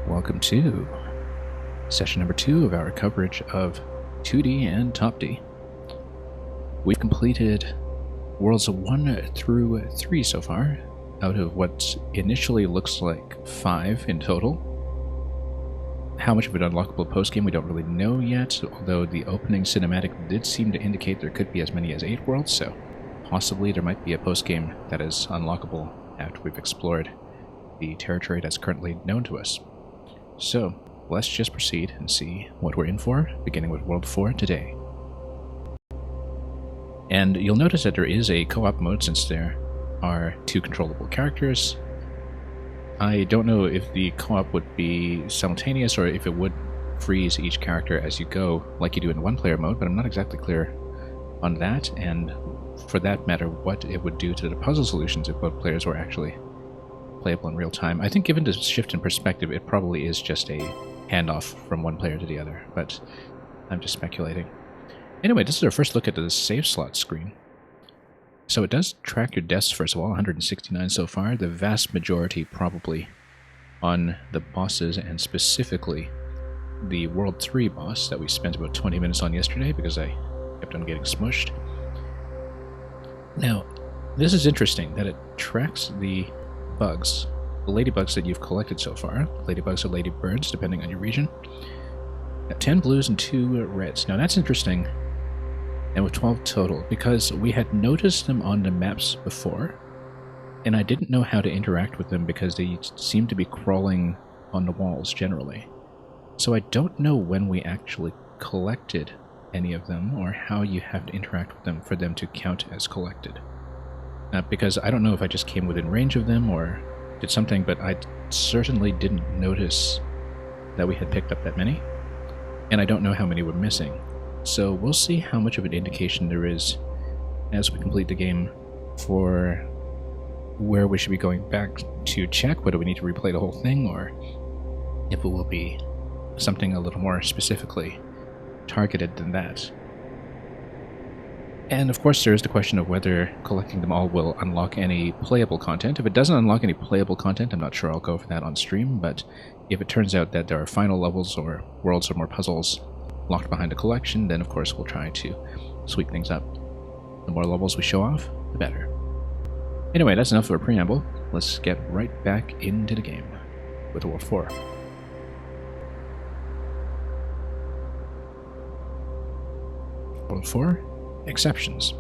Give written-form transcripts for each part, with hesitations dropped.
Welcome to session number 2 of our coverage of Toodee and Topdee. We've completed worlds 1 through 3 so far, out of what initially looks like 5 in total. How much of an unlockable postgame we don't really know yet, although the opening cinematic did seem to indicate there could be as many as 8 worlds, so possibly there might be a postgame that is unlockable after we've explored the territory that's currently known to us. So, let's just proceed and see what we're in for, beginning with World 4 today. And you'll notice that there is a co-op mode since there are 2 controllable characters. I don't know if the co-op would be simultaneous or if it would freeze each character as you go, like you do in one-player mode, but I'm not exactly clear on that, and for that matter, what it would do to the puzzle solutions if both players were actually playable in real time. I think given the shift in perspective, it probably is just a handoff from one player to the other, but I'm just speculating. Anyway, this is our first look at the save slot screen. So it does track your deaths, first of all, 169 so far, the vast majority probably on the bosses, and specifically the World 3 boss that we spent about 20 minutes on yesterday because I kept on getting smushed. Now, this is interesting that it tracks the bugs, the ladybugs that you've collected so far. Ladybugs or ladybirds, depending on your region. 10 blues and 2 reds. Now that's interesting, and with 12 total, because we had noticed them on the maps before, and I didn't know how to interact with them because they seem to be crawling on the walls generally. So I don't know when we actually collected any of them, or how you have to interact with them for them to count as collected. Because I don't know if I just came within range of them or did something, but I certainly didn't notice that we had picked up that many, and I don't know how many were missing. So we'll see how much of an indication there is as we complete the game for where we should be going back to check whether we need to replay the whole thing, or if it will be something a little more specifically targeted than that. And of course there is the question of whether collecting them all will unlock any playable content. If it doesn't unlock any playable content, I'm not sure I'll go for that on stream, but if it turns out that there are final levels or worlds or more puzzles locked behind a collection, then of course we'll try to sweep things up. The more levels we show off, the better. Anyway, that's enough of a preamble. Let's get right back into the game with World 4. World 4. Exceptions.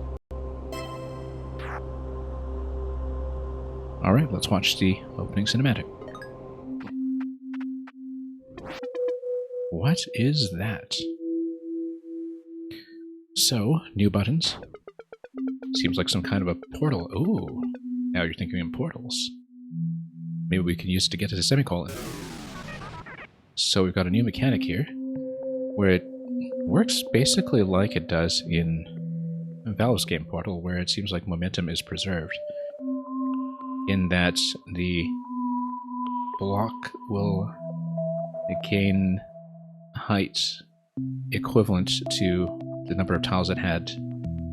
Alright, let's watch the opening cinematic. What is that? So, new buttons. Seems like some kind of a portal. Ooh, now you're thinking in portals. Maybe we can use it to get to the semicolon. So we've got a new mechanic here, where it works basically like it does in Valve's game Portal, where it seems like momentum is preserved, in that the block will gain height equivalent to the number of tiles it had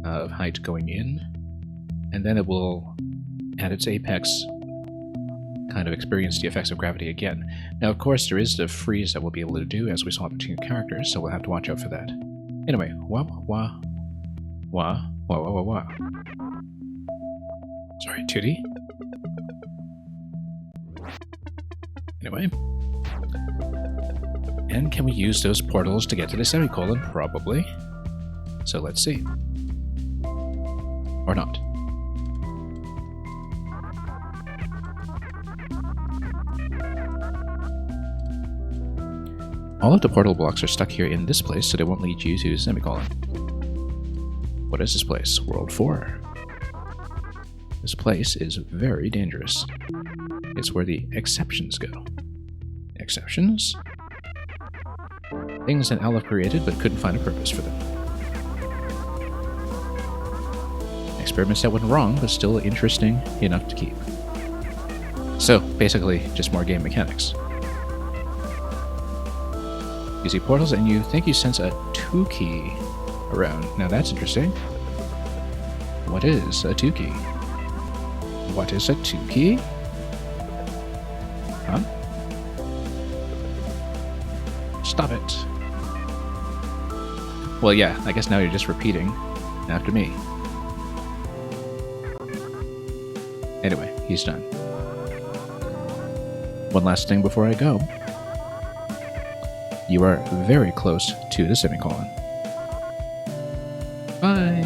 of height going in, and then it will, at its apex, kind of experience the effects of gravity again. Now, of course, there is the freeze that we'll be able to do as we swap between characters, so we'll have to watch out for that. Anyway, wah. Sorry, Toodee. Anyway. And can we use those portals to get to the semicolon? Probably. So let's see. Or not. All of the portal blocks are stuck here in this place, so they won't lead you to the semicolon. What is this place? World 4. This place is very dangerous. It's where the exceptions go. Exceptions? Things that Aleph created but couldn't find a purpose for them. Experiments that went wrong, but still interesting enough to keep. So, basically, just more game mechanics. You see portals and you think you sense a 2 key around. Now that's interesting. What is a 2 key? What is a 2 key? Huh? Stop it. Well, yeah, I guess now you're just repeating after me. Anyway, he's done. One last thing before I go. You are very close to the semicolon. Bye!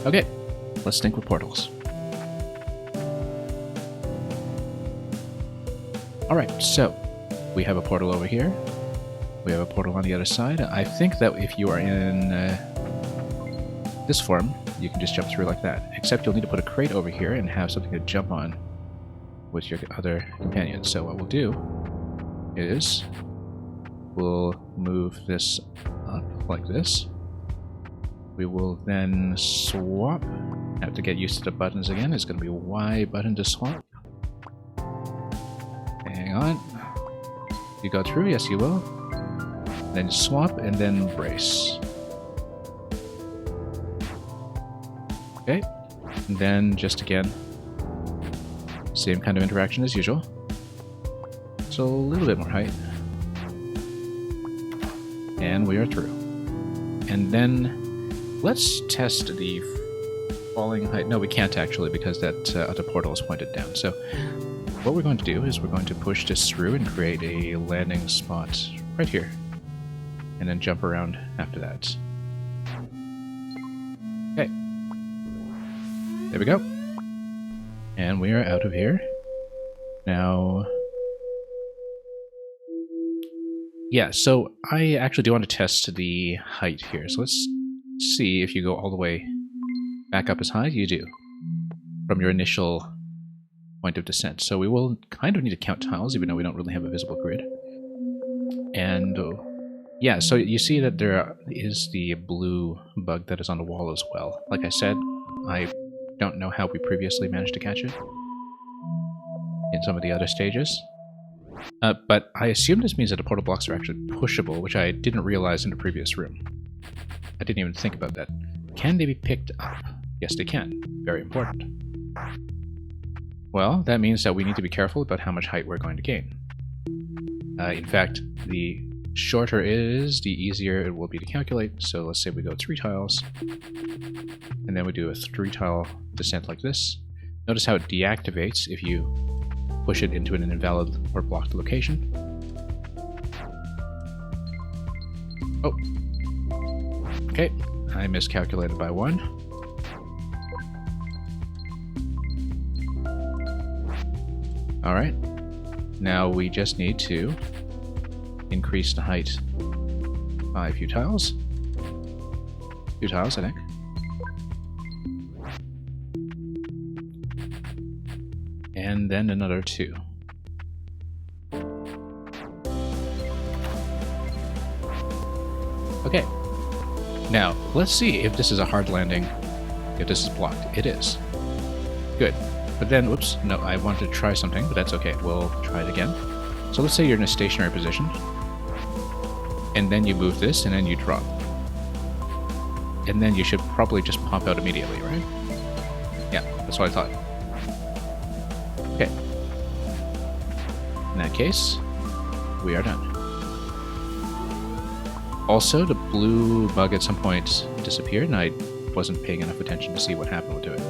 Okay, let's think with portals. Alright, so we have a portal over here. We have a portal on the other side. I think that if you are in this form, you can just jump through like that. Except you'll need to put a crate over here and have something to jump on with your other companions. So what we'll do is we'll move this up like this. We will then swap. Have to get used to the buttons again. It's going to be Y button to swap. Hang on. You go through? Yes, you will. Then swap and then brace. Okay. And then just again, same kind of interaction as usual. So a little bit more height. And we are through. And then let's test the falling height. No, we can't actually because that other portal is pointed down. So what we're going to do is we're going to push this through and create a landing spot right here. And then jump around after that. Okay. There we go. And we are out of here. Now... yeah, so I actually do want to test the height here. So let's see if you go all the way back up as high. You do. From your initial point of descent. So we will kind of need to count tiles, even though we don't really have a visible grid. And... yeah, so you see that there is the blue bug that is on the wall as well. Like I said, I don't know how we previously managed to catch it in some of the other stages. But I assume this means that the portal blocks are actually pushable, which I didn't realize in the previous room. I didn't even think about that. Can they be picked up? Yes, they can. Very important. Well, that means that we need to be careful about how much height we're going to gain. In fact, the shorter it is, the easier it will be to calculate. So let's say we go 3 tiles, and then we do a 3-tile descent like this. Notice how it deactivates if you push it into an invalid or blocked location. Oh. Okay, I miscalculated by 1. Alright, now we just need to increase the height by a few tiles. 2 tiles, I think. And then another 2. Okay. Now, let's see if this is a hard landing, if this is blocked. It is. Good. But then, whoops, no, I want to try something, but that's okay. We'll try it again. So let's say you're in a stationary position, and then you move this, and then you drop. And then you should probably just pop out immediately, right? Yeah, that's what I thought. Okay. In that case, we are done. Also, the blue bug at some point disappeared, and I wasn't paying enough attention to see what happened to it.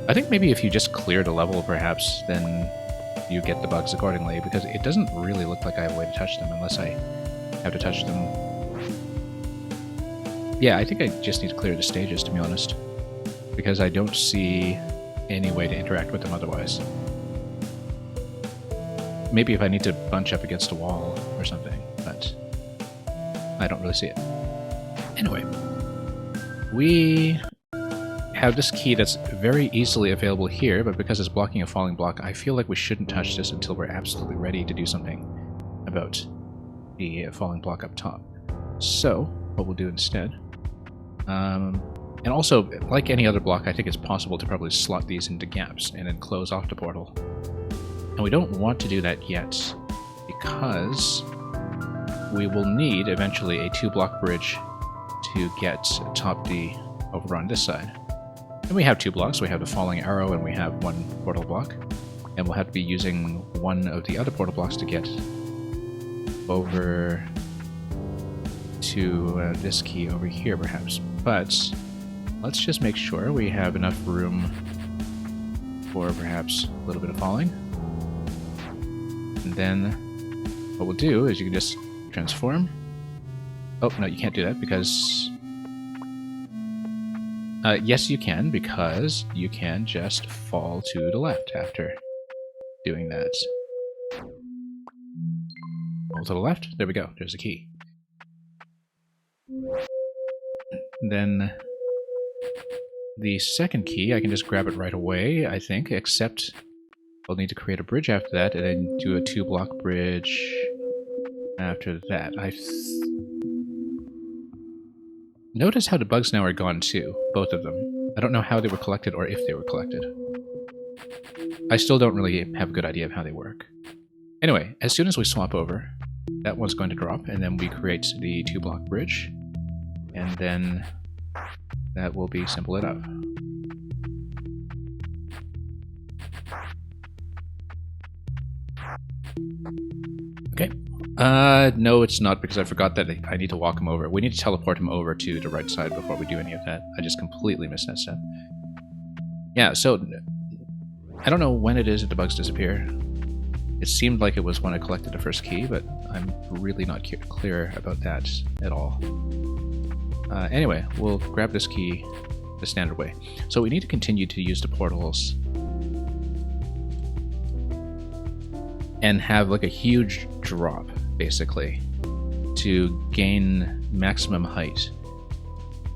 I think maybe if you just cleared a level, perhaps, then you get the bugs accordingly, because it doesn't really look like I have a way to touch them unless I have to touch them. Yeah, I think I just need to clear the stages, to be honest, because I don't see any way to interact with them otherwise. Maybe if I need to bunch up against a wall or something, but I don't really see it. Anyway, we have this key that's very easily available here, but because it's blocking a falling block, I feel like we shouldn't touch this until we're absolutely ready to do something about the falling block up top. So, what we'll do instead, and also, like any other block, I think it's possible to probably slot these into gaps and then close off the portal. And we don't want to do that yet, because we will need, eventually, a 2-block bridge to get Topdee over on this side. And we have 2 blocks. We have the falling arrow and we have 1 portal block. And we'll have to be using one of the other portal blocks to get over to this key over here, perhaps. But let's just make sure we have enough room for perhaps a little bit of falling. And then what we'll do is you can just transform. Oh, no, you can't do that because... yes, you can, because you can just fall to the left after doing that. Fall to the left. There we go. There's a key. Then the second key, I can just grab it right away, I think, except I'll need to create a bridge after that and then do a 2-block bridge after that. Notice how the bugs now are gone too, both of them. I don't know how they were collected or if they were collected. I still don't really have a good idea of how they work. Anyway, as soon as we swap over, that one's going to drop, and then we create the 2-block bridge, and then that will be simple enough. Okay. No, it's not, because I forgot that I need to walk him over. We need to teleport him over to the right side before we do any of that. I just completely missed that step. Yeah, so I don't know when it is that the bugs disappear. It seemed like it was when I collected the first key, but I'm really not clear about that at all. Anyway, we'll grab this key the standard way. So we need to continue to use the portals and have like a huge drop, basically, to gain maximum height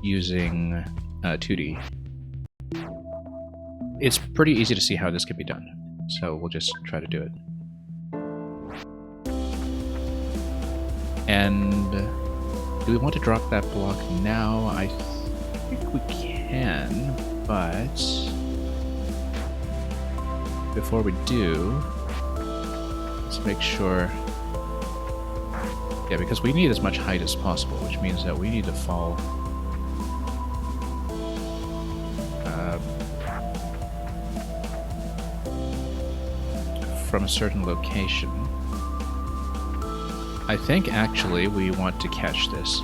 using Toodee. It's pretty easy to see how this can be done, so we'll just try to do it. And do we want to drop that block now? I think we can, but before we do, let's make sure... Yeah, because we need as much height as possible, which means that we need to fall from a certain location. I think actually we want to catch this,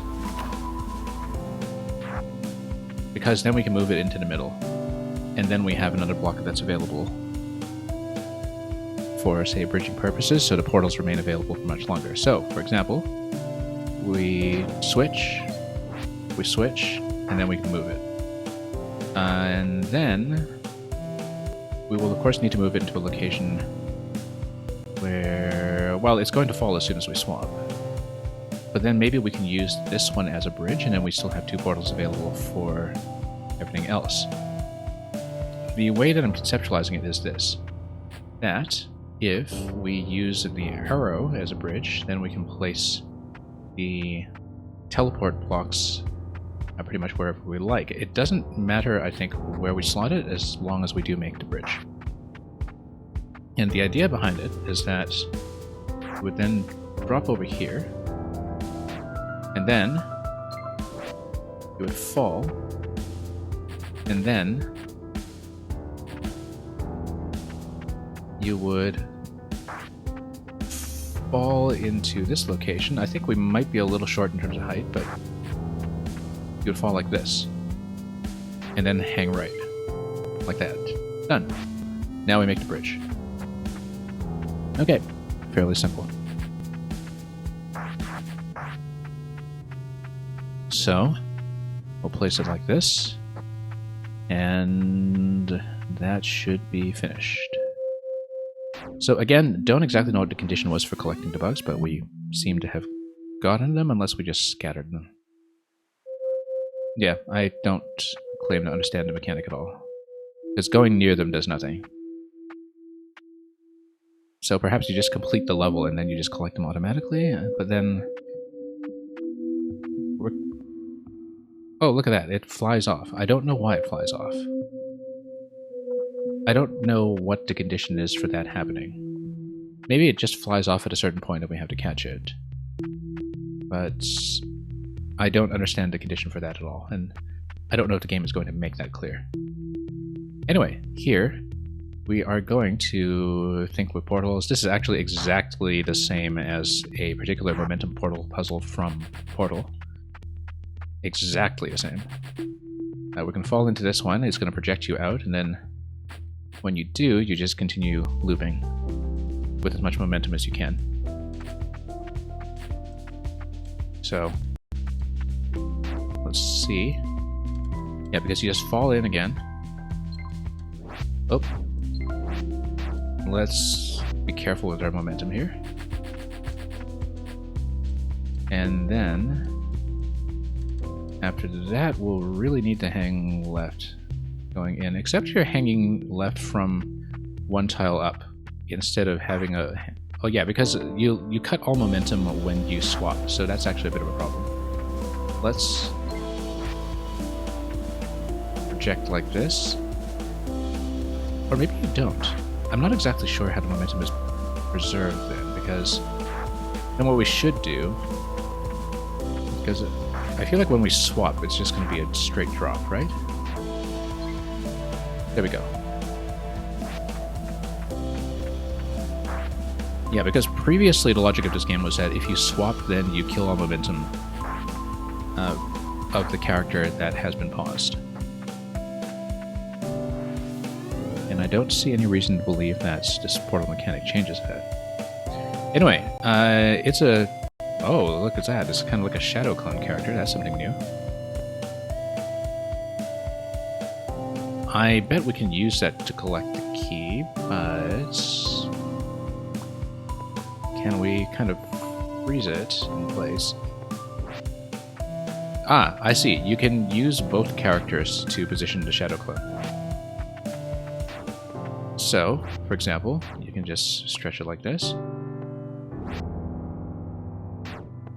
because then we can move it into the middle, and then we have another block that's available for, say, bridging purposes, so the portals remain available for much longer. So, for example, we switch, and then we can move it. And then we will, of course, need to move it into a location where, well, it's going to fall as soon as we swap. But then maybe we can use this one as a bridge, and then we still have 2 portals available for everything else. The way that I'm conceptualizing it is this: that if we use the arrow as a bridge, then we can place the teleport blocks pretty much wherever we like. It doesn't matter, I think, where we slot it, as long as we do make the bridge. And the idea behind it is that it would then drop over here, and then it would fall, and then you would fall into this location. I think we might be a little short in terms of height, but you would fall like this, and then hang right, like that. Done. Now we make the bridge. Okay, fairly simple. So, we'll place it like this, and that should be finished. So again, don't exactly know what the condition was for collecting the bugs, but we seem to have gotten them, unless we just scattered them. Yeah, I don't claim to understand the mechanic at all, because going near them does nothing. So perhaps you just complete the level and then you just collect them automatically, but then... Oh, look at that, it flies off. I don't know why it flies off. I don't know what the condition is for that happening. Maybe it just flies off at a certain point and we have to catch it. But I don't understand the condition for that at all, and I don't know if the game is going to make that clear. Anyway, here we are going to think with portals. This is actually exactly the same as a particular momentum portal puzzle from Portal. Exactly the same. We can fall into this one. It's going to project you out, and then when you do, you just continue looping with as much momentum as you can. So, let's see. Yeah, because you just fall in again. Oh. Let's be careful with our momentum here. And then, after that, we'll really need to hang left going in, except you're hanging left from one tile up instead of having a... Oh yeah, because you cut all momentum when you swap, so that's actually a bit of a problem. Let's project like this. Or maybe you don't. I'm not exactly sure how the momentum is preserved then, because then what we should do, because I feel like when we swap, it's just going to be a straight drop, right? There we go. Yeah, because previously the logic of this game was that if you swap, then you kill all momentum of the character that has been paused. And I don't see any reason to believe that this portal mechanic changes that. Anyway, it's a... Oh, look at that. It's kind of like a shadow clone character. That's something new. I bet we can use that to collect the key, but... Can we kind of freeze it in place? Ah, I see. You can use both characters to position the shadow clone. So, for example, you can just stretch it like this.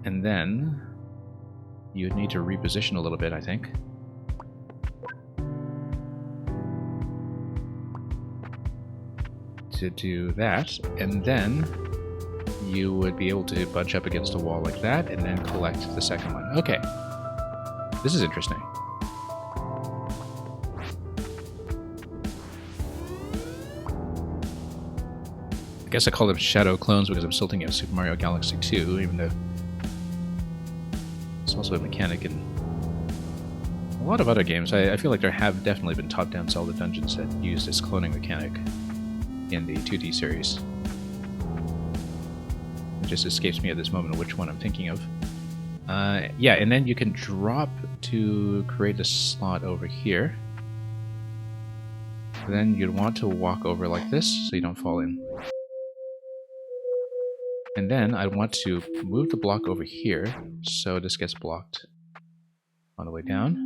And then you would need to reposition a little bit, I think. To do that, and then you would be able to bunch up against a wall like that, and then collect the second one. Okay. This is interesting. I guess I call them shadow clones because I'm still thinking of Super Mario Galaxy 2, even though it's also a mechanic in a lot of other games. I feel like there have definitely been top-down Zelda dungeons that use this cloning mechanic in the 2D series. It just escapes me at this moment which one I'm thinking of. Yeah, and then you can drop to create a slot over here. Then you'd want to walk over like this so you don't fall in. And then I want to move the block over here so this gets blocked on the way down.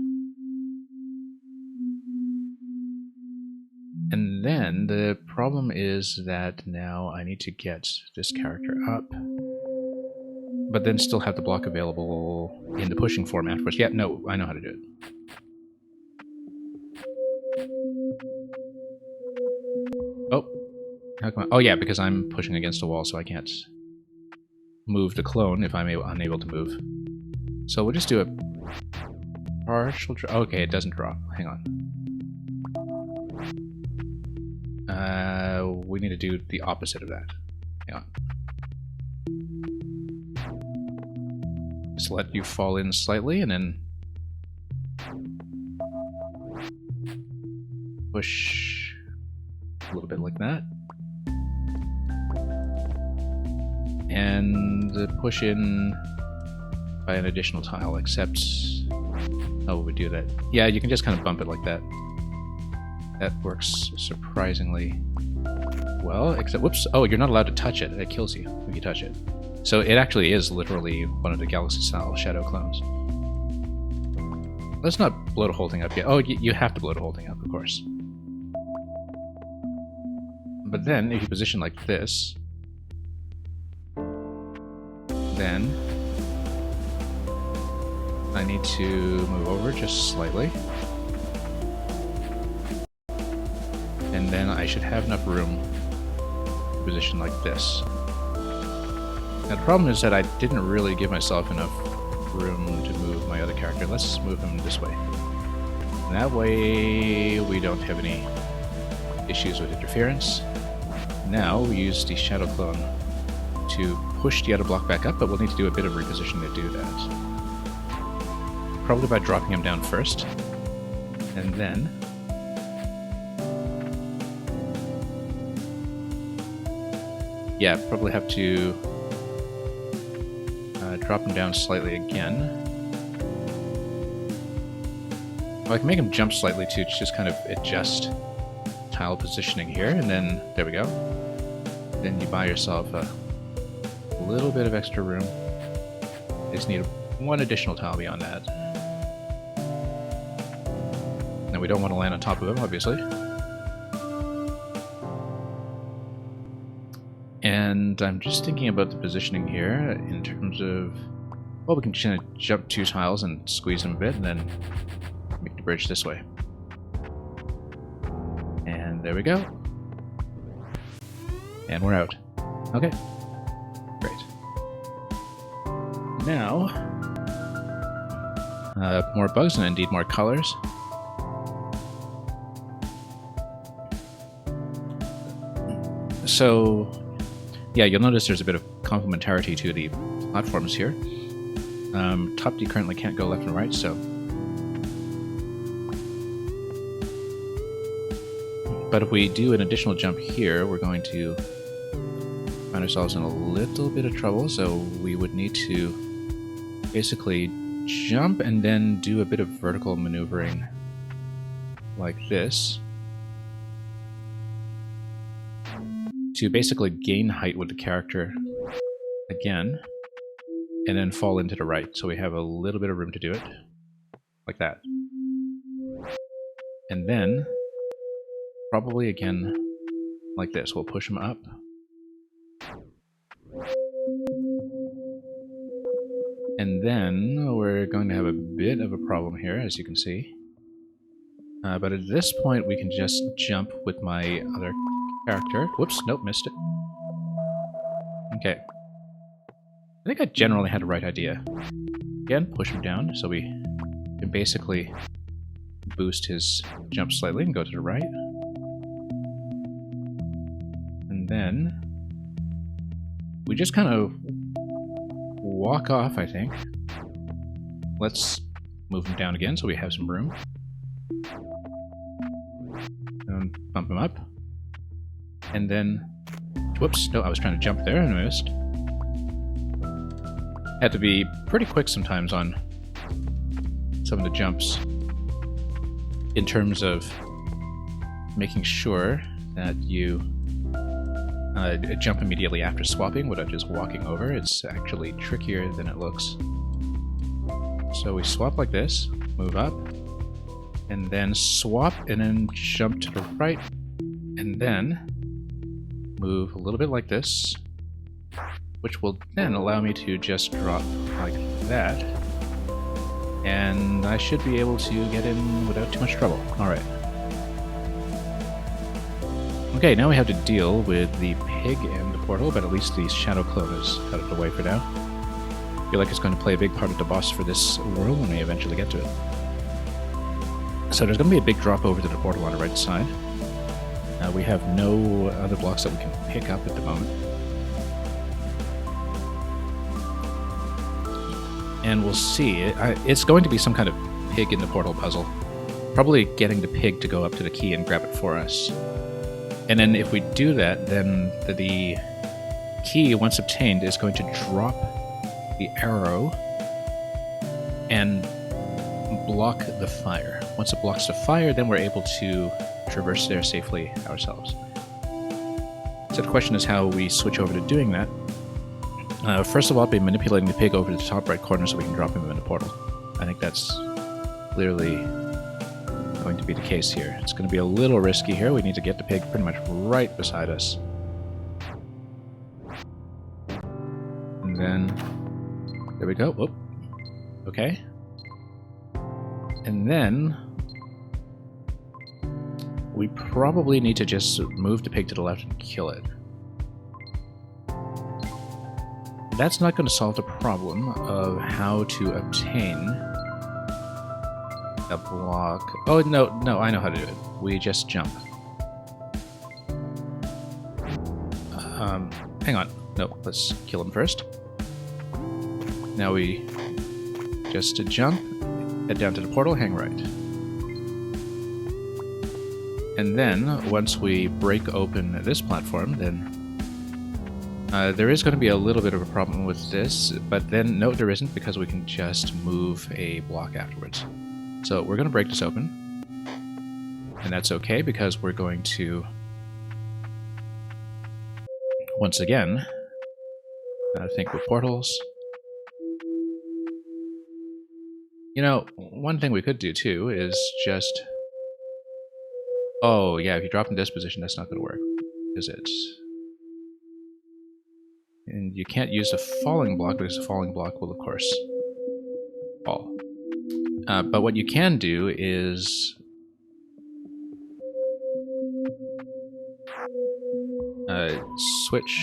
And then the problem is that now I need to get this character up, but then still have the block available in the pushing form afterwards. Yeah, no, I know how to do it. Oh, how come oh yeah, because I'm pushing against a wall, so I can't move the clone if I'm unable to move. So we'll just do a partial drop. Okay, it doesn't drop. Hang on. We need to do the opposite of that. Hang on. Just let you fall in slightly and then push a little bit like that. And push in by an additional tile, except... How would we do that? Yeah, you can just kind of bump it like that. That works surprisingly well, except... Whoops! Oh, you're not allowed to touch it. It kills you if you touch it. So it actually is literally one of the Galaxy-style shadow clones. Let's not blow the whole thing up yet. Oh, you have to blow the whole thing up, of course. But then, if you position like this... Then I need to move over just slightly. And then I should have enough room to position like this. Now the problem is that I didn't really give myself enough room to move my other character. Let's move him this way. And that way we don't have any issues with interference. Now we use the Shadow Clone to push the other block back up, but we'll need to do a bit of repositioning to do that. Probably by dropping him down first, and then yeah, probably have to drop him down slightly again. Well, I can make him jump slightly too, to just kind of adjust tile positioning here, and then there we go. Then you buy yourself a little bit of extra room. You just need one additional tile beyond that. Now we don't want to land on top of him, obviously. And I'm just thinking about the positioning here in terms of, well, we can just kind of jump 2 tiles and squeeze them a bit, and then make the bridge this way. And there we go. And we're out. Okay. Great. Now, more bugs and indeed more colors. So, yeah, you'll notice there's a bit of complementarity to the platforms here. Topdee currently can't go left and right, so... But if we do an additional jump here, we're going to find ourselves in a little bit of trouble, so we would need to basically jump and then do a bit of vertical maneuvering like this to basically gain height with the character again, and then fall into the right, so we have a little bit of room to do it, like that. And then, probably again, like this, we'll push him up. And then, we're going to have a bit of a problem here, as you can see. But at this point, we can just jump with my other character. Whoops, nope, missed it. Okay. I think I generally had the right idea. Again, push him down, so we can basically boost his jump slightly and go to the right. And then we just kind of walk off, I think. Let's move him down again so we have some room. And bump him up. And then, whoops, no, I was trying to jump there and I missed. Had to be pretty quick sometimes on some of the jumps in terms of making sure that you jump immediately after swapping without just walking over. It's actually trickier than it looks. So we swap like this, move up, and then swap, and then jump to the right, and then move a little bit like this, which will then allow me to just drop like that, and I should be able to get in without too much trouble. Alright. Okay, now we have to deal with the pig and the portal, but at least the Shadow Clone is out of the way for now. I feel like it's going to play a big part of the boss for this world when we eventually get to it. So there's going to be a big drop over to the portal on the right side. We have no other blocks that we can pick up at the moment. And we'll see. It's going to be some kind of pig in the portal puzzle. Probably getting the pig to go up to the key and grab it for us. And then if we do that, then the key, once obtained, is going to drop the arrow and block the fire. Once it blocks the fire, then we're able to traverse there safely ourselves. So the question is how we switch over to doing that. First of all, I'll be manipulating the pig over to the top right corner so we can drop him in the portal. I think that's clearly going to be the case here. It's going to be a little risky here. We need to get the pig pretty much right beside us. And then, there we go. Whoop. Okay. And then we probably need to just move the pig to the left and kill it. That's not going to solve the problem of how to obtain a block. Oh, no, I know how to do it. We just jump. hang on. Nope, let's kill him first. Now we just jump, head down to the portal, hang right. And then, once we break open this platform, then there is going to be a little bit of a problem with this, but then, no, there isn't, because we can just move a block afterwards. So we're going to break this open, and that's okay, because we're going to, once again, think with portals. You know, one thing we could do, too, is just... Oh, yeah, if you drop in this position, that's not going to work, is it? And you can't use the falling block, because the falling block will, of course, fall. But what you can do is... switch...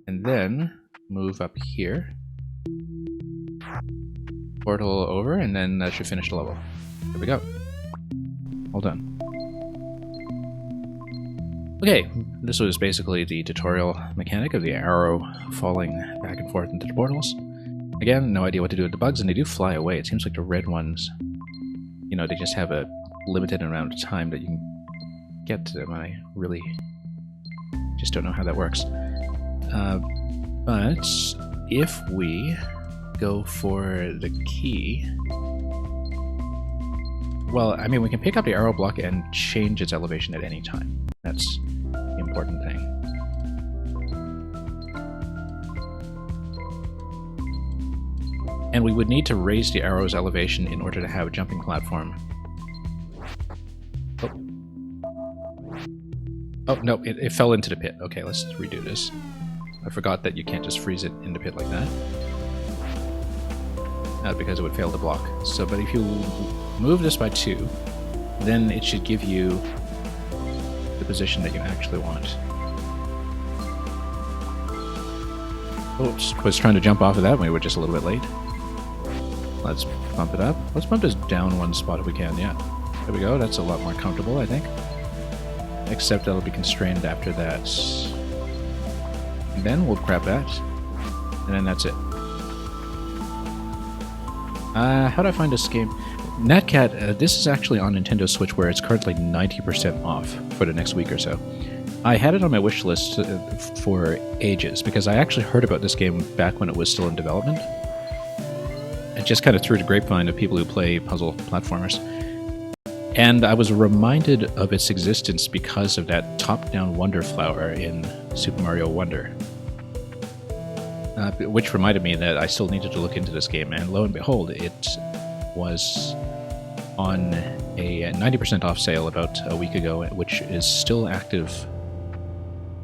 and then move up here. Portal over, and then that should finish the level. There we go. All done. Okay, this was basically the tutorial mechanic of the arrow falling back and forth into the portals. Again, no idea what to do with the bugs, and they do fly away. It seems like the red ones, you know, they just have a limited amount of time that you can get to them. I really just don't know how that works. But if we go for the key... Well, I mean, we can pick up the arrow block and change its elevation at any time. That's the important thing. And we would need to raise the arrow's elevation in order to have a jumping platform. Oh. Oh, no, it fell into the pit. Okay, let's redo this. I forgot that you can't just freeze it in the pit like that. Because it would fail to block. So, but if you move this by 2, then it should give you the position that you actually want. Oops, was trying to jump off of that, and we were just a little bit late. Let's bump it up. Let's bump this down one spot if we can, yeah. There we go, that's a lot more comfortable, I think. Except that'll be constrained after that. And then we'll grab that, and then that's it. How do I find this game? Netcat, this is actually on Nintendo Switch, where it's currently 90% off for the next week or so. I had it on my wish list for ages, because I actually heard about this game back when it was still in development. And just kind of through the grapevine of people who play puzzle platformers. And I was reminded of its existence because of that top-down Wonder Flower in Super Mario Wonder. Which reminded me that I still needed to look into this game, and lo and behold, it was on a 90% off sale about a week ago, which is still active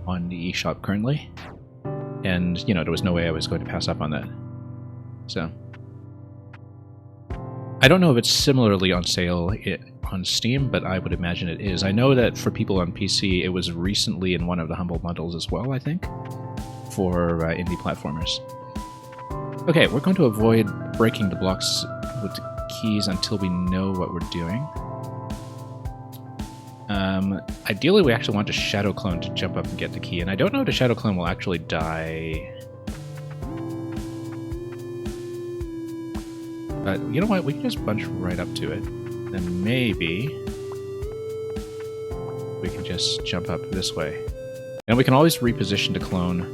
on the eShop currently. And, you know, there was no way I was going to pass up on that. So, I don't know if it's similarly on sale on Steam, but I would imagine it is. I know that for people on PC, it was recently in one of the Humble Bundles as well, I think, for indie platformers. Okay, we're going to avoid breaking the blocks with the keys until we know what we're doing. Ideally, we actually want a Shadow Clone to jump up and get the key, and I don't know if the Shadow Clone will actually die. But you know what? We can just bunch right up to it, and maybe we can just jump up this way. And we can always reposition the clone.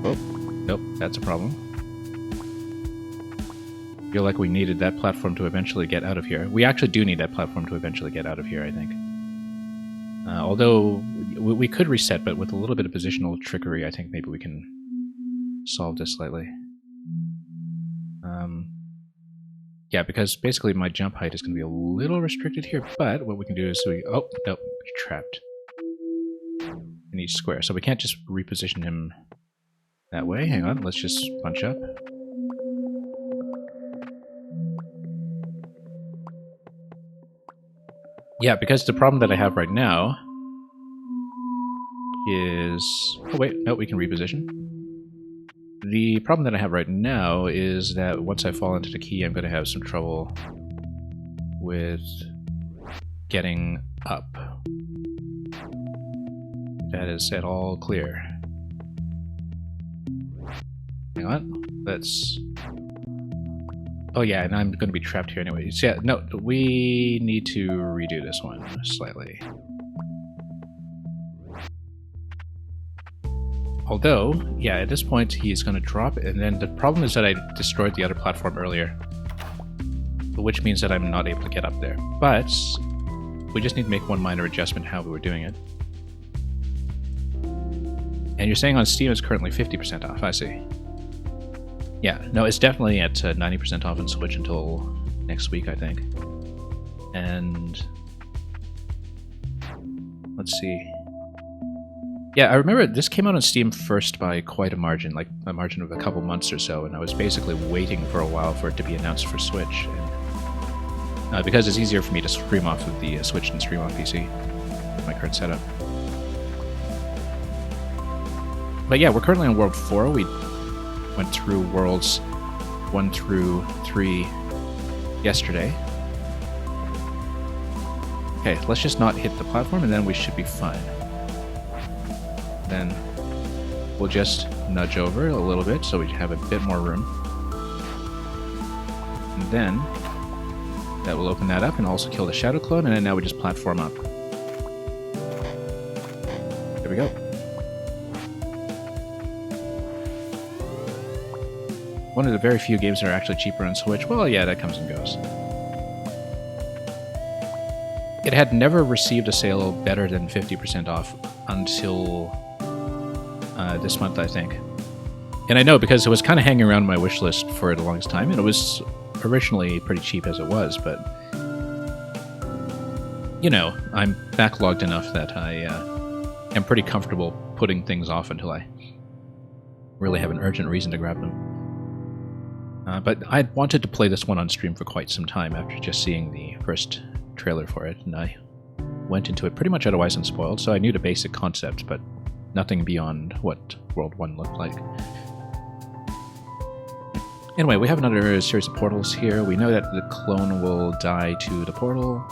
Oh, nope, that's a problem. I feel like we needed that platform to eventually get out of here. We actually do need that platform to eventually get out of here, I think. Although we could reset, but with a little bit of positional trickery, I think maybe we can solve this slightly. Yeah, because basically my jump height is going to be a little restricted here, but what we can do is oh, nope, you're trapped in each square. So we can't just reposition him that way. Hang on, let's just punch up. Yeah, because the problem that I have right now is... Oh wait, no, we can reposition. The problem that I have right now is that once I fall into the key, I'm going to have some trouble with getting up. that is at all clear. Hang on, let's... Oh yeah, and I'm going to be trapped here anyway. So yeah, no, we need to redo this one slightly. Although, yeah, at this point he's going to drop it, and then the problem is that I destroyed the other platform earlier, which means that I'm not able to get up there. But we just need to make one minor adjustment how we were doing it. And you're saying on Steam it's currently 50% off, I see. Yeah, no, it's definitely at 90% off on Switch until next week, I think. And let's see. Yeah, I remember this came out on Steam first by quite a margin, like a margin of a couple months or so, and I was basically waiting for a while for it to be announced for Switch. And, because it's easier for me to stream off of the Switch than stream off PC with my current setup. But yeah, we're currently on World 4. We went through Worlds 1 through 3 yesterday. Okay, let's just not hit the platform and then we should be fine. Then we'll just nudge over a little bit so we have a bit more room. And then that will open that up and also kill the shadow clone, and then now we just platform up. There we go. One of the very few games that are actually cheaper on Switch. Well, yeah, that comes and goes. It had never received a sale better than 50% off until this month, I think. And I know because it was kind of hanging around my wish list for the longest time, and it was originally pretty cheap as it was, but you know, I'm backlogged enough that I am pretty comfortable putting things off until I really have an urgent reason to grab them. But I wanted to play this one on stream for quite some time after just seeing the first trailer for it, and I went into it pretty much otherwise unspoiled, so I knew the basic concept, but nothing beyond what World 1 looked like. Anyway, we have another series of portals here. We know that the clone will die to the portal.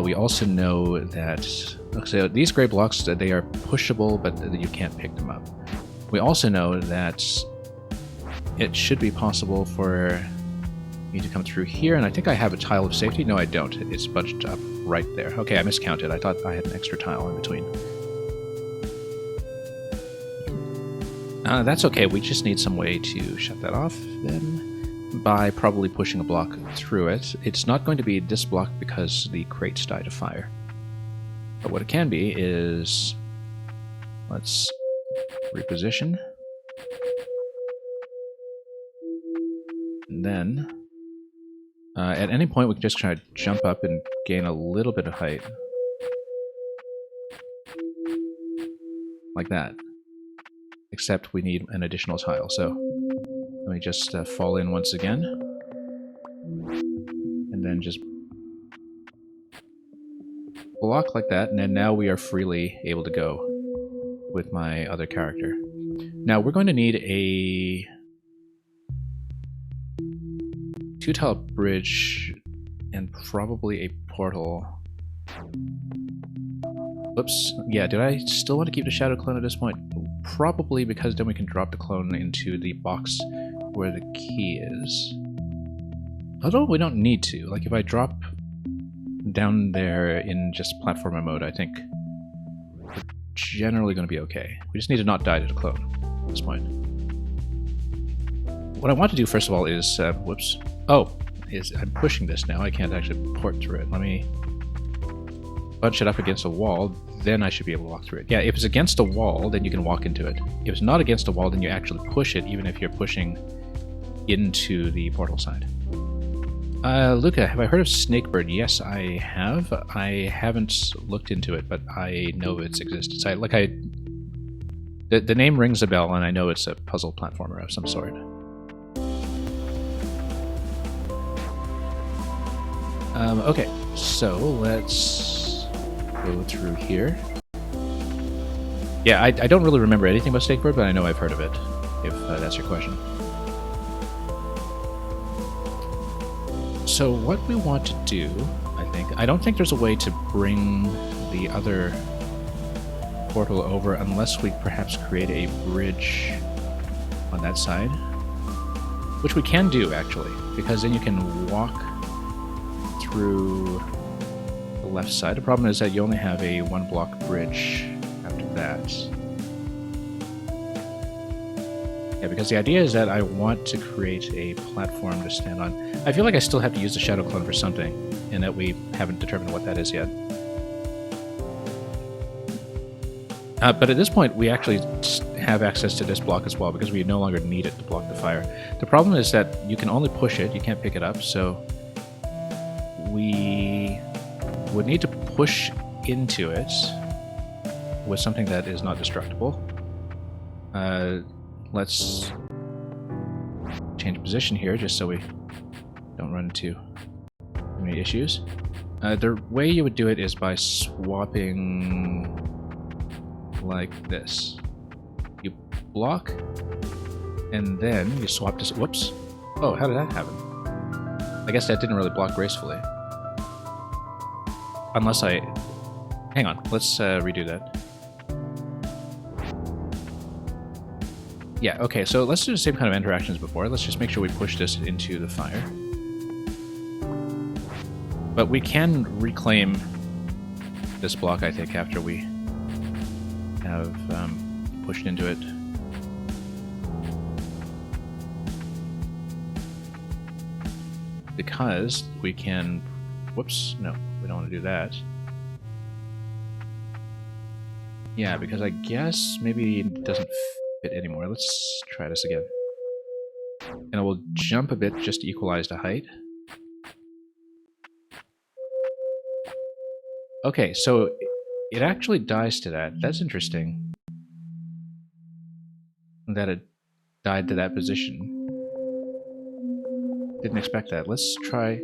We also know that so these gray blocks, they are pushable, but you can't pick them up. We also know that it should be possible for me to come through here, and I think I have a tile of safety. No, I don't. It's bunched up right there. Okay, I miscounted. I thought I had an extra tile in between. That's okay. We just need some way to shut that off then by probably pushing a block through it. It's not going to be this block because the crates died of fire. But what it can be is... let's reposition. And then at any point we can just try to jump up and gain a little bit of height. Like that. Except we need an additional tile, so let me just fall in once again. And then just block like that, and then now we are freely able to go with my other character. Now we're going to need a 2-tile bridge and probably a portal. Oops. Yeah, did I still want to keep the shadow clone at this point? Probably, because then we can drop the clone into the box where the key is. Although we don't need to. Like, if I drop down there in just platformer mode, I think we're generally going to be okay. We just need to not die to the clone at this point. What I want to do, first of all, is... whoops. Oh, I'm pushing this now. I can't actually port through it. Let me bunch it up against a wall, then I should be able to walk through it. Yeah, if it's against a wall, then you can walk into it. If it's not against a wall, then you actually push it, even if you're pushing into the portal side. Luca, have I heard of Snakebird? Yes, I have. I haven't looked into it, but I know its existence. The name rings a bell, and I know it's a puzzle platformer of some sort. Okay, so let's go through here. Yeah, I don't really remember anything about Snakebird, but I know I've heard of it, if that's your question. So what we want to do, I don't think there's a way to bring the other portal over unless we perhaps create a bridge on that side. Which we can do, actually, because then you can walk through the left side. The problem is that you only have a 1-block bridge after that. Yeah, because the idea is that I want to create a platform to stand on. I feel like I still have to use the shadow clone for something, and that we haven't determined what that is yet. But at this point, we actually have access to this block as well, because we no longer need it to block the fire. The problem is that you can only push it, you can't pick it up, so we would need to push into it with something that is not destructible. Let's change position here, just so we don't run into any issues. The way you would do it is by swapping like this. You block, and then you swap to... Whoops. Oh, how did that happen? I guess that didn't really block gracefully. Unless I... Hang on, let's redo that. Yeah, okay, so let's do the same kind of interaction as before. Let's just make sure we push this into the fire. But we can reclaim this block, I think, after we have pushed into it. Because we can... Whoops, no, we don't want to do that. Yeah, because I guess maybe it doesn't fit anymore. Let's try this again. And we'll jump a bit just to equalize the height. Okay, so it actually dies to that. That's interesting. That it died to that position. Didn't expect that. Let's try...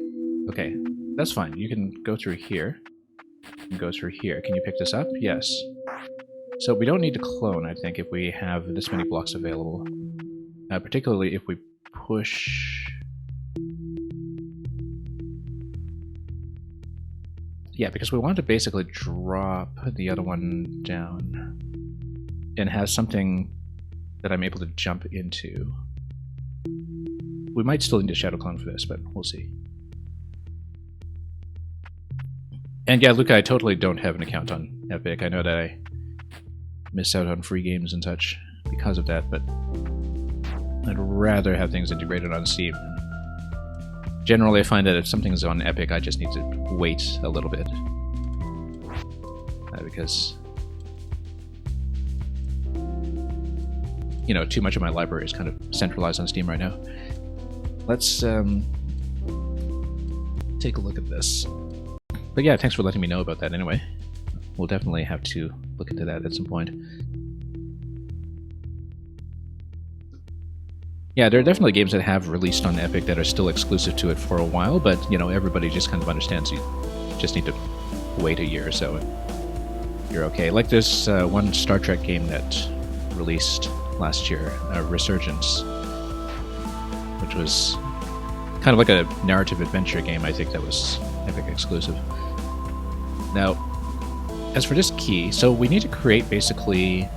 Okay, that's fine. You can go through here. And go through here. Can you pick this up? Yes. So we don't need to clone, I think, if we have this many blocks available. Particularly if we push... Yeah, because we want to basically drop the other one down and have something that I'm able to jump into. We might still need a shadow clone for this, but we'll see. And yeah, Luca, I totally don't have an account on Epic. I know that I miss out on free games and such because of that, but I'd rather have things integrated on Steam. Generally, I find that if something's on Epic, I just need to wait a little bit. Because, you know, too much of my library is kind of centralized on Steam right now. Let's take a look at this. But yeah, thanks for letting me know about that anyway. We'll definitely have to look into that at some point. Yeah, there are definitely games that have released on Epic that are still exclusive to it for a while, but, you know, everybody just kind of understands you just need to wait a year or so and you're okay. Like this one Star Trek game that released last year, Resurgence, which was kind of like a narrative adventure game, I think, that was Epic exclusive. Now, as for this key, so we need to create basically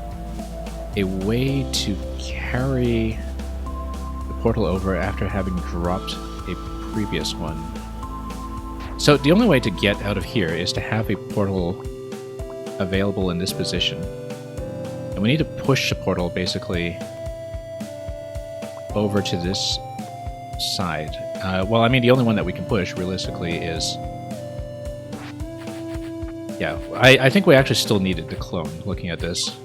a way to carry portal over after having dropped a previous one. So the only way to get out of here is to have a portal available in this position. And we need to push the portal basically over to this side. Well, I mean, the only one that we can push realistically is... Yeah, I think we actually still needed the clone, looking at this.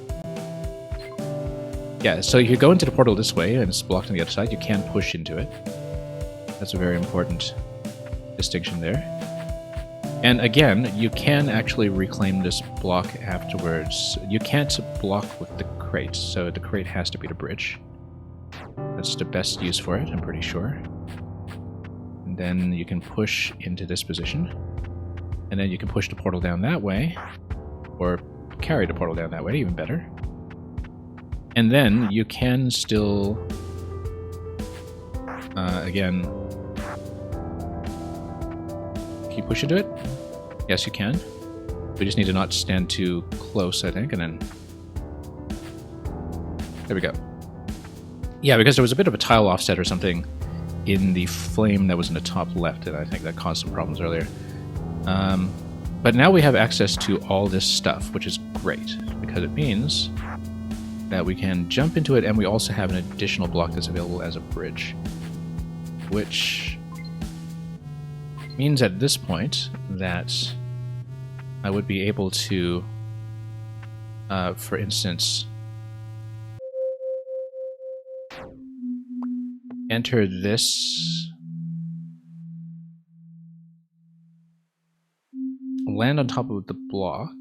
Yeah, so you go into the portal this way, and it's blocked on the other side. You can push into it. That's a very important distinction there. And again, you can actually reclaim this block afterwards. You can't block with the crate, so the crate has to be the bridge. That's the best use for it, I'm pretty sure. And then you can push into this position. And then you can push the portal down that way, or carry the portal down that way, even better. And then you can still, again, can you push into it? Yes, you can. We just need to not stand too close, I think, and then... There we go. Yeah, because there was a bit of a tile offset or something in the flame that was in the top left, and I think that caused some problems earlier. But now we have access to all this stuff, which is great, because it means that we can jump into it, and we also have an additional block that's available as a bridge, which means at this point that I would be able to, for instance, enter this, land on top of the block.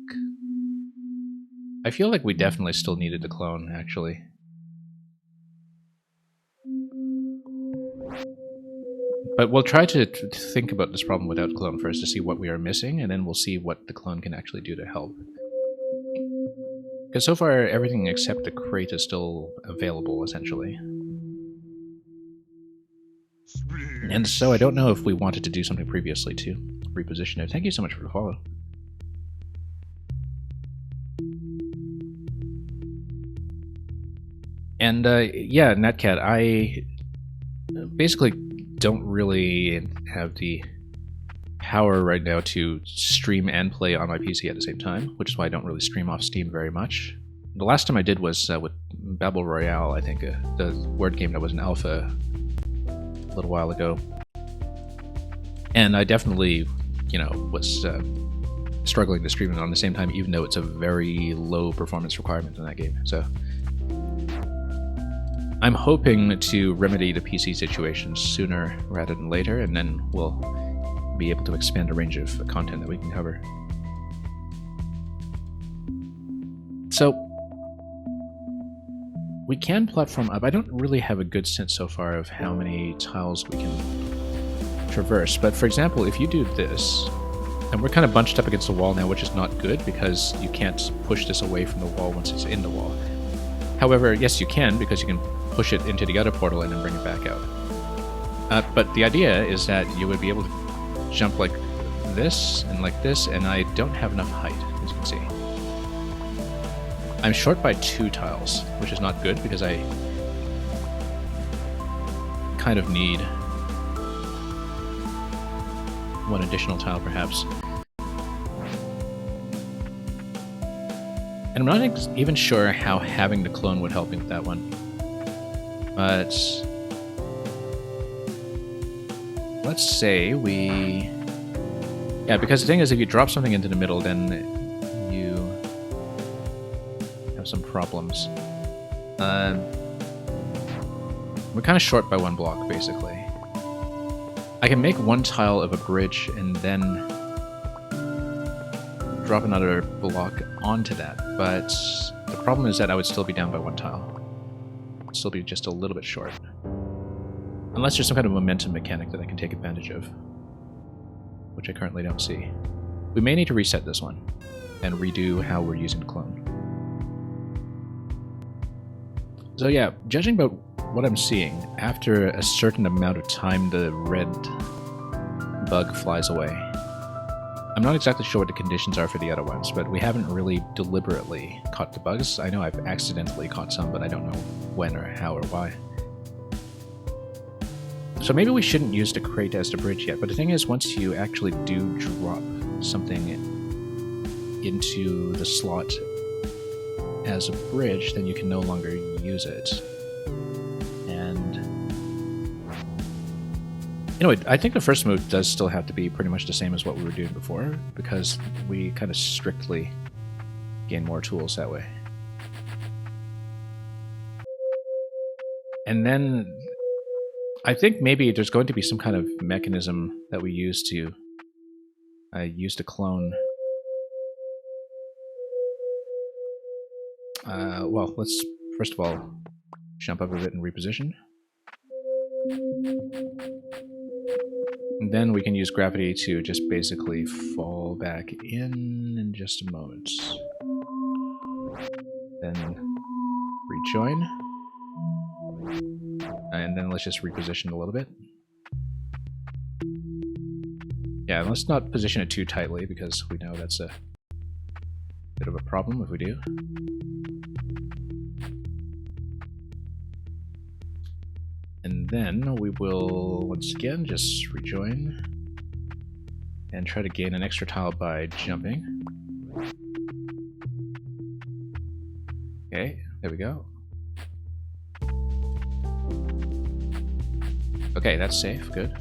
I feel like we definitely still needed the clone, actually. But we'll try to think about this problem without clone first to see what we are missing, and then we'll see what the clone can actually do to help. Because so far, everything except the crate is still available, essentially. And so I don't know if we wanted to do something previously to reposition it. Thank you so much for the follow. And yeah, Netcat, I basically don't really have the power right now to stream and play on my PC at the same time, which is why I don't really stream off Steam very much. The last time I did was with Babel Royale, I think, the word game that was in alpha a little while ago. And I definitely, you know, was struggling to stream it on the same time, even though it's a very low performance requirement in that game. So I'm hoping to remedy the PC situation sooner rather than later, and then we'll be able to expand the range of content that we can cover. So we can platform up. I don't really have a good sense so far of how many tiles we can traverse, but for example, if you do this, and we're kind of bunched up against the wall now, which is not good because you can't push this away from the wall once it's in the wall. However, yes, you can, because you can push it into the other portal and then bring it back out. But the idea is that you would be able to jump like this, and I don't have enough height, as you can see. I'm short by 2 tiles, which is not good, because I kind of need one additional tile, perhaps. And I'm not even sure how having the clone would help me with that one. But let's say we... Yeah, because the thing is, if you drop something into the middle, then you have some problems. We're kind of short by 1 block, basically. I can make 1 tile of a bridge and then drop another block onto that, but the problem is that I would still be down by 1 tile. I'd still be just a little bit short. Unless there's some kind of momentum mechanic that I can take advantage of, which I currently don't see. We may need to reset this one and redo how we're using the clone. So yeah, judging by what I'm seeing, after a certain amount of time the red bug flies away. I'm not exactly sure what the conditions are for the other ones, but we haven't really deliberately caught the bugs. I know I've accidentally caught some, but I don't know when or how or why. So maybe we shouldn't use the crate as the bridge yet, but the thing is, once you actually do drop something into the slot as a bridge, then you can no longer use it. And you know, I think the first move does still have to be pretty much the same as what we were doing before, because we kind of strictly gain more tools that way. And then I think maybe there's going to be some kind of mechanism that we use to clone. Well, let's first of all jump up a bit and reposition. And then we can use gravity to just basically fall back in just a moment. Then rejoin. And then let's just reposition a little bit. Yeah, let's not position it too tightly because we know that's a Bit of a problem if we do. And then we will, once again, just rejoin and try to gain an extra tile by jumping. Okay, there we go. Okay, that's safe, good.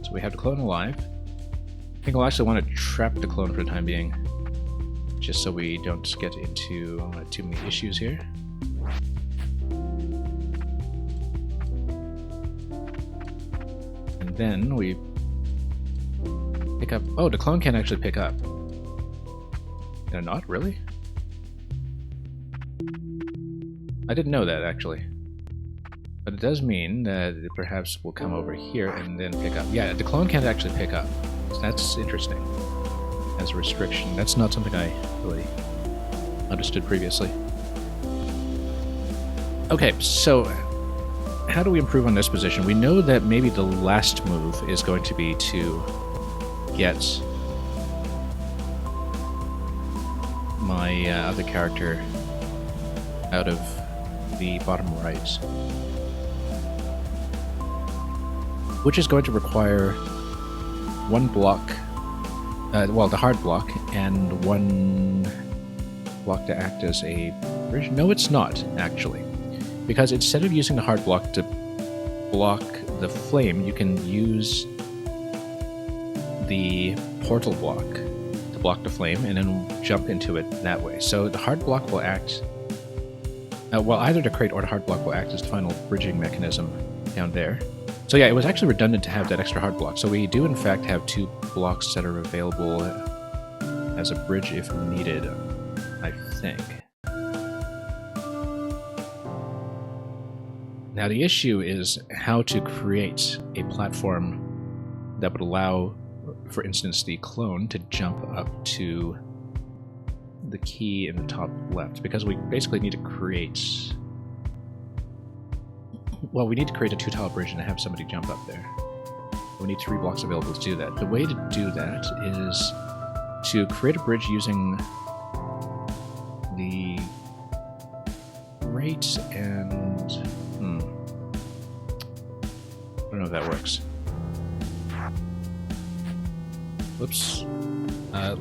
So we have the clone alive. I think I'll actually want to trap the clone for the time being, just so we don't get into too many issues here. And then we pick up... Oh, the clone can actually pick up. They're not? Really? I didn't know that, actually. But it does mean that it perhaps will come over here and then pick up. Yeah, the clone can't actually pick up. So that's interesting. As a restriction. That's not something I really understood previously. Okay, so how do we improve on this position? We know that maybe the last move is going to be to get my other character out of the bottom right, which is going to require one block, well, the hard block, and one block to act as a bridge. No, it's not, actually. Because instead of using the hard block to block the flame, you can use the portal block to block the flame and then jump into it that way. So the hard block will act... well, either the crate or the hard block will act as the final bridging mechanism down there. So yeah, it was actually redundant to have that extra hard block. So we do in fact have 2 blocks that are available as a bridge if needed, I think. Now the issue is how to create a platform that would allow, for instance, the clone to jump up to the key in the top left, because we basically need to create... Well, we need to create a 2-tile bridge and have somebody jump up there. We need 3 blocks available to do that. The way to do that is to create a bridge using the crate and... I don't know if that works. Whoops.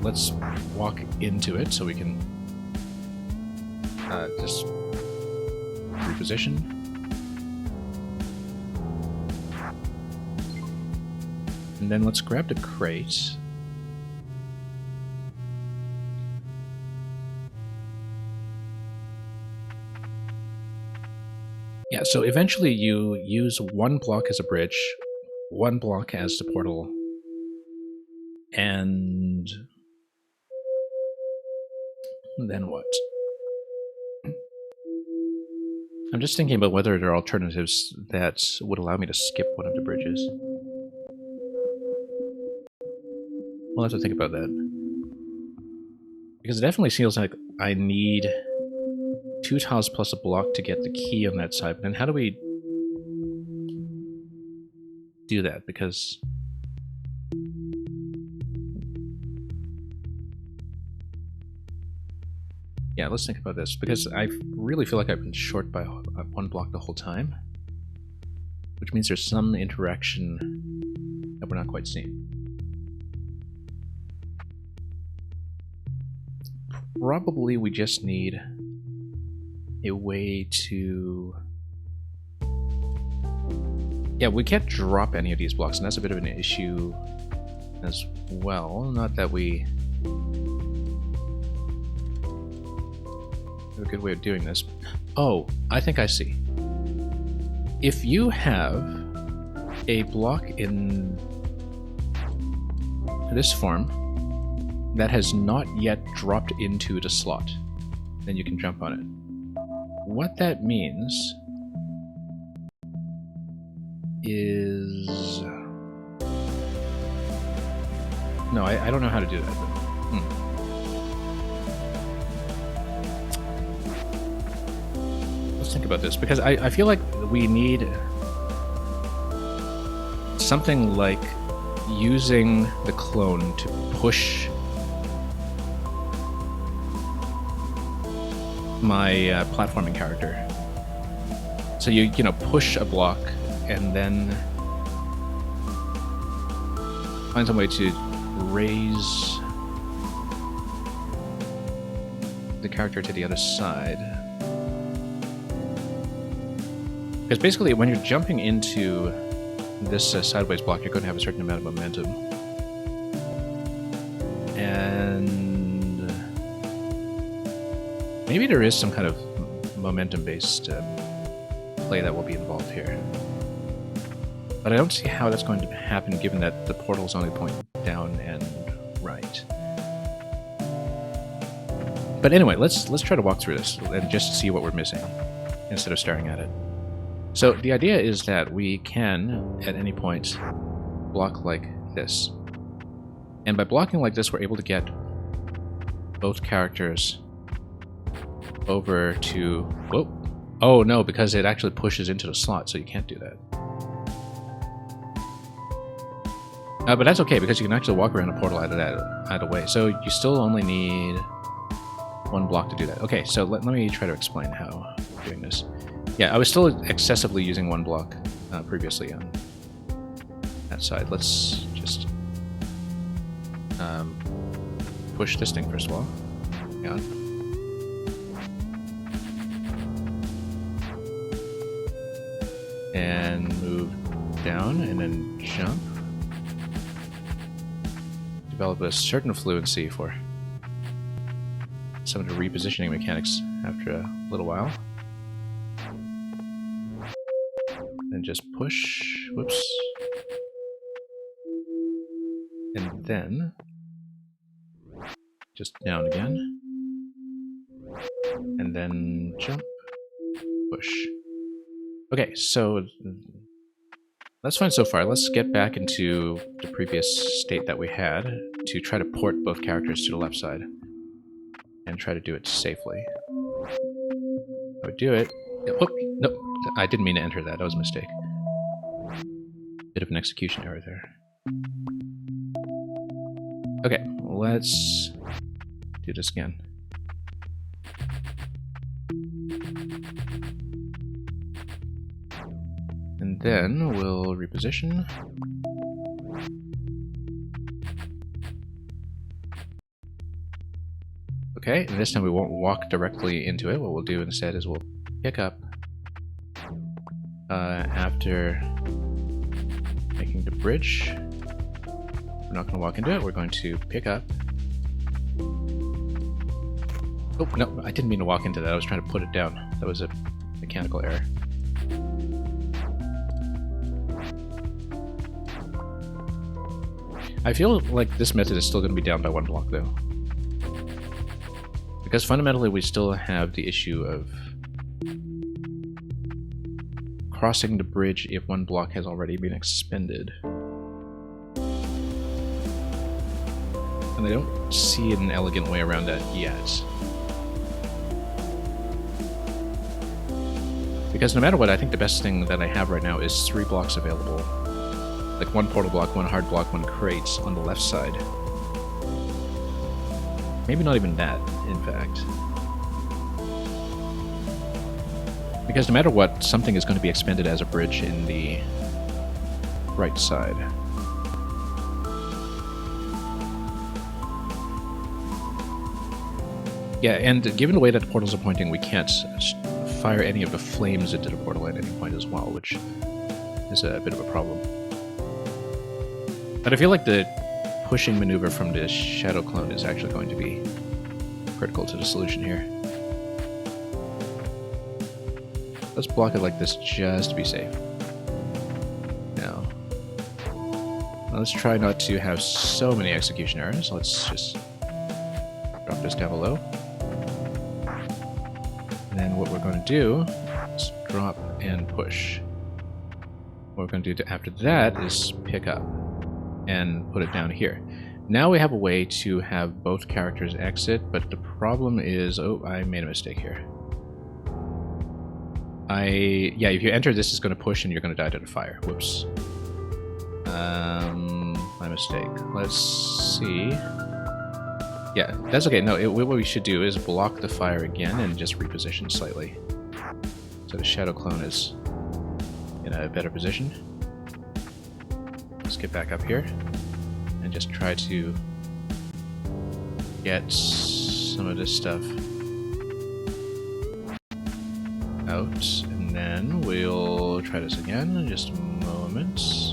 Let's walk into it so we can just reposition. And then let's grab the crate. Yeah, so eventually you use 1 block as a bridge, 1 block as the portal, and then what? I'm just thinking about whether there are alternatives that would allow me to skip one of the bridges. We'll have to think about that. Because it definitely feels like I need 2 tiles plus a block to get the key on that side. But then how do we do that? Because... yeah, let's think about this. Because I really feel like I've been short by 1 block the whole time. Which means there's some interaction that we're not quite seeing. Probably we just need a way to... yeah, we can't drop any of these blocks, and that's a bit of an issue as well. Not that we have a good way of doing this. Oh, I think I see. If you have a block in this form that has not yet dropped into the slot, then you can jump on it. What that means is... no, I don't know how to do that. But, let's think about this, because I feel like we need something like using the clone to push my platforming character. So you push a block and then find some way to raise the character to the other side. Because basically, when you're jumping into this sideways block, you're going to have a certain amount of momentum. And maybe there is some kind of momentum-based play that will be involved here. But I don't see how that's going to happen, given that the portals only point down and right. But anyway, let's try to walk through this and just see what we're missing, instead of staring at it. So the idea is that we can, at any point, block like this. And by blocking like this, we're able to get both characters over to... Whoa! Oh no, because it actually pushes into the slot, so you can't do that. But that's okay, because you can actually walk around a portal either way. So you still only need one block to do that. Okay, so let me try to explain how we're doing this. Yeah, I was still excessively using one block previously on that side. Let's just push this thing first of all. Hang on. And move down and then jump. Develop a certain fluency for some of the repositioning mechanics after a little while. And just push. Whoops. And then just down again. And then jump. Push. Okay, so that's fine so far. Let's get back into the previous state that we had to try to port both characters to the left side and try to do it safely. I would do it. Whoop, nope, I didn't mean to enter that. That was a mistake. Bit of an execution error there. Okay, let's do this again. And then we'll reposition. Okay, and this time we won't walk directly into it. What we'll do instead is we'll pick up after making the bridge. We're not going to walk into it. We're going to pick up. Oh, no, I didn't mean to walk into that. I was trying to put it down. That was a mechanical error. I feel like this method is still going to be down by one block, though. Because fundamentally we still have the issue of crossing the bridge if one block has already been expended. And I don't see an elegant way around that yet. Because no matter what, I think the best thing that I have right now is 3 blocks available. Like one portal block, one hard block, one crate on the left side. Maybe not even that, in fact. Because no matter what, something is going to be expended as a bridge in the right side. Yeah, and given the way that the portals are pointing, we can't fire any of the flames into the portal at any point as well, which is a bit of a problem. But I feel like the pushing maneuver from the shadow clone is actually going to be critical to the solution here. Let's block it like this just to be safe. Now let's try not to have so many execution errors. Let's just drop this down below. And then what we're going to do is drop and push. What we're going to do after that is pick up and put it down here. Now we have a way to have both characters exit, but the problem is... Oh, I made a mistake here. Yeah, if you enter, this is going to push and you're going to die to the fire. Whoops. My mistake. Let's see. Yeah, that's okay. No, what we should do is block the fire again and just reposition slightly. So the shadow clone is in a better position. Let's get back up here and just try to get some of this stuff out, and then we'll try this again in just a moment.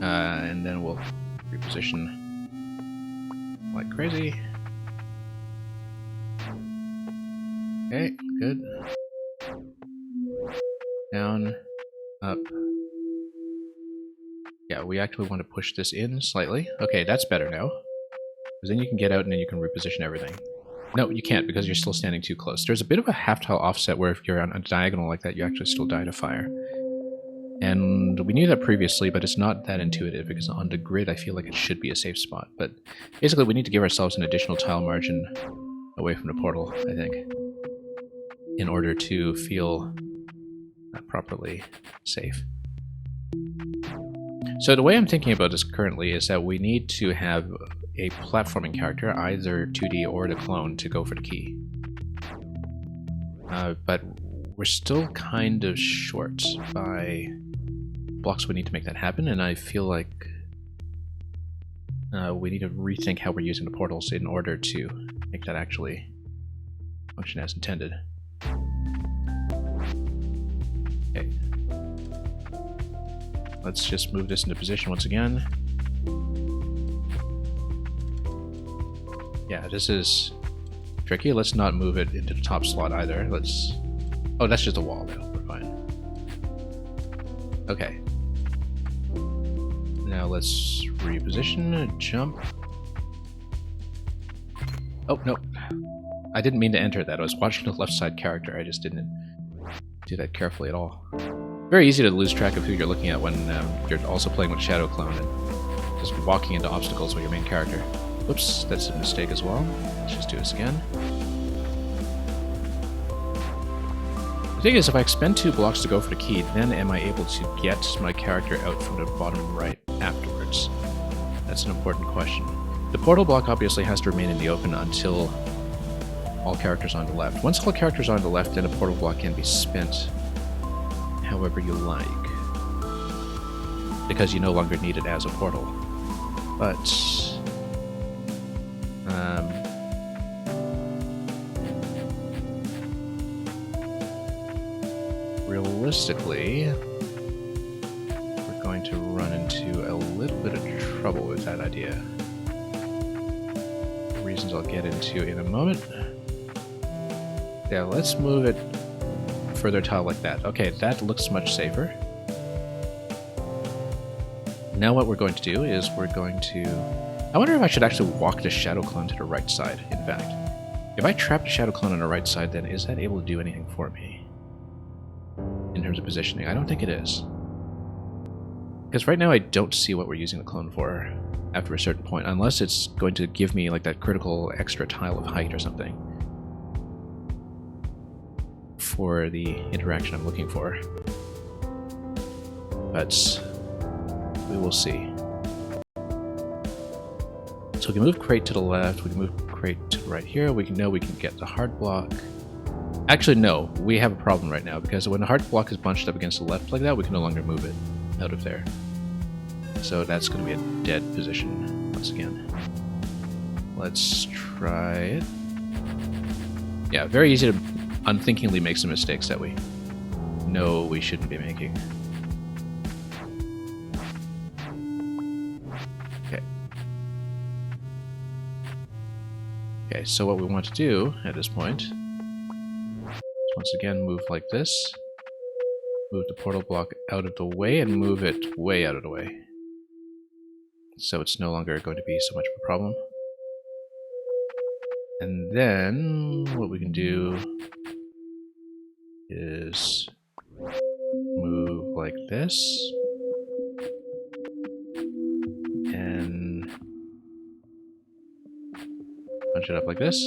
And then we'll reposition like crazy. Okay, good. Down, up. Yeah, we actually want to push this in slightly. Okay, that's better now. Because then you can get out and then you can reposition everything. No, you can't because you're still standing too close. There's a bit of a half-tile offset where if you're on a diagonal like that, you actually still die to fire. And we knew that previously, but it's not that intuitive because on the grid I feel like it should be a safe spot. But basically we need to give ourselves an additional tile margin away from the portal, I think, in order to feel properly safe. So the way I'm thinking about this currently is that we need to have a platforming character, either Toodee or the clone, to go for the key. But we're still kind of short by blocks we need to make that happen, and I feel like we need to rethink how we're using the portals in order to make that actually function as intended. Okay. Let's just move this into position once again. Yeah, this is tricky. Let's not move it into the top slot either. Let's... Oh, that's just a wall now. We're fine. Okay. Now let's reposition, jump. Oh, no. I didn't mean to enter that. I was watching the left side character. I just didn't do that carefully at all. Very easy to lose track of who you're looking at when you're also playing with Shadow Clone and just walking into obstacles with your main character. Whoops, that's a mistake as well. Let's just do this again. The thing is, if I expend 2 blocks to go for the key, then am I able to get my character out from the bottom right afterwards? That's an important question. The portal block obviously has to remain in the open until all characters are on the left. Once all characters are on the left, then a portal block can be spent however you like, because you no longer need it as a portal. But realistically, we're going to run into a little bit of trouble with that idea. Reasons I'll get into in a moment. Yeah, let's move it further tile like that. Okay, that looks much safer. Now what we're going to do is we're going to... I wonder if I should actually walk the Shadow Clone to the right side, in fact. If I trap the Shadow Clone on the right side, then is that able to do anything for me? In terms of positioning? I don't think it is. Because right now I don't see what we're using the clone for after a certain point, unless it's going to give me like that critical extra tile of height or something for the interaction I'm looking for. But we will see. So we can move crate to the left, we can move crate to the right here, we can get the hard block. Actually no, we have a problem right now, because when the hard block is bunched up against the left like that, we can no longer move it out of there. So that's going to be a dead position once again. Let's try it. Yeah, very easy to unthinkingly make some mistakes that we know we shouldn't be making. Okay. Okay, so what we want to do at this point is once again move like this. Move the portal block out of the way and move it way out of the way. So it's no longer going to be so much of a problem. And then what we can do is move like this and punch it up like this.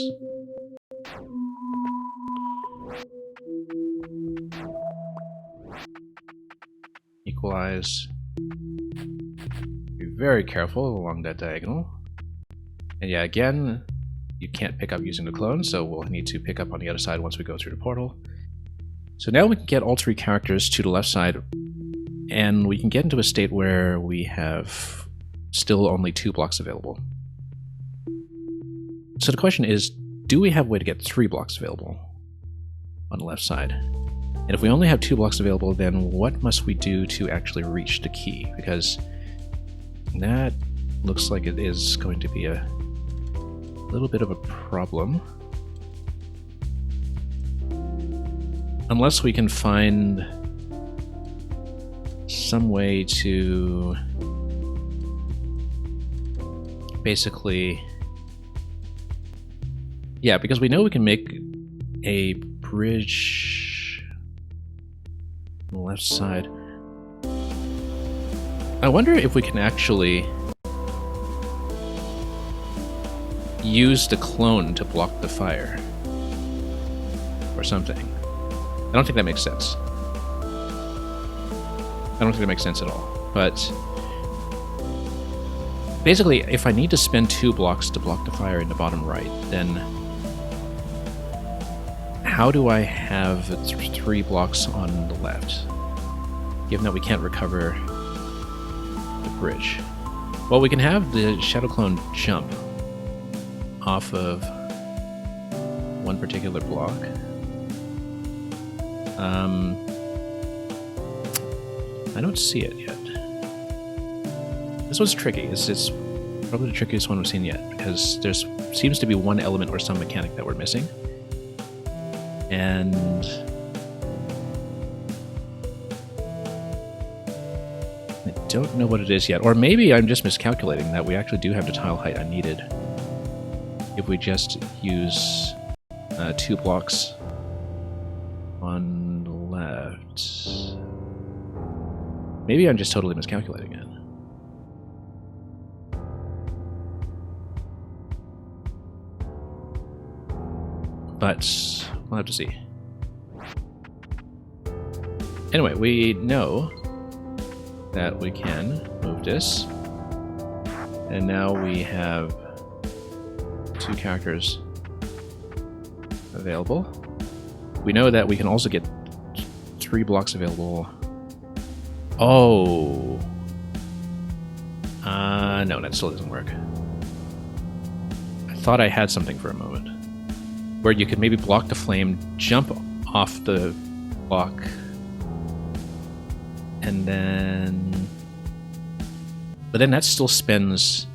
Equalize. very careful along that diagonal. And yeah, again, you can't pick up using the clone, so we'll need to pick up on the other side once we go through the portal. So now we can get all 3 characters to the left side, and we can get into a state where we have still only 2 blocks available. So the question is, do we have a way to get 3 blocks available on the left side? And if we only have 2 blocks available, then what must we do to actually reach the key? Because that looks like it is going to be a little bit of a problem. Unless we can find some way to basically... Yeah, because we know we can make a bridge on the left side. I wonder if we can actually use the clone to block the fire or something. I don't think that makes sense. I don't think that makes sense at all. But basically, if I need to spend 2 blocks to block the fire in the bottom right, then how do I have 3 blocks on the left, given that we can't recover the bridge? Well, we can have the Shadow Clone jump off of one particular block. I don't see it yet. This one's tricky. It's probably the trickiest one we've seen yet, because there seems to be one element or some mechanic that we're missing. And I don't know what it is yet. Or maybe I'm just miscalculating that we actually do have the tile height I needed if we just use 2 blocks on the left. Maybe I'm just totally miscalculating it. But we'll have to see. Anyway, we know that we can move this. And now we have 2 characters available. We know that we can also get 3 blocks available. Oh. No, that still doesn't work. I thought I had something for a moment. Where you could maybe block the flame, jump off the block, and then... But then that still spends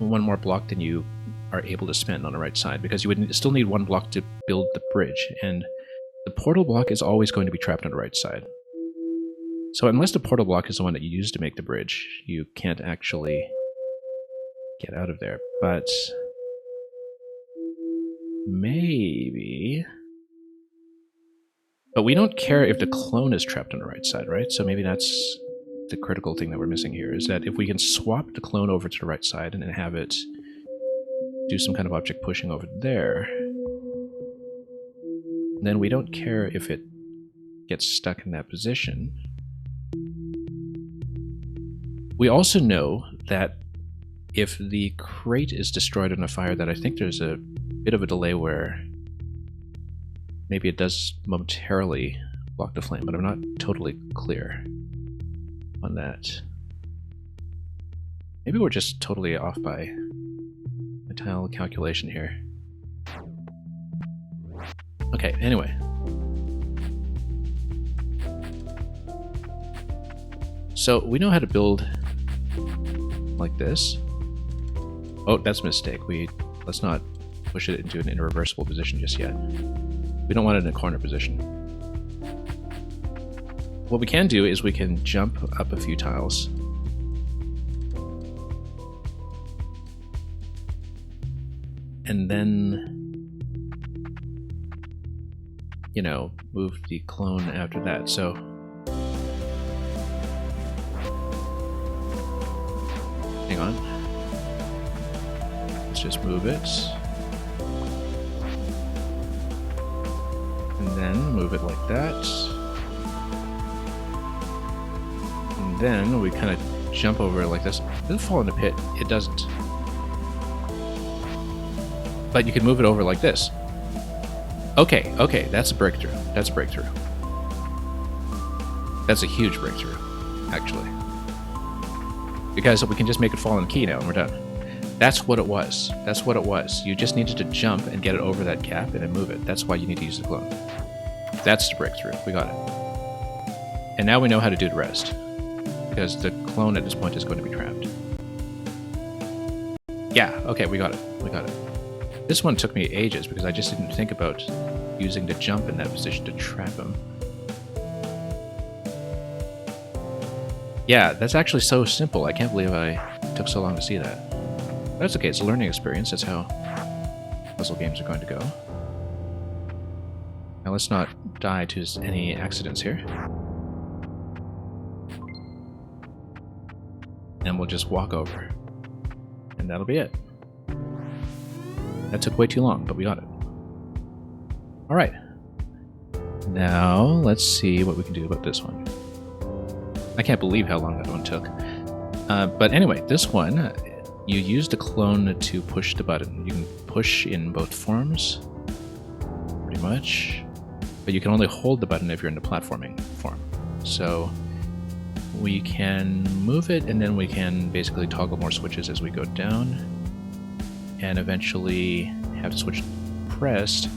1 more block than you are able to spend on the right side, because you would still need 1 block to build the bridge, and the portal block is always going to be trapped on the right side. So unless the portal block is the one that you use to make the bridge, you can't actually get out of there. But maybe... But we don't care if the clone is trapped on the right side, right? So maybe that's the critical thing that we're missing here, is that if we can swap the clone over to the right side and then have it do some kind of object pushing over there, then we don't care if it gets stuck in that position. We also know that if the crate is destroyed in a fire, that I think there's a bit of a delay where maybe it does momentarily block the flame, but I'm not totally clear on that. Maybe we're just totally off by a tile calculation here. Okay, anyway. So we know how to build like this. Oh, that's a mistake. Let's not push it into an irreversible position just yet. We don't want it in a corner position. What we can do is we can jump up a few tiles. And then, you know, move the clone after that. So hang on. Let's just move it. And then move it like that. And And then we kind of jump over like this. It doesn't fall in the pit. It doesn't. But you can move it over like this. Okay, okay, that's a breakthrough. That's a breakthrough. That's a huge breakthrough, actually. Because we can just make it fall in the key now and we're done. That's what it was. That's what it was. You just needed to jump and get it over that gap and then move it. That's why you need to use the clone. That's the breakthrough. We got it. And now we know how to do the rest. Because the clone at this point is going to be trapped. Yeah, okay, we got it. We got it. This one took me ages because I just didn't think about using the jump in that position to trap him. Yeah, that's actually so simple. I can't believe I took so long to see that. But that's okay, it's a learning experience. That's how puzzle games are going to go. Now let's not die to any accidents here. And we'll just walk over. And that'll be it. That took way too long, but we got it. Alright. Now, let's see what we can do about this one. I can't believe how long that one took. But anyway, this one, you use the clone to push the button. You can push in both forms, pretty much. But you can only hold the button if you're in the platforming form. So we can move it, and then we can basically toggle more switches as we go down. And eventually have the switch pressed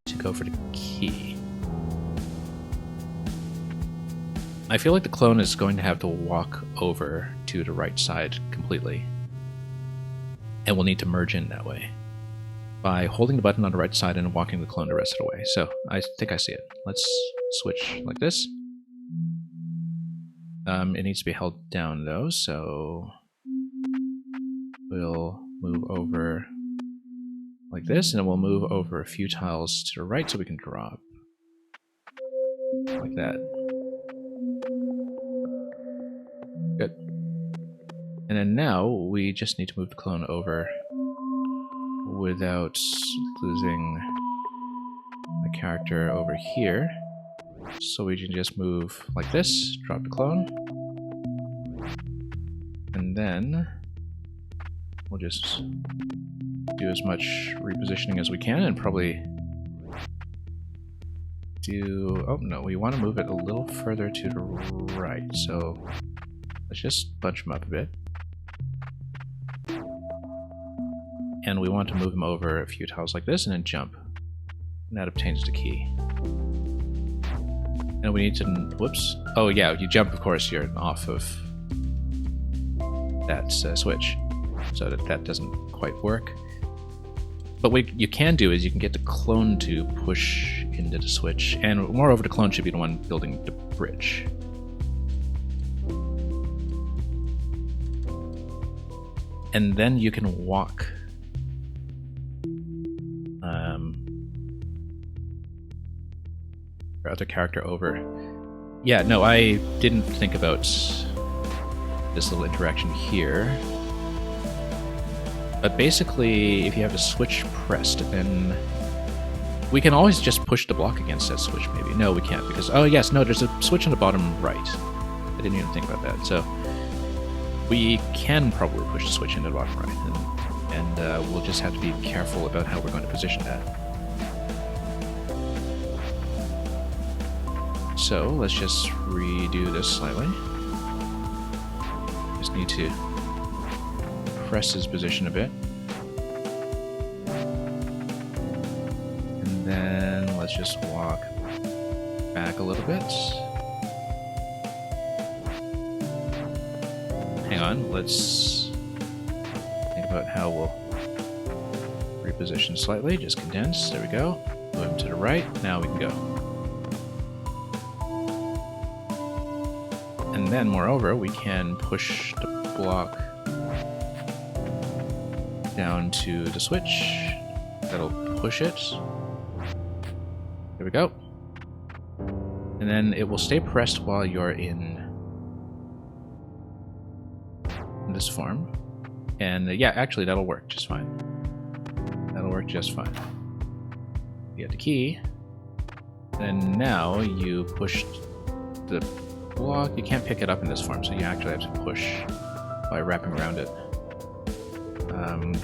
to go for the key. I feel like the clone is going to have to walk over to the right side completely. And we'll need to merge in that way by holding the button on the right side and walking the clone the rest of the way. So I think I see it. Let's switch like this. It needs to be held down though, so we'll move over like this, and then we'll move over a few tiles to the right so we can drop. Like that. Good. And then now we just need to move the clone over without losing the character over here. So we can just move like this, drop the clone. And then we'll just do as much repositioning as we can and probably do... Oh no, we want to move it a little further to the right, so let's just bunch them up a bit. And we want to move them over a few tiles like this and then jump. And that obtains the key. And we need to... Whoops. Oh yeah, you jump, of course, you're off of that switch. So that doesn't quite work. But what you can do is you can get the clone to push into the switch, and moreover the clone should be the one building the bridge. And then you can walk your other character over. Yeah, no, I didn't think about this little interaction here. But basically, if you have the switch pressed, then we can always just push the block against that switch, maybe. No, we can't, because... Oh, yes, no, there's a switch on the bottom right. I didn't even think about that. So we can probably push the switch into the bottom right, and we'll just have to be careful about how we're going to position that. So let's just redo this slightly. Just need to press his position a bit. And then let's just walk back a little bit. Hang on, let's think about how we'll reposition slightly. Just condense, there we go. Move him to the right, now we can go. And then, moreover, we can push the block down to the switch. That'll push it. There we go. And then it will stay pressed while you're in this form. And yeah, actually that'll work just fine. That'll work just fine. You get the key. And now you push the block. You can't pick it up in this form, so you actually have to push by wrapping around it.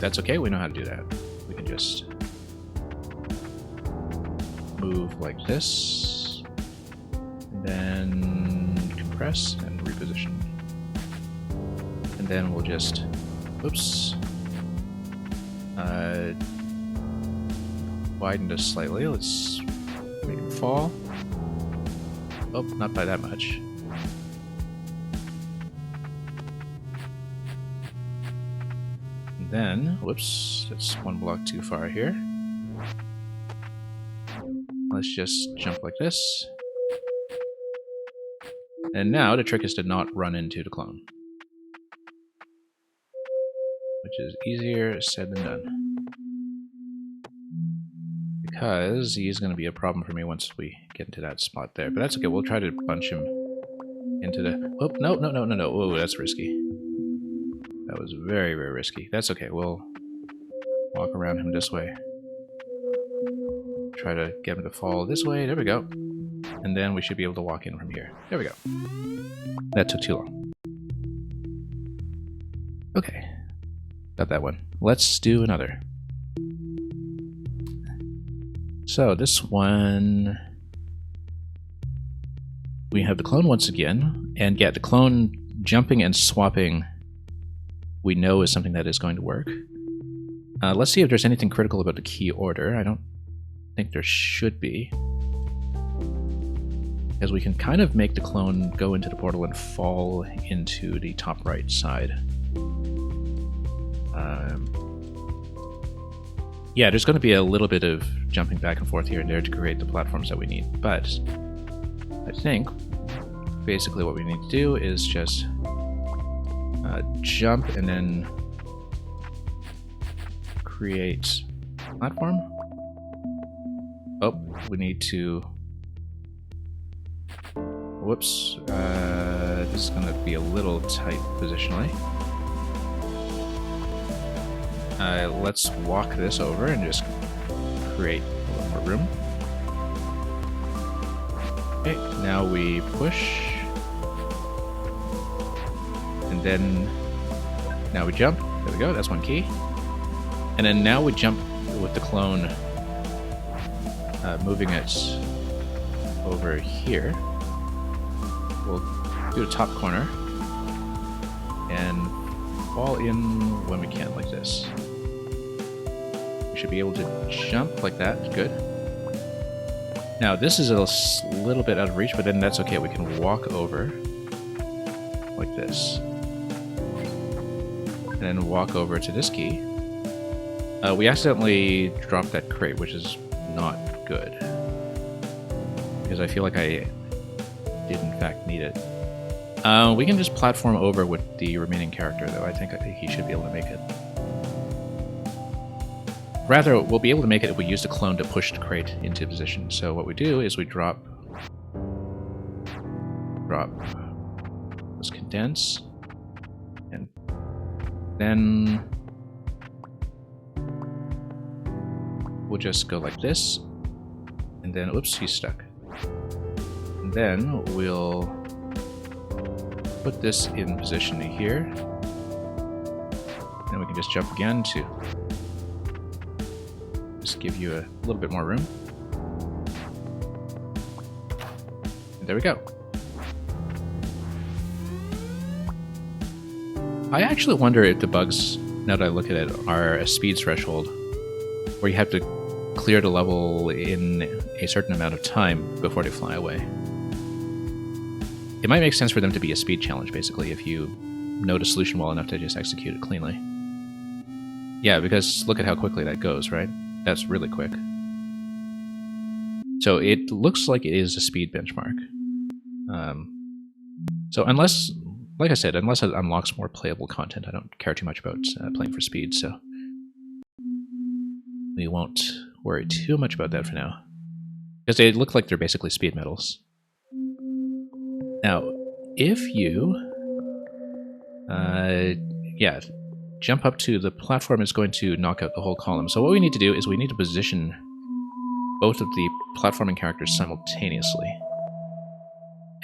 That's okay, we know how to do that. We can just move like this, and then compress and reposition. And then we'll just, oops, widen this slightly. Let's make it fall. Oh, not by that much. And then, whoops, that's one block too far here. Let's just jump like this. And now the trick is to not run into the clone, which is easier said than done. Because he's going to be a problem for me once we get into that spot there. But that's okay, we'll try to bunch him into the... Oh, no. Oh, that's risky. That was very, very risky. That's okay, we'll walk around him this way. Try to get him to fall this way. There we go. And then we should be able to walk in from here. There we go. That took too long. Okay. Got that one. Let's do another. So this one, we have the clone once again, and yeah, the clone jumping and swapping we know is something that is going to work. Let's see if there's anything critical about the key order. I don't think there should be, because we can kind of make the clone go into the portal and fall into the top right side. Yeah, there's going to be a little bit of jumping back and forth here and there to create the platforms that we need, but I think basically what we need to do is just jump and then create platform. Oh, we need to... Whoops. This is going to be a little tight positionally. Let's walk this over and just create a little more room. Okay, now we push. And then now we jump. There we go, that's one key. And then now we jump with the clone, moving it over here. We'll do the top corner and fall in when we can, like this. We should be able to jump like that. Good. Now this is a little bit out of reach, but then that's okay. We can walk over like this. And then walk over to this key. We accidentally dropped that crate, which is not good. Because I feel like I did in fact need it. We can just platform over with the remaining character, though. I think he should be able to make it. Rather, we'll be able to make it if we use the clone to push the crate into position. So what we do is we drop. Let's condense. And then we'll just go like this. And then, oops, he's stuck. And then we'll put this in position here. And we can just jump again to just give you a little bit more room. And there we go. I actually wonder if the bugs, now that I look at it, are a speed threshold where you have to clear the level in a certain amount of time before they fly away. It might make sense for them to be a speed challenge, basically, if you know the solution well enough to just execute it cleanly. Yeah, because look at how quickly that goes, right? That's really quick. So it looks like it is a speed benchmark. So unless, like I said, unless it unlocks more playable content, I don't care too much about playing for speed, so we won't worry too much about that for now. Because they look like they're basically speed medals. Now, if you, jump up to the platform, is going to knock out the whole column. So what we need to do is we need to position both of the platforming characters simultaneously.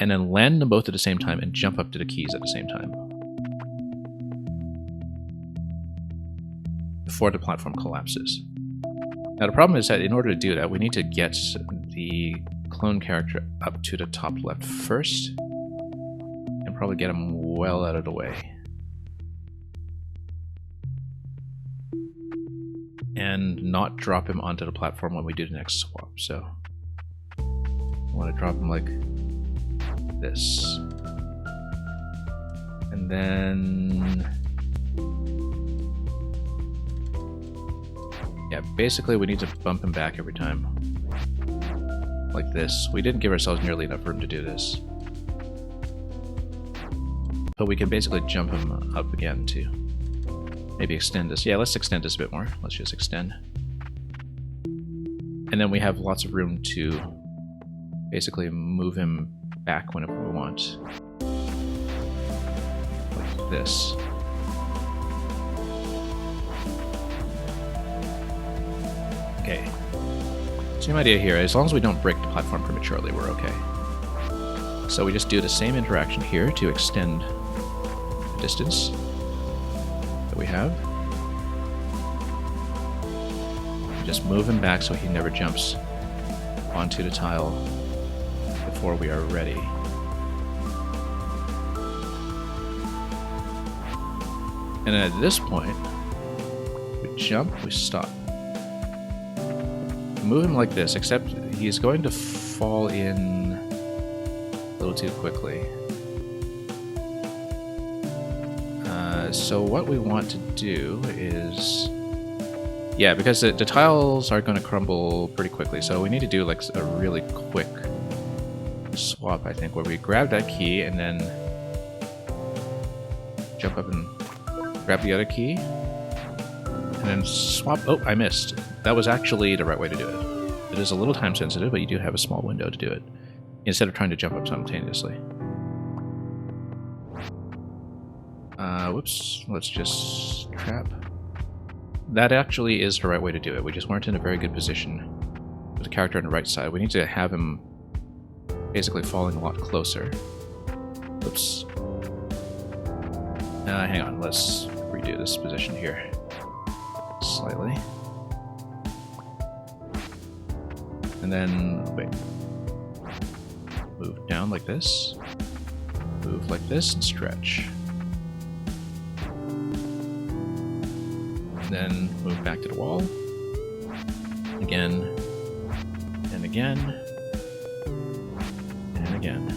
and then land them both at the same time and jump up to the keys at the same time before the platform collapses. Now the problem is that in order to do that, we need to get the clone character up to the top left first and probably get him well out of the way. And not drop him onto the platform when we do the next swap. So I want to drop him like this. And then yeah, basically we need to bump him back every time. Like this. We didn't give ourselves nearly enough room to do this. But we can basically jump him up again too. Maybe extend this. Yeah, let's extend this a bit more. Let's just extend. And then we have lots of room to basically move him back whenever we want. Like this. Okay. Same idea here. As long as we don't break the platform prematurely, we're okay. So we just do the same interaction here to extend the distance that we have. Just move him back so he never jumps onto the tile before we are ready. And at this point, we jump, we stop. Move him like this, except he's going to fall in a little too quickly. So what we want to do is... yeah, because the tiles are going to crumble pretty quickly, so we need to do like a really quick swap, I think, where we grab that key and then jump up and grab the other key, and then swap... oh, I missed. That was actually the right way to do it. It is a little time sensitive, but you do have a small window to do it, instead of trying to jump up simultaneously. Whoops, let's just trap. That actually is the right way to do it. We just weren't in a very good position with the character on the right side. We need to have him basically falling a lot closer. Oops. Hang on, let's redo this position here slightly. And then, wait. Move down like this. Move like this and stretch. Then move back to the wall. Again. And again. And again.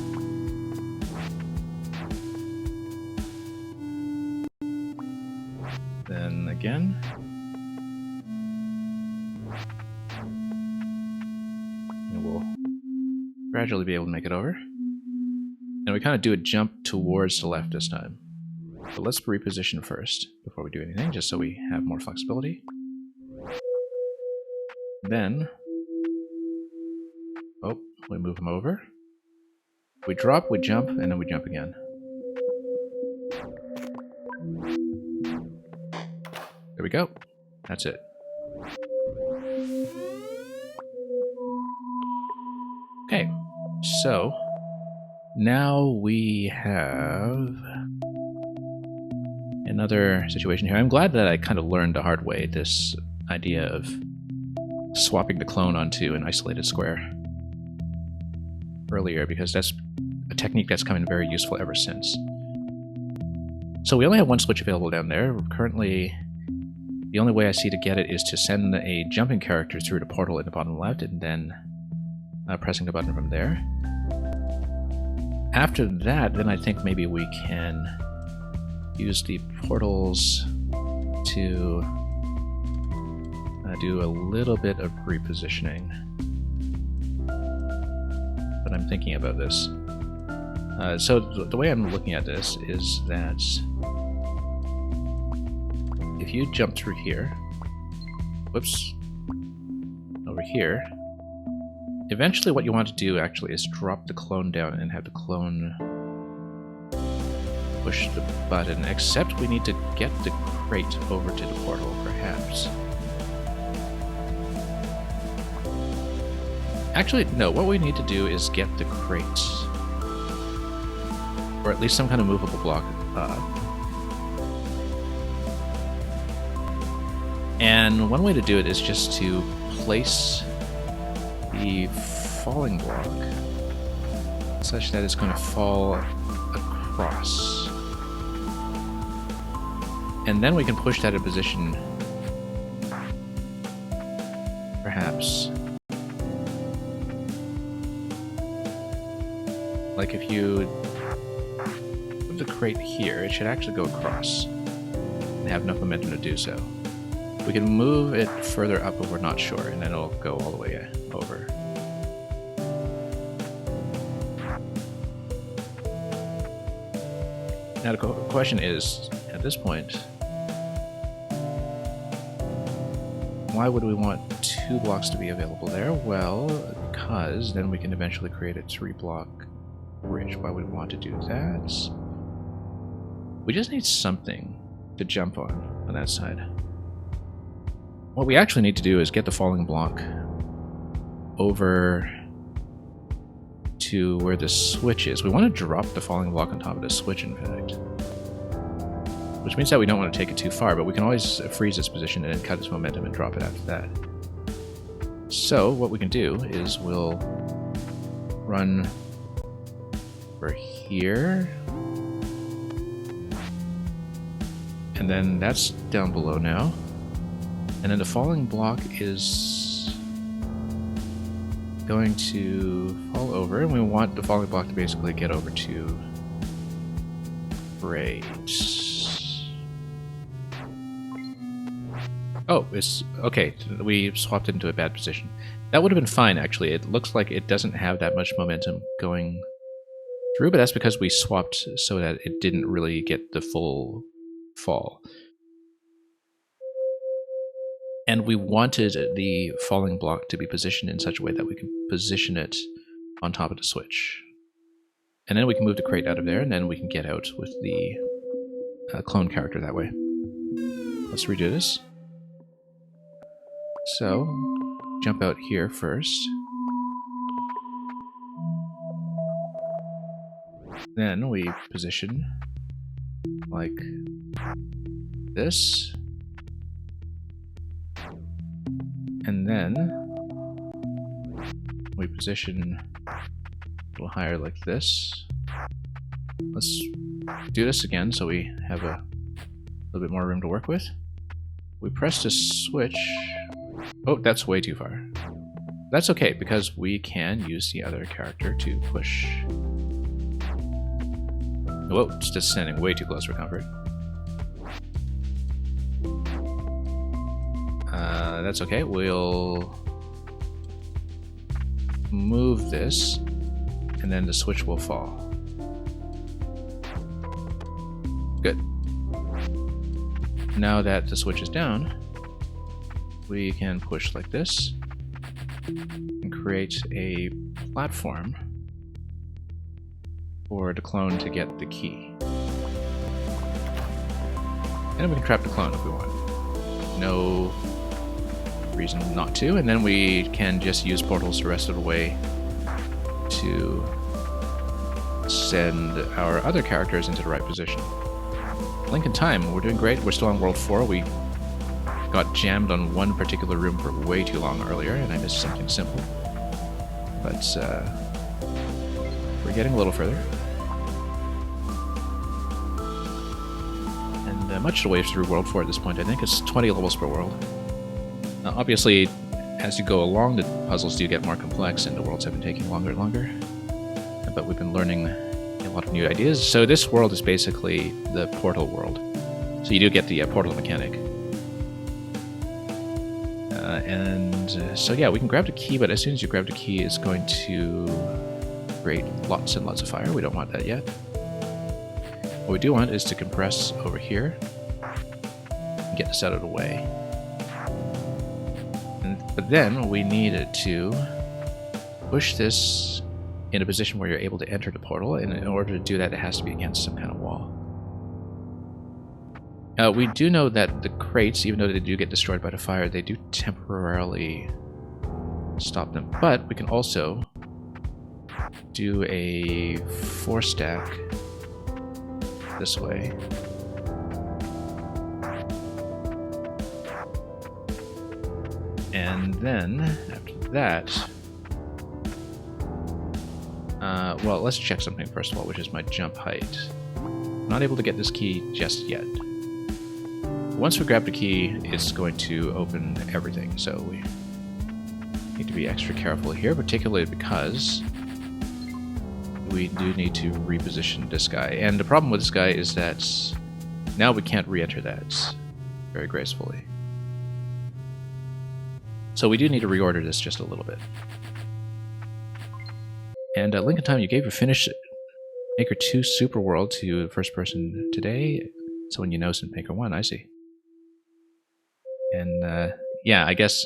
Then again. And we'll gradually be able to make it over. And we kind of do a jump towards the left this time. So let's reposition first before we do anything, just so we have more flexibility. Then, oh, we move him over. We drop, we jump, and then we jump again. There we go. That's it. Okay, so now we have another situation here. I'm glad that I kind of learned the hard way this idea of swapping the clone onto an isolated square earlier, because that's a technique that's come in very useful ever since. So we only have one switch available down there. Currently, the only way I see to get it is to send a jumping character through the portal in the bottom left and then pressing the button from there. After that, then I think maybe we can use the portals to do a little bit of repositioning. But I'm thinking about this. So the way I'm looking at this is that if you jump through here, whoops, over here, eventually what you want to do actually is drop the clone down and have the clone push the button, except we need to get the crate over to the portal, perhaps. Actually, no, what we need to do is get the crate or at least some kind of movable block. And one way to do it is just to place the falling block such that it's going to fall across. And then we can push that in position, perhaps. Like if you put the crate here, it should actually go across and have enough momentum to do so. We can move it further up if we're not sure, and then it'll go all the way over. Now the question is, at this point, why would we want 2 blocks to be available there? Well, because then we can eventually create a 3-block bridge. Why would we want to do that? We just need something to jump on that side. What we actually need to do is get the falling block over to where the switch is. We want to drop the falling block on top of the switch, in fact. Which means that we don't want to take it too far, but we can always freeze its position and then cut its momentum and drop it after that. So what we can do is we'll run over here. And then that's down below now. And then the falling block is going to fall over, and we want the falling block to basically get over to great. Oh, it's okay. We swapped it into a bad position. That would have been fine, actually. It looks like it doesn't have that much momentum going through, but that's because we swapped so that it didn't really get the full fall. And we wanted the falling block to be positioned in such a way that we can position it on top of the switch. And then we can move the crate out of there, and then we can get out with the clone character that way. Let's redo this. So, jump out here first. Then we position like this. And then we position a little higher like this. Let's do this again so we have a little bit more room to work with. We press the switch. Oh, that's way too far. That's okay, because we can use the other character to push. Whoa, it's just standing way too close for comfort. That's okay. We'll move this, and then the switch will fall. Good. Now that the switch is down, we can push like this and create a platform for the clone to get the key. And we can trap the clone if we want. No reason not to, and then we can just use portals the rest of the way to send our other characters into the right position. Link in time, we're doing great. We're still on World 4. We got jammed on one particular room for way too long earlier, and I missed something simple. But we're getting a little further. And much of the way through World 4 at this point. I think it's 20 levels per world. Obviously, as you go along, the puzzles do get more complex, and the worlds have been taking longer and longer. But we've been learning a lot of new ideas. So this world is basically the portal world. So you do get the portal mechanic. So yeah, we can grab the key, but as soon as you grab the key, it's going to create lots and lots of fire. We don't want that yet. What we do want is to compress over here and get this out of the way. But then we needed to push this in a position where you're able to enter the portal, and in order to do that, it has to be against some kind of wall. We do know that the crates, even though they do get destroyed by the fire, they do temporarily stop them. But we can also do a 4-stack this way. And then, after that... well, let's check something first of all, which is my jump height. Not able to get this key just yet. Once we grab the key, it's going to open everything, so we need to be extra careful here, particularly because we do need to reposition this guy. And the problem with this guy is that now we can't re-enter that very gracefully. So we do need to reorder this just a little bit. And Link in Time, you gave your finished Maker 2 Super World to first person today. Someone you know since Maker 1, I see. And yeah, I guess,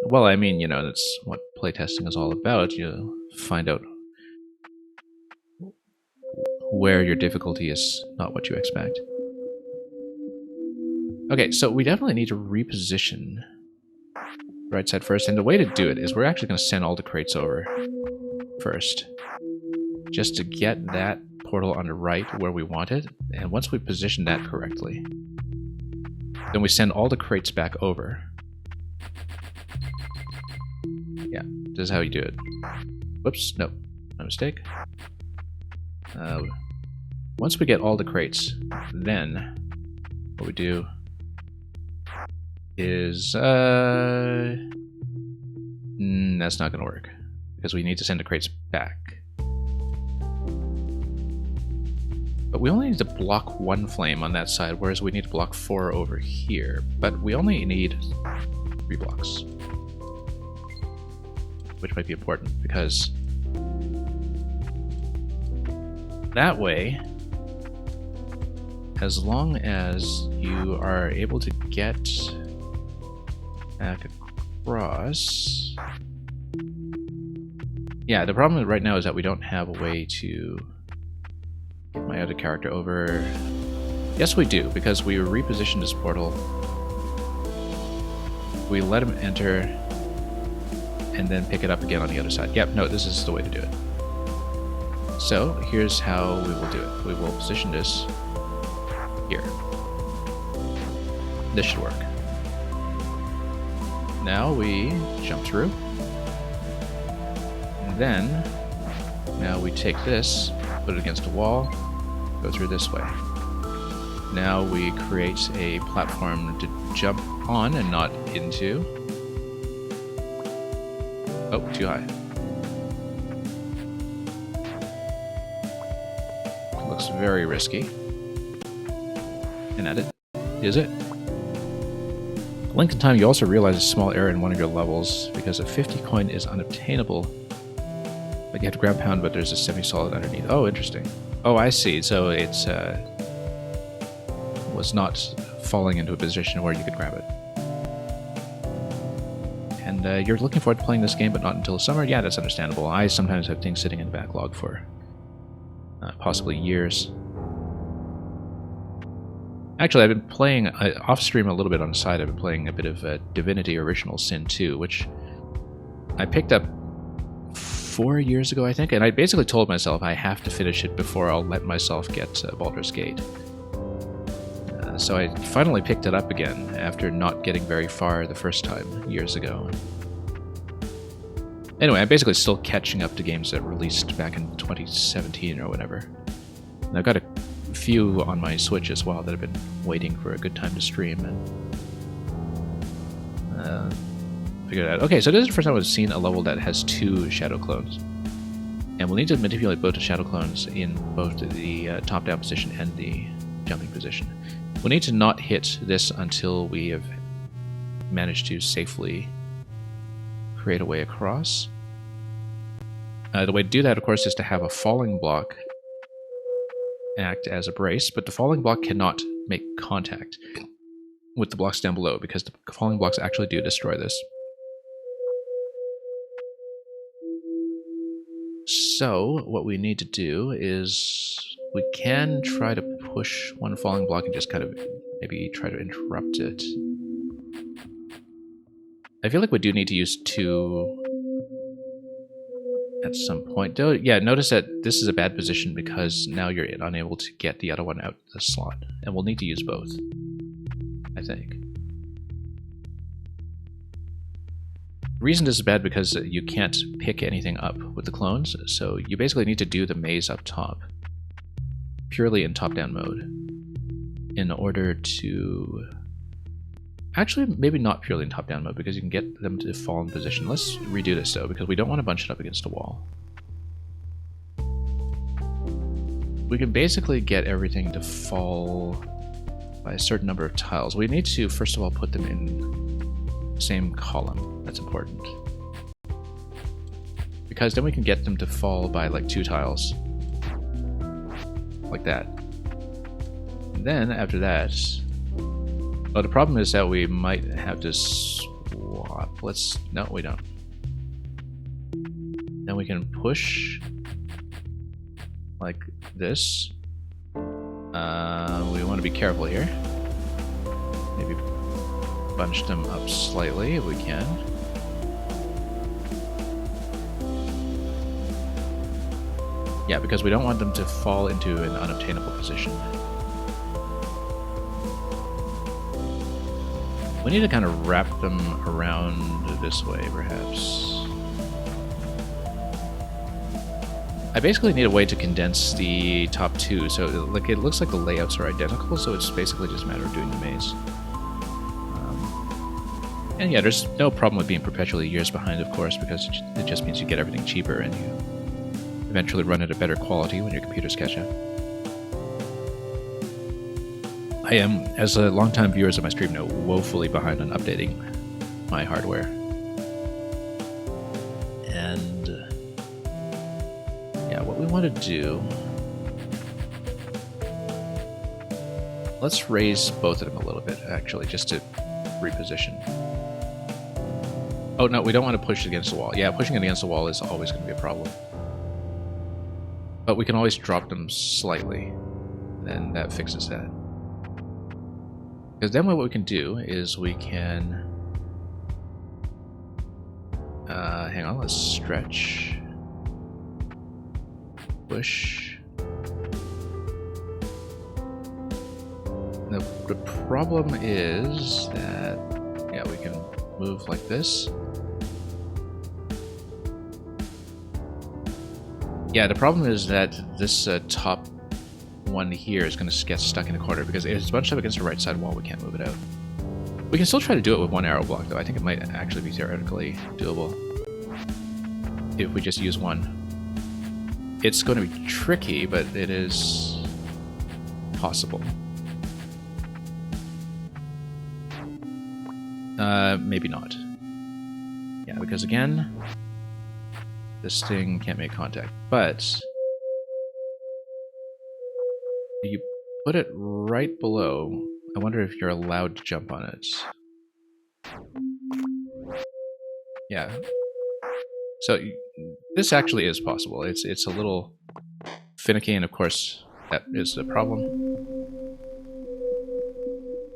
well, I mean, you know, that's what playtesting is all about. You find out where your difficulty is not what you expect. Okay, so we definitely need to reposition right side first, and the way to do it is we're actually going to send all the crates over first, just to get that portal on the right where we want it, and once we position that correctly, then we send all the crates back over. Yeah, this is how you do it. Whoops, no, my mistake. Once we get all the crates, then what we do is that's not going to work because we need to send the crates back. But we only need to block one flame on that side, whereas we need to block 4 over here. But we only need 3 blocks, which might be important because that way, as long as you are able to get back across... Yeah, the problem right now is that we don't have a way to get my other character over. Yes, we do, because we repositioned this portal. We let him enter, and then pick it up again on the other side. Yep, no, this is the way to do it. So, here's how we will do it. We will position this here. This should work. Now we jump through. And then, now we take this, put it against a wall, go through this way. Now we create a platform to jump on and not into. Oh, too high. Looks very risky. And edit. Is it? Link in Time, you also realize a small error in one of your levels because a 50 coin is unobtainable. Like you have to ground pound, but there's a semi-solid underneath. Oh, interesting. Oh, I see. So it's was not falling into a position where you could grab it. And you're looking forward to playing this game, but not until summer? Yeah, that's understandable. I sometimes have things sitting in the backlog for possibly years. Actually, I've been playing off-stream a little bit on the side. I've been playing a bit of Divinity Original Sin 2, which I picked up 4 years ago, I think, and I basically told myself I have to finish it before I'll let myself get Baldur's Gate. So I finally picked it up again after not getting very far the first time, years ago. Anyway, I'm basically still catching up to games that released back in 2017 or whatever. And I've got a few on my Switch as well that I've been waiting for a good time to stream and figure it out. Okay, so this is the first time I've seen a level that has 2 shadow clones. And we'll need to manipulate both the shadow clones in both the top-down position and the jumping position. We'll need to not hit this until we have managed to safely create a way across. The way to do that, of course, is to have a falling block act as a brace, but the falling block cannot make contact with the blocks down below because the falling blocks actually do destroy this. So, what we need to do is we can try to push one falling block and just kind of maybe try to interrupt it. I feel like we do need to use 2 at some point. Yeah, notice that this is a bad position because now you're unable to get the other one out the slot. And we'll need to use both, I think. The reason this is bad because you can't pick anything up with the clones, so you basically need to do the maze up top, purely in top-down mode, in order to... Actually, maybe not purely in top-down mode, because you can get them to fall in position. Let's redo this, though, because we don't want to bunch it up against a wall. We can basically get everything to fall by a certain number of tiles. We need to, first of all, put them in the same column. That's important. Because then we can get them to fall by, like, 2 tiles. Like that. And then, after that... Well, the problem is that we might have to swap. No, we don't. Then we can push like this. We want to be careful here. Maybe bunch them up slightly if we can. Yeah, because we don't want them to fall into an unobtainable position. We need to kind of wrap them around this way, perhaps. I basically need a way to condense the top 2, so like it looks like the layouts are identical, so it's basically just a matter of doing the maze. And yeah, there's no problem with being perpetually years behind, of course, because it just means you get everything cheaper and you eventually run at a better quality when your computers catch up. I am, as a longtime viewers of my stream know, woefully behind on updating my hardware. And yeah, what we want to do... Let's raise both of them a little bit, actually, just to reposition. Oh, no, we don't want to push it against the wall. Yeah, pushing it against the wall is always going to be a problem. But we can always drop them slightly, and that fixes that. Because then what we can do is we can... hang on, let's stretch. Push. The problem is that, yeah, we can move like this. Yeah, the problem is that this top one here is going to get stuck in the corner because if it's bunched up against the right side wall, we can't move it out. We can still try to do it with one arrow block, though. I think it might actually be theoretically doable if we just use one. It's going to be tricky, but it is possible. Maybe not. Yeah, because again, this thing can't make contact. But if you put it right below, I wonder if you're allowed to jump on it. Yeah. So this actually is possible. It's a little finicky, and of course that is the problem.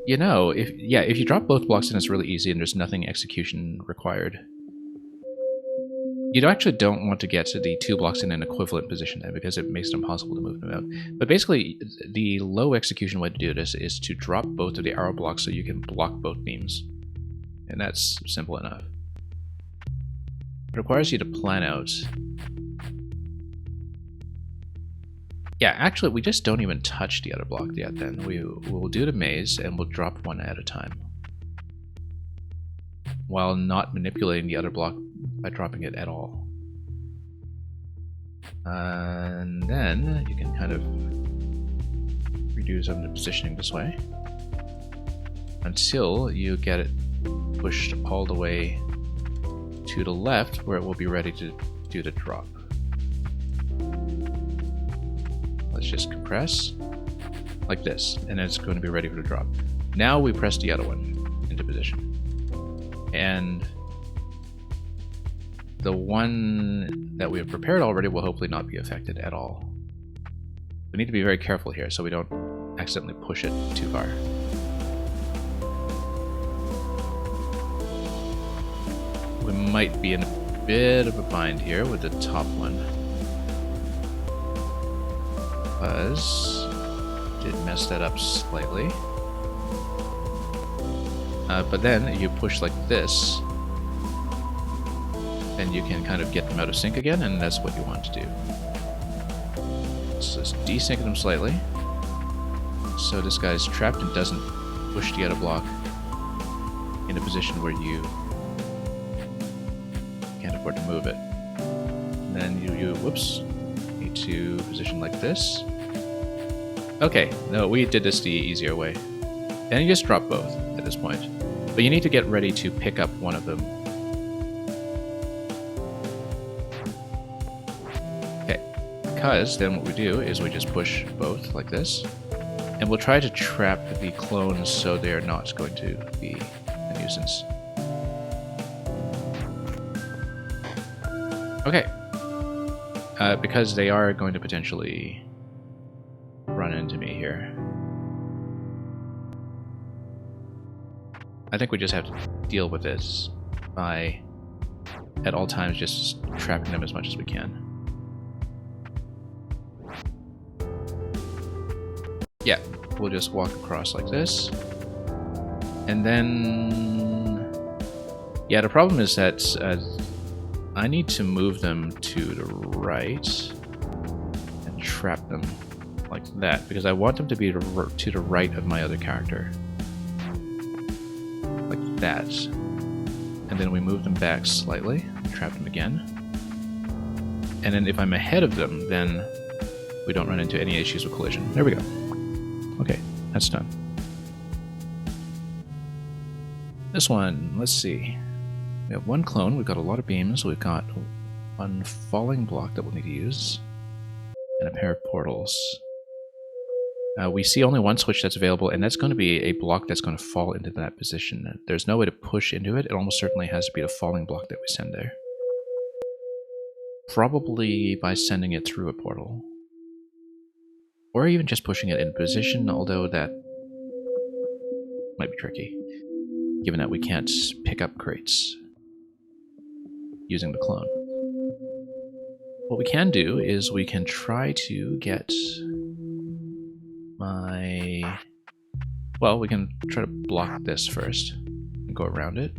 You know, if you drop both blocks in, it's really easy, and there's nothing execution required. You actually don't want to get to the 2 blocks in an equivalent position then, because it makes it impossible to move them out. But basically, the low execution way to do this is to drop both of the arrow blocks so you can block both beams. And that's simple enough. It requires you to plan out. Yeah, actually, we just don't even touch the other block yet then. We'll do the maze, and we'll drop one at a time, while not manipulating the other block by dropping it at all. And then you can kind of redo some of the positioning this way until you get it pushed all the way to the left, where it will be ready to do the drop. Let's just compress like this, and it's going to be ready for the drop. Now we press the other one into position. And the one that we have prepared already will hopefully not be affected at all. We need to be very careful here so we don't accidentally push it too far. We might be in bit of a bind here with the top one. Because did mess that up slightly. But then you push like this, and you can kind of get them out of sync again, and that's what you want to do. So just desync them slightly, so this guy's trapped and doesn't push to get a block in a position where you can't afford to move it. And then you whoops, need to position like this. Okay, no, we did this the easier way. And you just drop both at this point. But you need to get ready to pick up one of them. Okay, because then what we do is we just push both like this. And we'll try to trap the clones so they're not going to be a nuisance. Okay. Because they are going to potentially run into me here. I think we just have to deal with this by, at all times, just trapping them as much as we can. Yeah, we'll just walk across like this. And then... yeah, the problem is that I need to move them to the right and trap them like that, because I want them to be to the right of my other character. Like that. And then we move them back slightly, trap them again. And then if I'm ahead of them, then we don't run into any issues with collision. There we go. Okay, that's done. This one, let's see. We have one clone, we've got a lot of beams, we've got one falling block that we'll need to use, and a pair of portals. We see only one switch that's available, and that's going to be a block that's going to fall into that position. There's no way to push into it, it almost certainly has to be the falling block that we send there. Probably by sending it through a portal. Or even just pushing it in position, although that might be tricky, given that we can't pick up crates using the clone. What we can do is we can try to get my... well, we can try to block this first and go around it.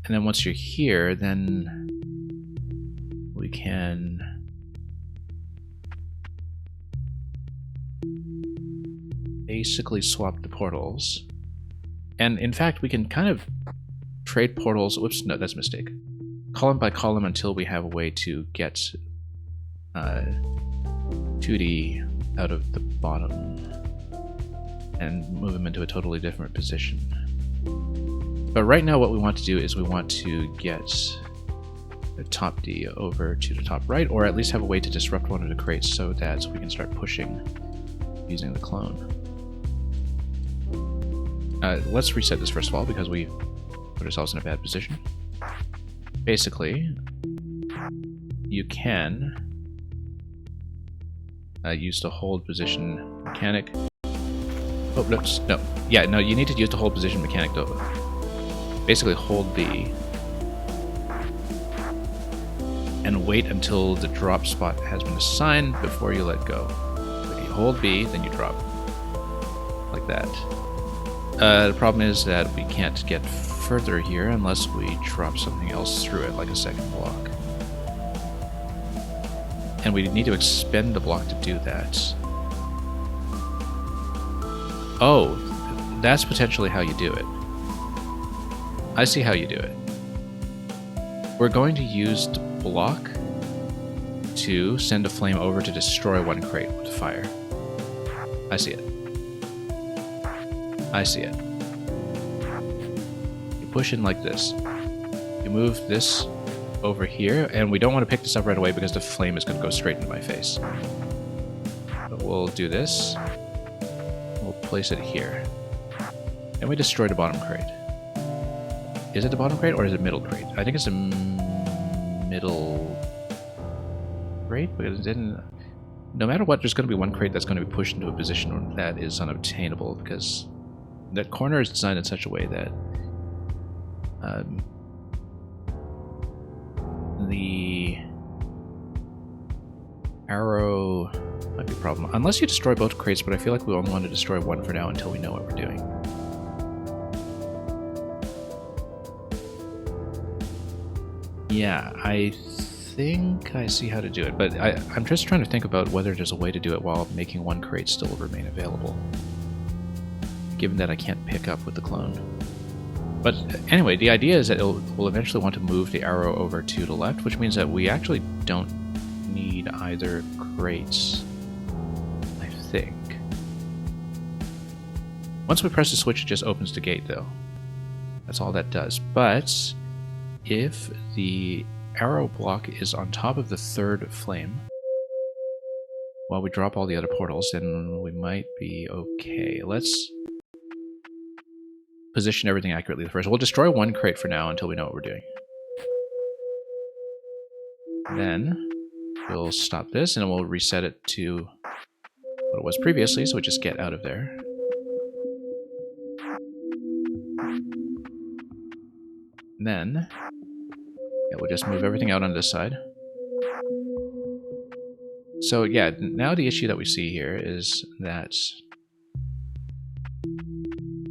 And then once you're here, then we can basically swap the portals. And in fact, we can kind of trade portals. Whoops, no, that's a mistake. Column by column until we have a way to get Toodee out of the bottom and move him into a totally different position. But right now what we want to do is we want to get the Topdee over to the top right, or at least have a way to disrupt one of the crates so that we can start pushing using the clone. Let's reset this first of all, because we put ourselves in a bad position. Basically, you can use the hold position mechanic. Oh, no. Yeah, no, you need to use the hold position mechanic to basically hold B and wait until the drop spot has been assigned before you let go. If you hold B, then you drop. Like that. The problem is that we can't get further here unless we drop something else through it, like a second block. And we need to expend the block to do that. Oh, that's potentially how you do it. I see how you do it. We're going to use the block to send a flame over to destroy one crate with fire. I see it. I see it. You push in like this. You move this over here, and we don't want to pick this up right away because the flame is going to go straight into my face. But we'll do this. We'll place it here. And we destroy the bottom crate. Is it the bottom crate or is it middle crate? I think it's a middle crate, because it didn't... No matter what, there's going to be one crate that's going to be pushed into a position that is unobtainable, because that corner is designed in such a way that The arrow might be a problem. Unless you destroy both crates, but I feel like we only want to destroy one for now until we know what we're doing. Yeah, I think I see how to do it, but I'm just trying to think about whether there's a way to do it while making one crate still remain available, given that I can't pick up with the clone. But anyway, the idea is that we'll eventually want to move the arrow over to the left, which means that we actually don't need either crates, I think. Once we press the switch, it just opens the gate, though. That's all that does. But if the arrow block is on top of the third flame, while we drop all the other portals, then we might be okay. Let's position everything accurately first. We'll destroy one crate for now until we know what we're doing. Then we'll stop this and we'll reset it to what it was previously, so we just get out of there. And then we'll just move everything out on this side. So yeah, now the issue that we see here is that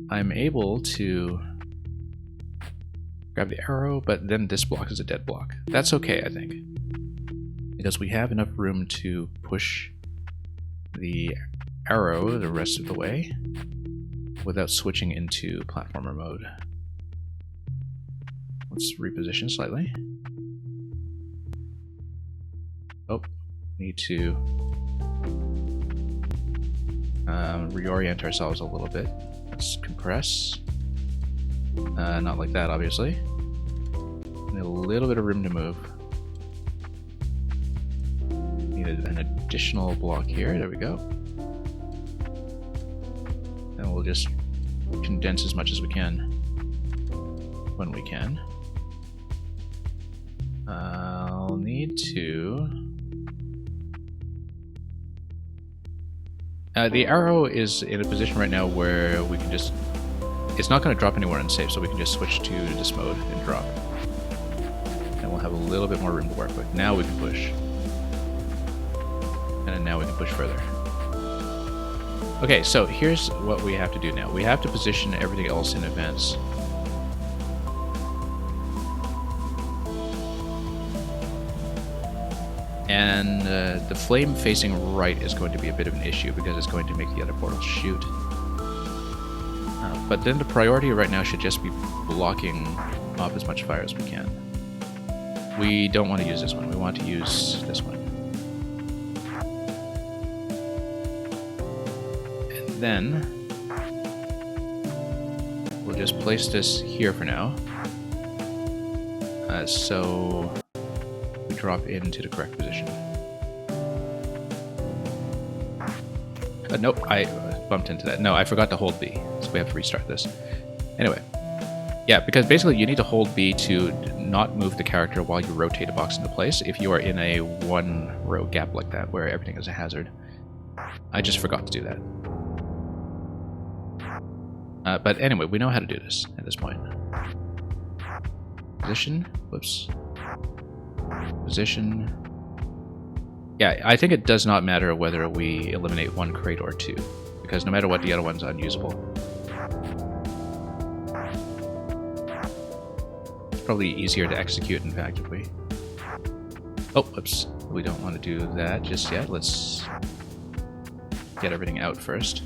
I'm able to grab the arrow, but then this block is a dead block. That's okay, I think, because we have enough room to push the arrow the rest of the way without switching into platformer mode. Let's reposition slightly. Oh, need to reorient ourselves a little bit. Let's compress. Not like that, obviously. Need a little bit of room to move. Need an additional block here. There we go. And we'll just condense as much as we can when we can. I'll need to... the arrow is in a position right now where we can just... It's not going to drop anywhere unsafe, so we can just switch to this mode and drop. And we'll have a little bit more room to work with. Now we can push. And then now we can push further. Okay, so here's what we have to do now. We have to position everything else in advance. And the flame facing right is going to be a bit of an issue because it's going to make the other portals shoot. But then the priority right now should just be blocking off as much fire as we can. We don't want to use this one, we want to use this one. And then we'll just place this here for now. So we drop into the correct position. Nope, I bumped into that. No, I forgot to hold B, so we have to restart this. Anyway, yeah, because basically you need to hold B to not move the character while you rotate a box into place if you are in a one-row gap like that where everything is a hazard. I just forgot to do that. But anyway, we know how to do this at this point. Position, whoops. Position. Yeah, I think it does not matter whether we eliminate one crate or two, because no matter what, the other one's unusable. It's probably easier to execute, in fact, if we... Oh, whoops. We don't want to do that just yet. Let's get everything out first.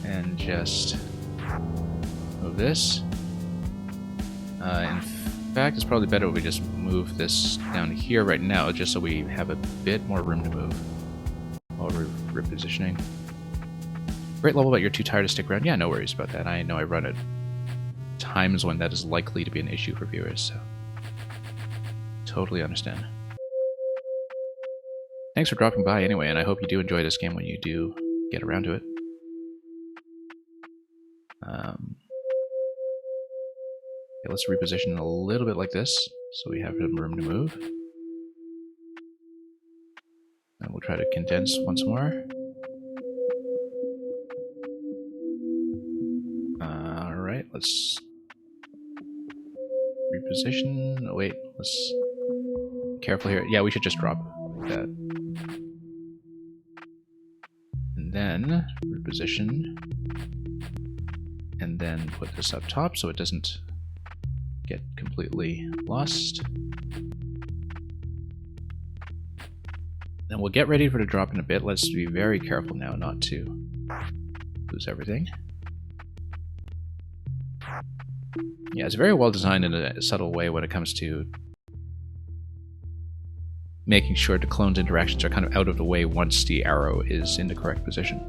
And just move this. In fact, it's probably better if we just move this down here right now, just so we have a bit more room to move while we're repositioning. Great level, but you're too tired to stick around. Yeah, no worries about that. I know I run at times when that is likely to be an issue for viewers, so totally understand. Thanks for dropping by anyway, and I hope you do enjoy this game when you do get around to it. Okay, let's reposition a little bit like this, so we have some room to move. And we'll try to condense once more. Alright, let's reposition. Oh, wait, let's be careful here. Yeah, we should just drop that. And then reposition. And then put this up top so it doesn't get completely lost. And we'll get ready for it to drop in a bit. Let's be very careful now not to lose everything. Yeah, it's very well designed in a subtle way when it comes to making sure the clone's interactions are kind of out of the way once the arrow is in the correct position.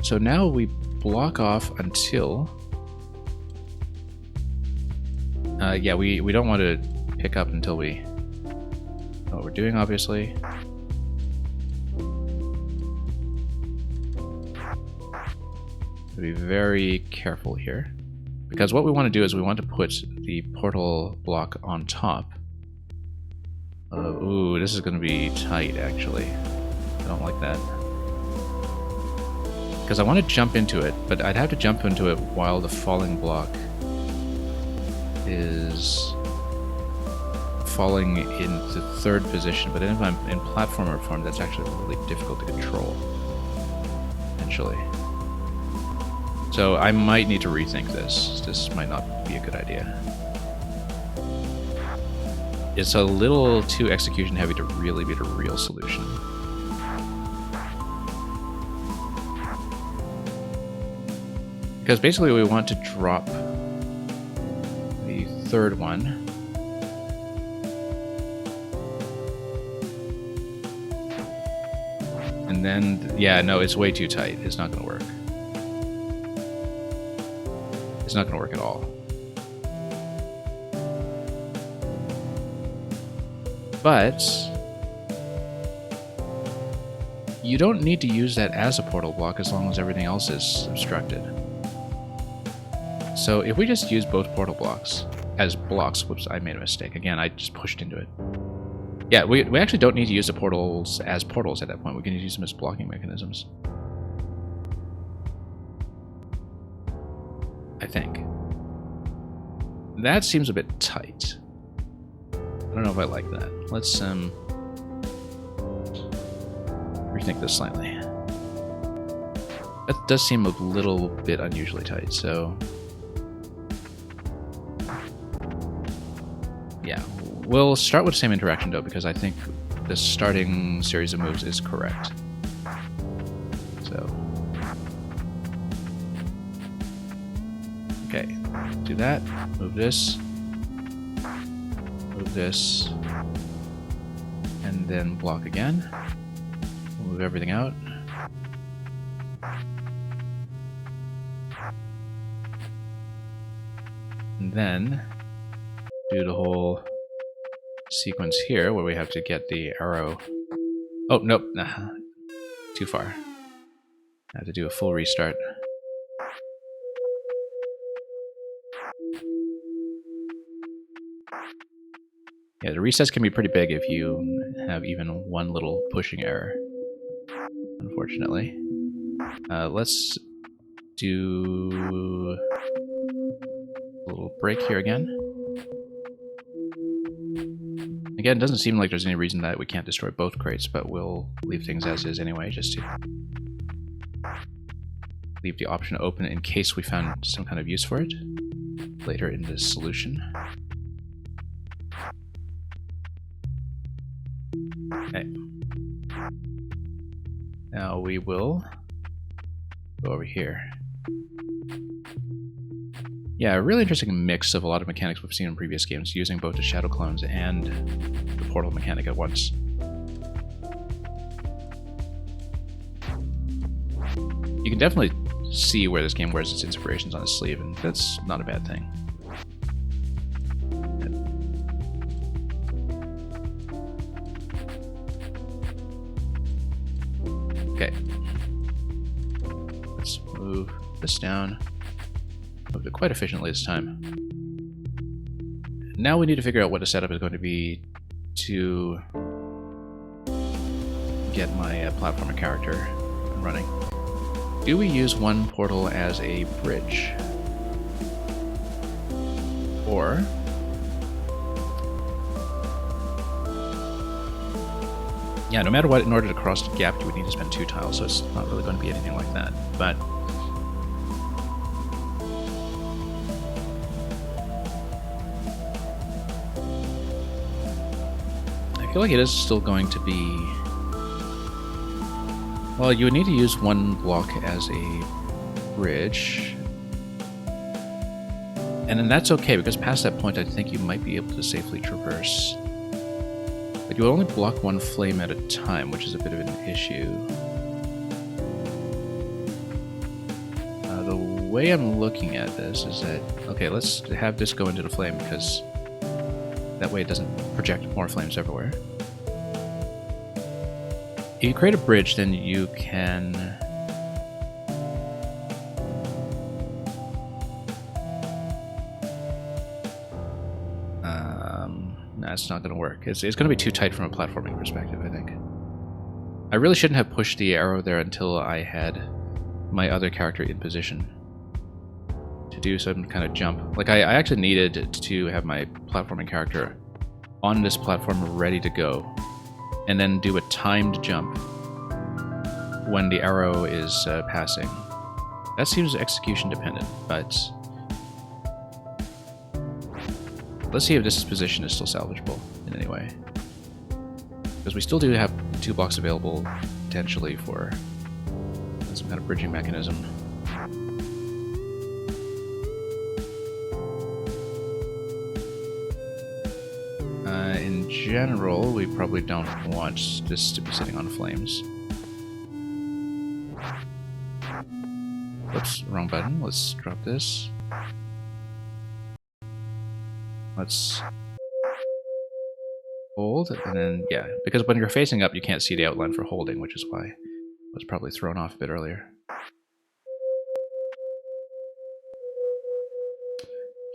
So now we block off until... yeah, we don't want to pick up until we know what we're doing, obviously. Be very careful here, because what we want to do is we want to put the portal block on top. Ooh, this is going to be tight, actually. I don't like that. Because I want to jump into it, but I'd have to jump into it while the falling block is falling into third position. But if I'm in platformer form, that's actually really difficult to control, potentially. So I might need to rethink this. This might not be a good idea. It's a little too execution heavy to really be the real solution. Because basically we want to drop the third one. And then, yeah, no, it's way too tight. It's not going to work. It's not going to work at all. But you don't need to use that as a portal block as long as everything else is obstructed. So if we just use both portal blocks as blocks, whoops, I made a mistake. Again, I just pushed into it. Yeah, we actually don't need to use the portals as portals at that point. We can use them as blocking mechanisms. I think. That seems a bit tight. I don't know if I like that. Let's rethink this slightly. That does seem a little bit unusually tight, so yeah. We'll start with the same interaction though, because I think the starting series of moves is correct. So okay, do that, move this, and then block again. Move everything out. And then do the whole sequence here where we have to get the arrow. Oh, nope, nah, too far. I have to do a full restart. Yeah, the resets can be pretty big if you have even one little pushing error, unfortunately. Let's do a little break here again. Again, it doesn't seem like there's any reason that we can't destroy both crates, but we'll leave things as is anyway, just to leave the option open in case we found some kind of use for it later in this solution. Okay. Now we will go over here. Yeah, a really interesting mix of a lot of mechanics we've seen in previous games, using both the shadow clones and the portal mechanic at once. You can definitely see where this game wears its inspirations on its sleeve, and that's not a bad thing. Okay. Let's move this down. Moved it quite efficiently this time. Now we need to figure out what the setup is going to be to get my platformer character running. Do we use one portal as a bridge? Or yeah, no matter what, in order to cross the gap, you would need to spend 2 tiles, so it's not really going to be anything like that. But I feel like it is still going to be... Well, you would need to use 1 block as a bridge. And then that's okay, because past that point I think you might be able to safely traverse. But you only block 1 flame at a time, which is a bit of an issue. The way I'm looking at this is that, okay, let's have this go into the flame, because that way it doesn't project more flames everywhere. If you create a bridge, then you can... Nah, it's not going to work. It's going to be too tight from a platforming perspective, I think. I really shouldn't have pushed the arrow there until I had my other character in position to do some kind of jump. Like, I actually needed to have my platforming character on this platform ready to go, and then do a timed jump when the arrow is passing. That seems execution dependent, but let's see if this position is still salvageable in any way. Because we still do have 2 blocks available, potentially, for some kind of bridging mechanism. In general, we probably don't want this to be sitting on flames. Oops, wrong button. Let's drop this. Let's hold, and then, yeah, because when you're facing up, you can't see the outline for holding, which is why I was probably thrown off a bit earlier.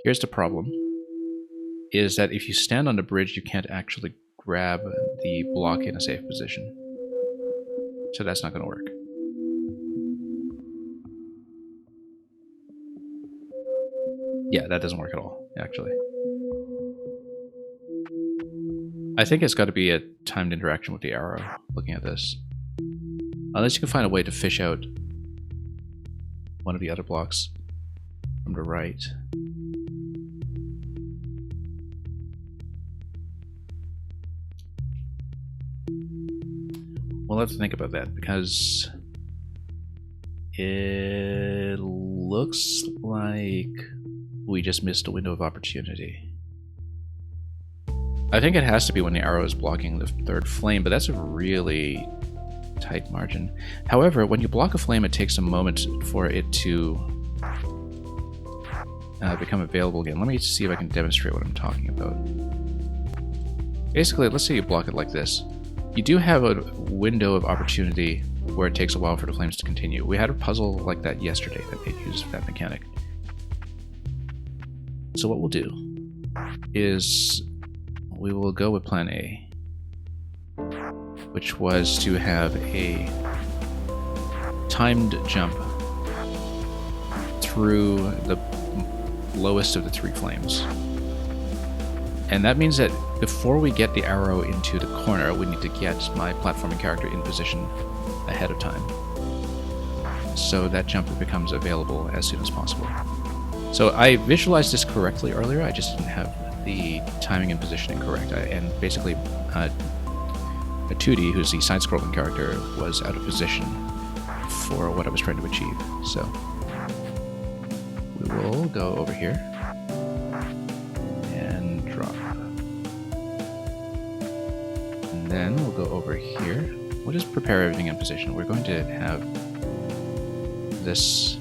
Here's the problem, is that if you stand on the bridge, you can't actually grab the block in a safe position. So that's not going to work. Yeah, that doesn't work at all, actually. I think it's got to be a timed interaction with the arrow, looking at this. Unless you can find a way to fish out one of the other blocks from the right. We'll have to think about that, because it looks like we just missed a window of opportunity. I think it has to be when the arrow is blocking the 3rd flame, but that's a really tight margin. However, when you block a flame, it takes a moment for it to become available again. Let me see if I can demonstrate what I'm talking about. Basically, let's say you block it like this. You do have a window of opportunity where it takes a while for the flames to continue. We had a puzzle like that yesterday that made use of that mechanic. So what we'll do is we will go with plan A, which was to have a timed jump through the lowest of the 3 flames. And that means that before we get the arrow into the corner, we need to get my platforming character in position ahead of time, so that jump becomes available as soon as possible. So I visualized this correctly earlier, I just didn't have the timing and positioning correct. And basically, Toodee, who's the side-scrolling character, was out of position for what I was trying to achieve. So we will go over here and drop. And then we'll go over here. We'll just prepare everything in position. We're going to have this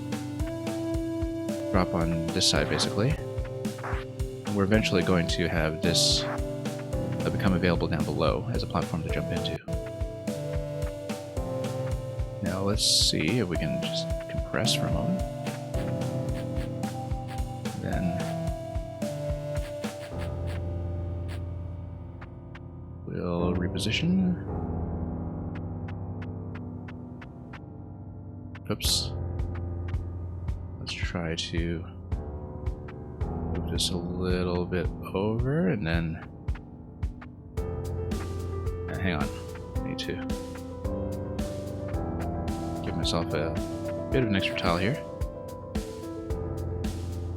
drop on this side, basically. We're eventually going to have this become available down below as a platform to jump into. Now let's see if we can just compress for a moment. Then we'll reposition. Oops. Let's try to move this a little bit over, and then... hang on. I need to give myself a bit of an extra tile here.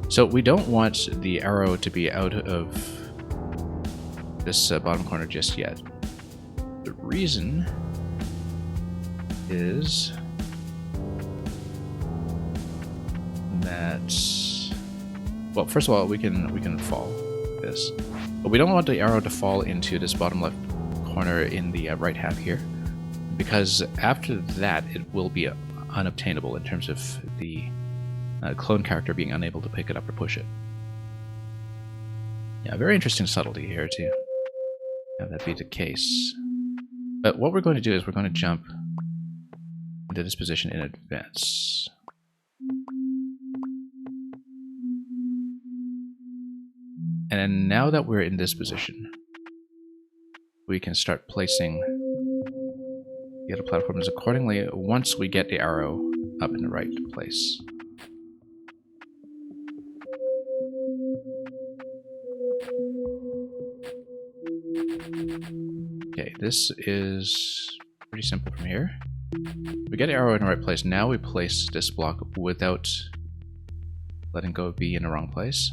So we don't want the arrow to be out of this bottom corner just yet. The reason is that, well, first of all, we can fall like this, but we don't want the arrow to fall into this bottom left corner in the right half here, because after that it will be unobtainable in terms of the clone character being unable to pick it up or push it. Yeah, very interesting subtlety here to have that be the case. But what we're going to do is we're going to jump into this position in advance. And now that we're in this position, we can start placing the other platforms accordingly once we get the arrow up in the right place. Okay, this is pretty simple from here. We get the arrow in the right place. Now we place this block without letting go of B in the wrong place.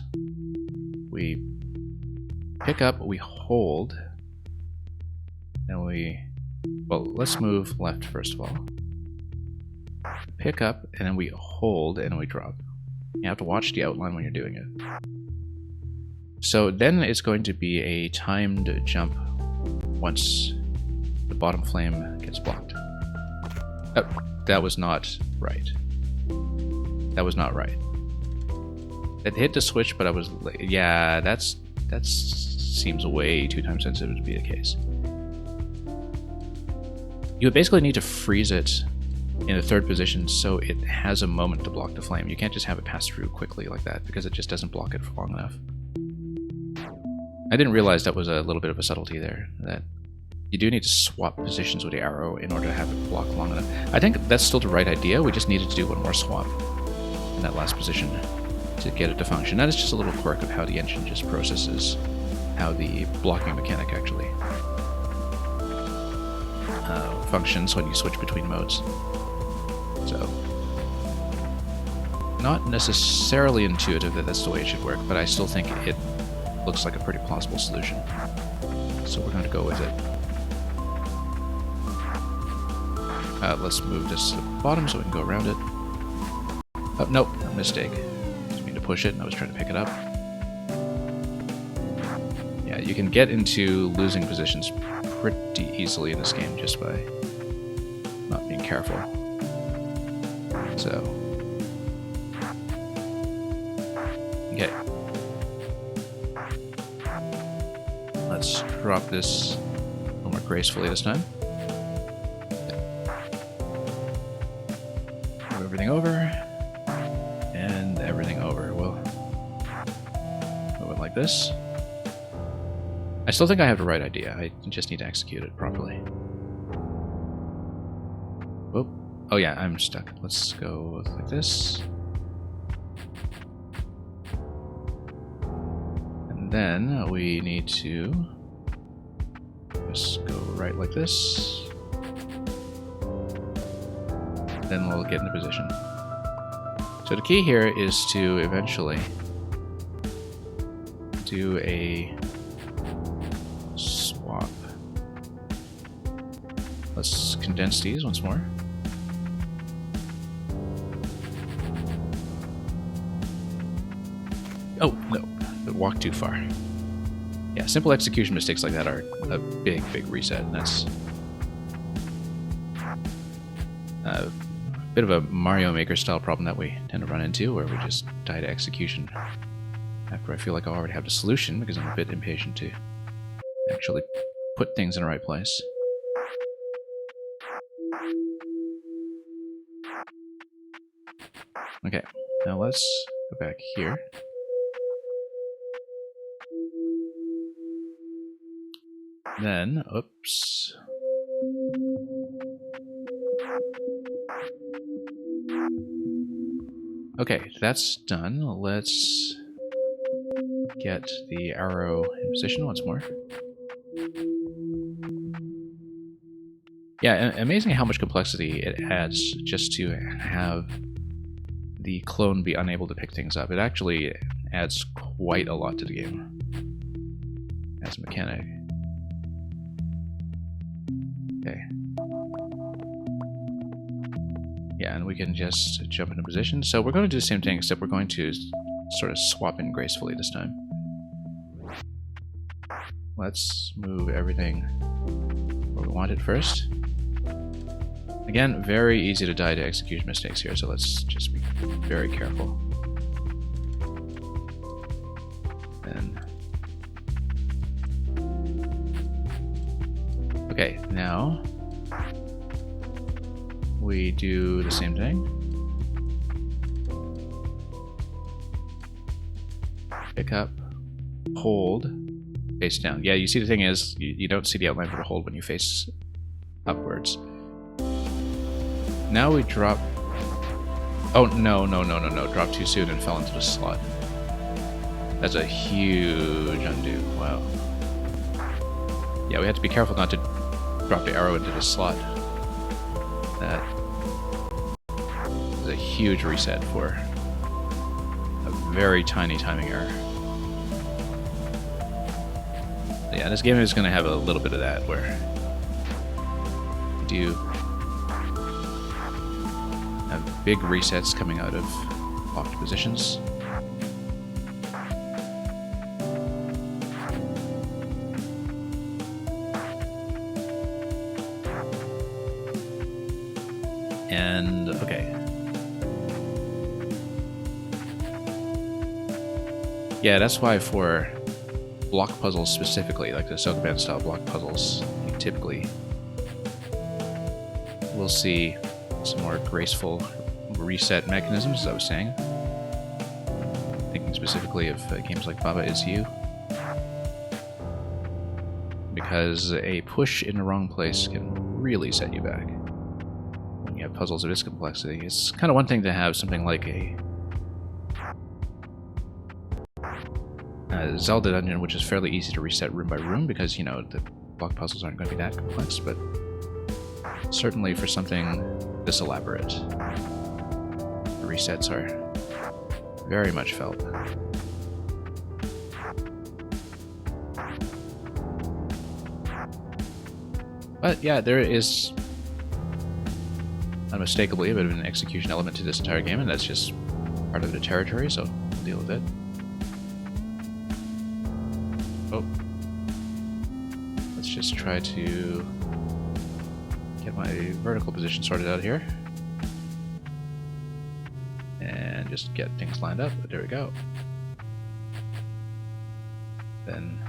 We pick up, we hold, and we... well, let's move left first of all. Pick up, and then we hold, and we drop. You have to watch the outline when you're doing it. So then it's going to be a timed jump once the bottom flame gets blocked. Oh, that was not right. That was not right. It hit the switch, but I was... yeah, that seems way too time sensitive to be the case. You would basically need to freeze it in the third position so it has a moment to block the flame. You can't just have it pass through quickly like that, because it just doesn't block it for long enough. I didn't realize that was a little bit of a subtlety there, that you do need to swap positions with the arrow in order to have it block long enough. I think that's still the right idea, we just needed to do one more swap in that last position to get it to function. That is just a little quirk of how the engine just processes how the blocking mechanic actually functions when you switch between modes. So, not necessarily intuitive that that's the way it should work, but I still think it looks like a pretty plausible solution. So we're going to go with it. Let's move this to the bottom so we can go around it. Oh, nope, mistake. Didn't mean to push it, and I was trying to pick it up. Yeah, you can get into losing positions pretty easily in this game just by not being careful. So, okay. Let's drop this a little more gracefully this time. Move everything over, and everything over. We'll move it like this. I still think I have the right idea. I just need to execute it properly. Whoop. Oh yeah, I'm stuck. Let's go like this. And then we need to just go right like this. Then we'll get into position. So the key here is to eventually do a swap. Let's condense these once more. Oh, no. It walked too far. Yeah, simple execution mistakes like that are a big, big reset, and that's a bit of a Mario Maker style problem that we tend to run into, where we just die to execution after I feel like I already have the solution, because I'm a bit impatient to actually put things in the right place. Okay, now let's go back here. Then, oops. Okay, that's done. Let's get the arrow in position once more. Yeah, amazing how much complexity it adds just to have the clone be unable to pick things up. It actually adds quite a lot to the game as a mechanic. Okay. Yeah, and we can just jump into position. So we're going to do the same thing, except we're going to sort of swap in gracefully this time. Let's move everything where we want it first. Again, very easy to die to execution mistakes here, so let's just be very careful. And okay, now we do the same thing. Pick up, hold, face down. Yeah, you see the thing is, you don't see the outline for the hold when you face upwards. Now we drop... Oh, no. Dropped too soon and fell into the slot. That's a huge undo. Wow. Yeah, we have to be careful not to drop the arrow into the slot. That is a huge reset for a very tiny timing error. Yeah, this game is going to have a little bit of that, where you do have big resets coming out of locked positions. And, okay. Yeah, that's why for block puzzles specifically, like the Sokoban style block puzzles, you typically will see some more graceful reset mechanisms, as I was saying. Thinking specifically of games like Baba Is You. Because a push in the wrong place can really set you back. When you have puzzles of this complexity, it's kind of one thing to have something like a Zelda dungeon, which is fairly easy to reset room by room, because, you know, the block puzzles aren't going to be that complex, but certainly for something this elaborate, the resets are very much felt. But yeah, there is unmistakably a bit of an execution element to this entire game, and that's just part of the territory, so we'll deal with it. Oh. Let's just try to get my vertical position sorted out here. And just get things lined up. There we go. Then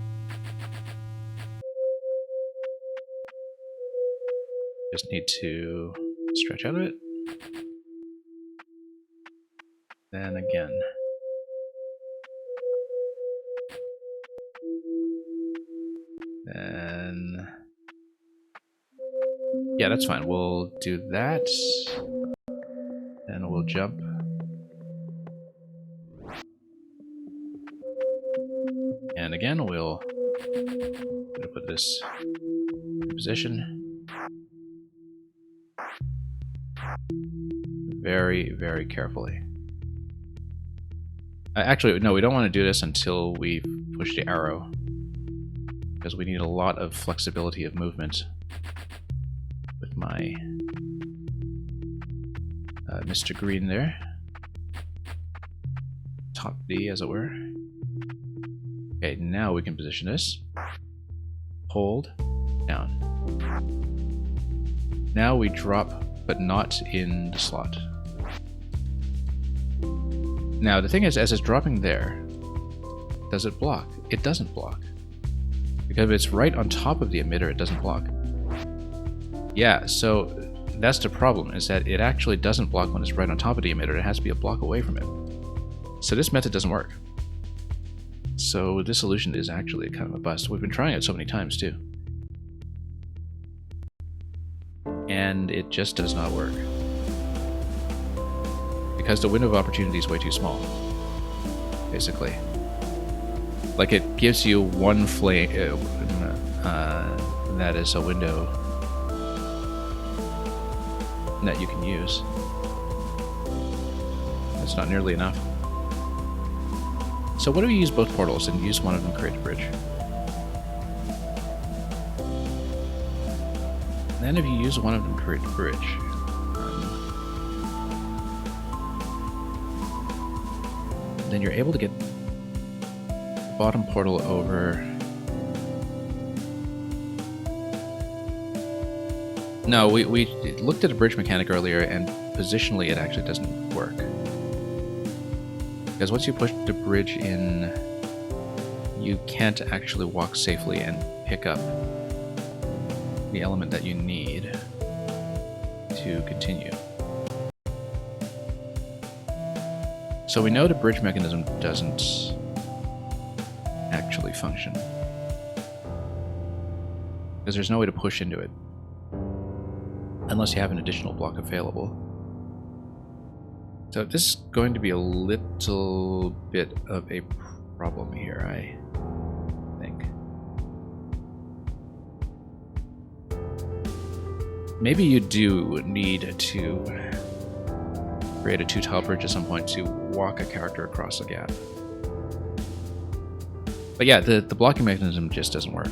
just need to stretch out of it. Then again. Then yeah, that's fine. We'll do that. Then we'll jump. And again, we'll put this in position. Very, very carefully. Actually, no, we don't want to do this until we push the arrow, because we need a lot of flexibility of movement with my Mr. Green there. Topdee, as it were. Okay, now we can position this. Hold, down. Now we drop, but not in the slot. Now, the thing is, as it's dropping there, does it block? It doesn't block. Because if it's right on top of the emitter, it doesn't block. Yeah, so that's the problem, is that it actually doesn't block when it's right on top of the emitter. It has to be a block away from it. So this method doesn't work. So this solution is actually kind of a bust. We've been trying it so many times, too. And it just does not work. Because the window of opportunity is way too small, basically. Like, it gives you one flame. That is a window that you can use. That's not nearly enough. So what do we use both portals and use one of them to create a bridge? Then if you use one of them to create a bridge, then you're able to get the bottom portal over. No, we looked at a bridge mechanic earlier, and positionally it actually doesn't work. Because once you push the bridge in, you can't actually walk safely and pick up the element that you need to continue. So we know the bridge mechanism doesn't actually function, because there's no way to push into it unless you have an additional block available. So this is going to be a little bit of a problem here, I think. Maybe you do need to create a two-tile bridge at some point to walk a character across the gap. But yeah, the blocking mechanism just doesn't work.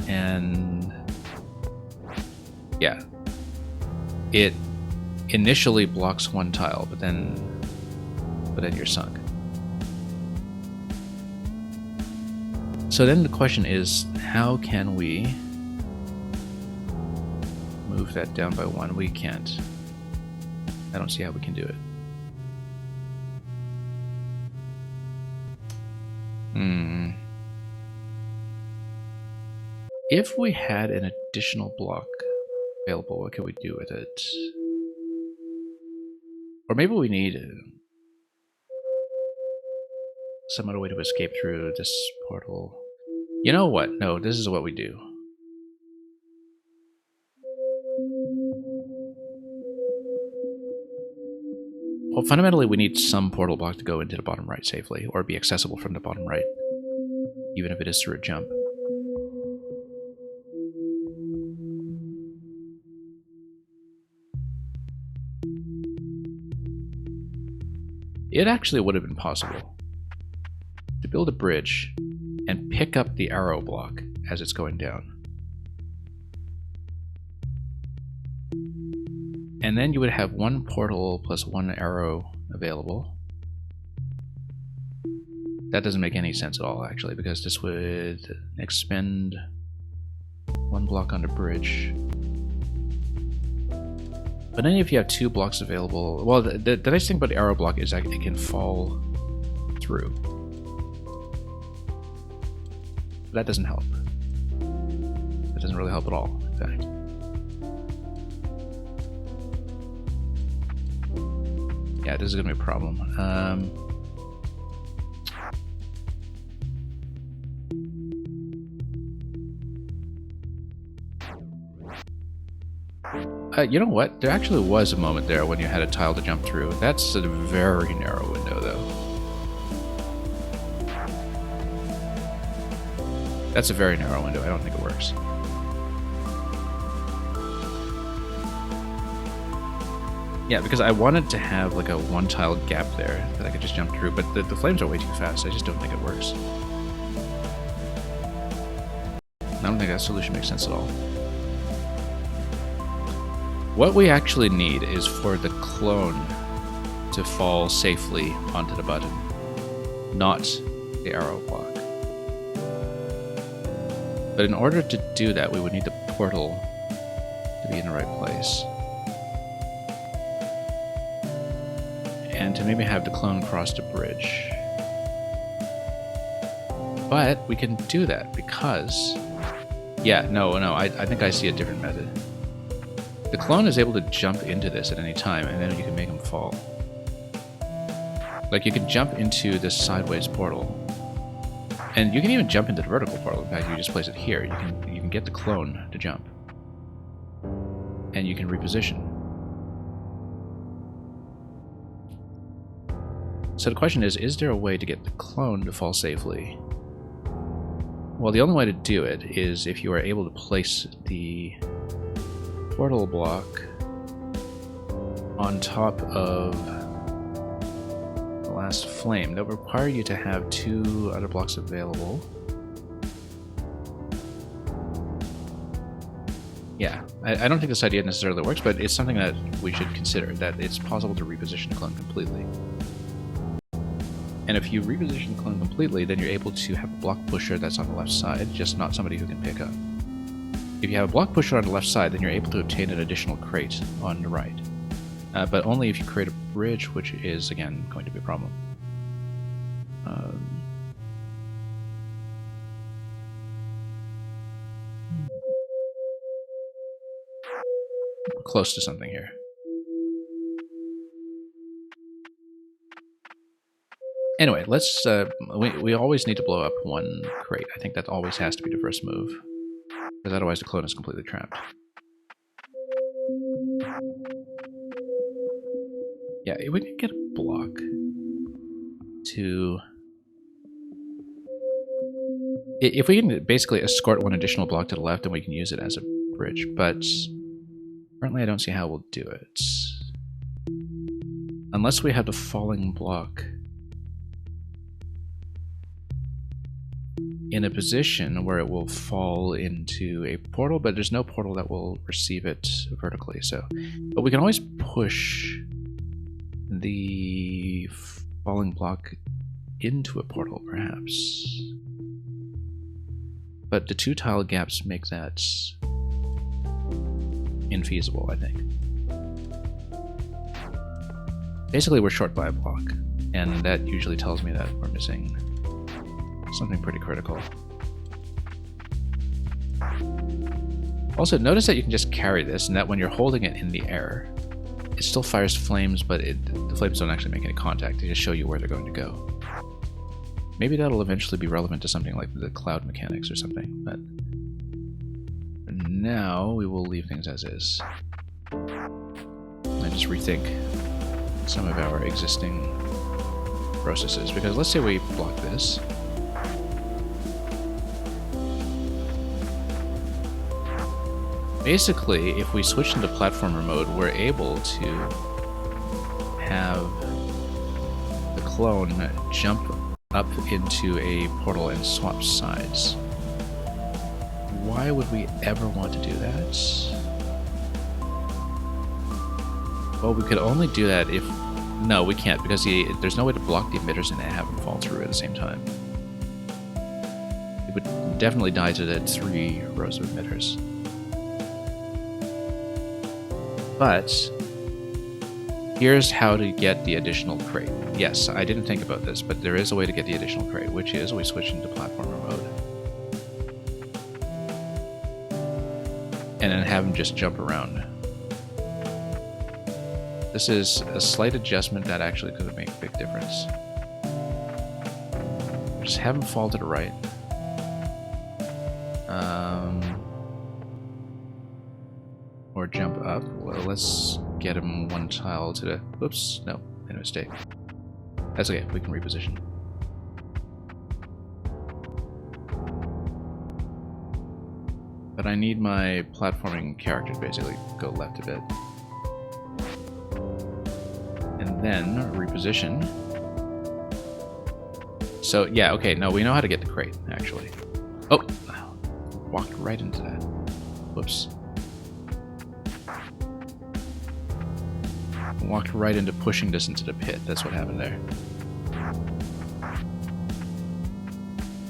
And yeah, it initially blocks one tile, but then you're sunk. So then the question is, how can we move that down by one? We can't. I don't see how we can do it. If we had an additional block available, what could we do with it? Or maybe we need some other way to escape through this portal. You know what? No, this is what we do. Well, fundamentally, we need some portal block to go into the bottom right safely, or be accessible from the bottom right, even if it is through a jump. It actually would have been possible to build a bridge and pick up the arrow block as it's going down. And then you would have one portal plus one arrow available. That doesn't make any sense at all, actually, because this would expend one block on the bridge. But then if you have two blocks available... Well, the nice thing about the arrow block is that it can fall through. That doesn't help. That doesn't really help at all, in fact. Yeah, this is going to be a problem. You know what? There actually was a moment there when you had a tile to jump through. That's a very narrow window, though. That's a very narrow window. I don't think it works. Yeah, because I wanted to have like a one-tile gap there that I could just jump through, but the flames are way too fast. I just don't think it works. I don't think that solution makes sense at all. What we actually need is for the clone to fall safely onto the button, not the arrow block. But in order to do that, we would need the portal to be in the right place. And to maybe have the clone cross the bridge. But we can do that because... Yeah, no, I think I see a different method. The clone is able to jump into this at any time, and then you can make him fall. Like, you can jump into this sideways portal. And you can even jump into the vertical portal. In fact, you just place it here. You can get the clone to jump. And you can reposition. So the question is there a way to get the clone to fall safely? Well, the only way to do it is if you are able to place the portal block on top of the last flame. That would require you to have 2 other blocks available. Yeah, I don't think this idea necessarily works, but it's something that we should consider, that it's possible to reposition the clone completely. And if you reposition the clone completely, then you're able to have a block pusher that's on the left side, just not somebody who can pick up. If you have a block pusher on the left side, then you're able to obtain an additional crate on the right. But only if you create a bridge, which is, again, going to be a problem. We're close to something here. Anyway, let's... we always need to blow up 1 crate. I think that always has to be the first move. Because otherwise the clone is completely trapped. Yeah, if we can get a block to... If we can basically escort 1 additional block to the left, then we can use it as a bridge, but currently I don't see how we'll do it. Unless we have the falling block in a position where it will fall into a portal, but there's no portal that will receive it vertically, so... But we can always push the falling block into a portal, perhaps. But the 2 tile gaps make that infeasible, I think. Basically, we're short by a block, and that usually tells me that we're missing something pretty critical. Also, notice that you can just carry this, and that when you're holding it in the air, it still fires flames, but the flames don't actually make any contact. They just show you where they're going to go. Maybe that'll eventually be relevant to something like the cloud mechanics or something, but for now we will leave things as is. And just rethink some of our existing processes, because let's say we block this. Basically, if we switch into platformer mode, we're able to have the clone jump up into a portal and swap sides. Why would we ever want to do that? Well, we could only do that if... No, we can't, because there's no way to block the emitters and have them fall through at the same time. It would definitely die to the 3 rows of emitters. But here's how to get the additional crate. Yes, I didn't think about this, but there is a way to get the additional crate, which is we switch into platformer mode. And then have them just jump around. This is a slight adjustment that actually could make a big difference. Just have them fall to the right. Or jump up. Well, let's get him 1 tile to the... Oops, no, made a mistake. That's okay, we can reposition. But I need my platforming character to basically go left a bit. And then reposition. So, yeah, okay, no, we know how to get the crate, actually. Oh! Walked right into that. Whoops. Walked right into pushing this into the pit. That's what happened there.